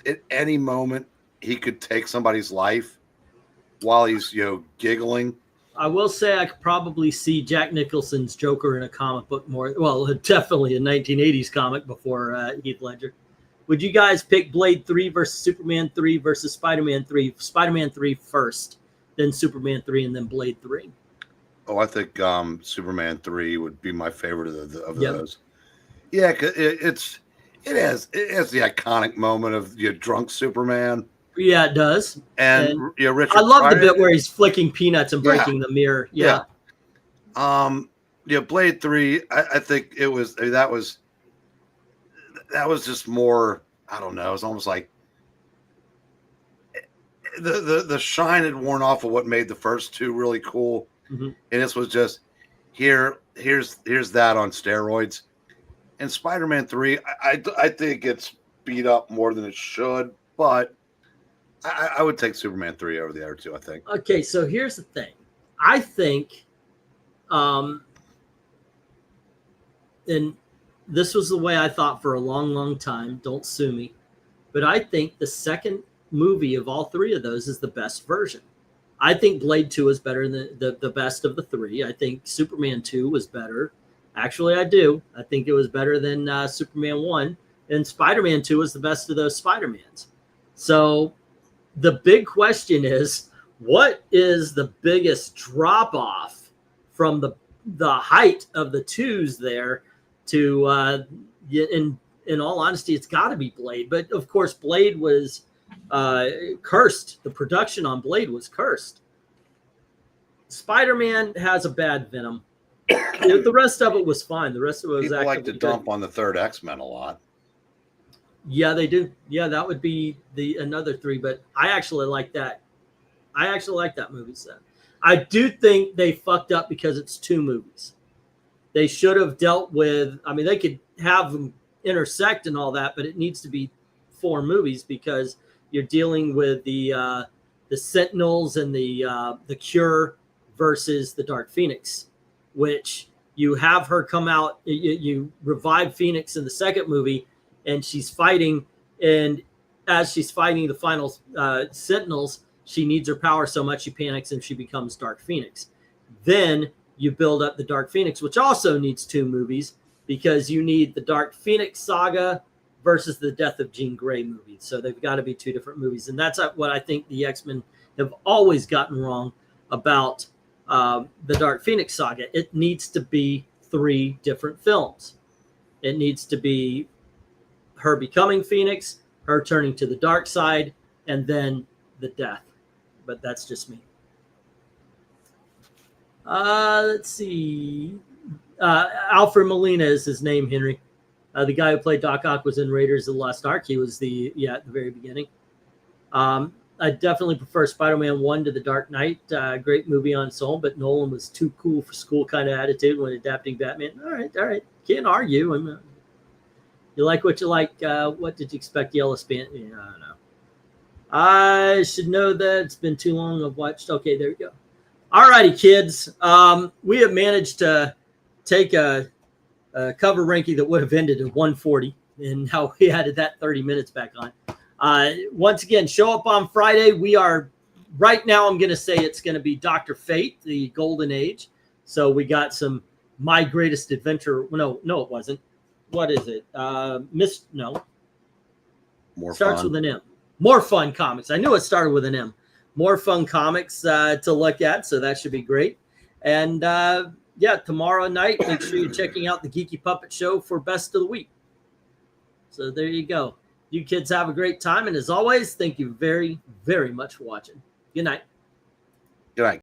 at any moment he could take somebody's life while he's giggling. I will say I could probably see Jack Nicholson's Joker in a comic book more. Well, definitely a 1980s comic before Heath Ledger. Would you guys pick Blade 3 versus Superman 3 versus Spider-Man 3? Spider-Man 3 first, then Superman 3, and then Blade 3. Oh, I think Superman 3 would be my favorite of those. Yeah, 'cause it has the iconic moment of drunk Superman. Yeah, it does. And Richard. I love the Pryor, bit where he's flicking peanuts and breaking the mirror. Yeah. Blade 3. I think it was that was just more. I don't know. It's almost like the shine had worn off of what made the first two really cool, and this was just here's that on steroids. And Spider-Man 3, I think it's beat up more than it should, but I would take Superman 3 over the other two, I think. Okay, so here's the thing. I think, and this was the way I thought for a long, long time. Don't sue me. But I think the second movie of all three of those is the best version. I think Blade 2 is better than the best of the three. I think Superman 2 was better. Actually, I do. I think it was better than Superman 1. And Spider-Man 2 was the best of those Spider-Mans. So the big question is, what is the biggest drop-off from the height of the twos there to, in all honesty, it's got to be Blade. But, of course, Blade was cursed. The production on Blade was cursed. Spider-Man has a bad Venom. The rest of it was fine. The rest of it was people like to good. dump on the third X-Men a lot. Yeah, they do. Yeah, that would be another three. But I actually like that. I actually like that movie set. I do think they fucked up because it's two movies. They should have dealt with. I mean, they could have them intersect and all that, but it needs to be 4 movies because you're dealing with the Sentinels and the Cure versus the Dark Phoenix, which you have her come out. You revive Phoenix in the second movie, and she's fighting. And as she's fighting the final Sentinels, she needs her power so much she panics and she becomes Dark Phoenix. Then you build up the Dark Phoenix, which also needs 2 movies because you need the Dark Phoenix saga versus the Death of Jean Grey movie. So they've got to be 2 different movies. And that's what I think the X-Men have always gotten wrong about the Dark Phoenix saga. It needs to be 3 different films. It needs to be her becoming Phoenix, her turning to the dark side, and then the death. But that's just me. Let's see. Alfred Molina is his name, Henry. The guy who played Doc Ock was in Raiders of the Lost Ark. He was at the very beginning. I definitely prefer Spider-Man 1 to The Dark Knight. Great movie on its own, but Nolan was too cool for school kind of attitude when adapting Batman. All right. Can't argue. You like what you like. What did you expect? Yellow Span? Yeah, I don't know. I should know that. It's been too long. I've watched. Okay, there we go. All righty, kids. We have managed to take a cover ranking that would have ended at 140, and now we added that 30 minutes back on. Once again, show up on Friday. We are right now. I'm going to say it's going to be Dr. Fate, the Golden Age. So we got some My Greatest Adventure. No, it wasn't. What is it? No. More Starts fun. with an M. More Fun Comics. I knew it started with an M. More Fun Comics to look at. So that should be great. And tomorrow night, make sure you're checking out the Geeky Puppet Show for Best of the Week. So there you go. You kids have a great time. And as always, thank you very, very much for watching. Good night. Good night.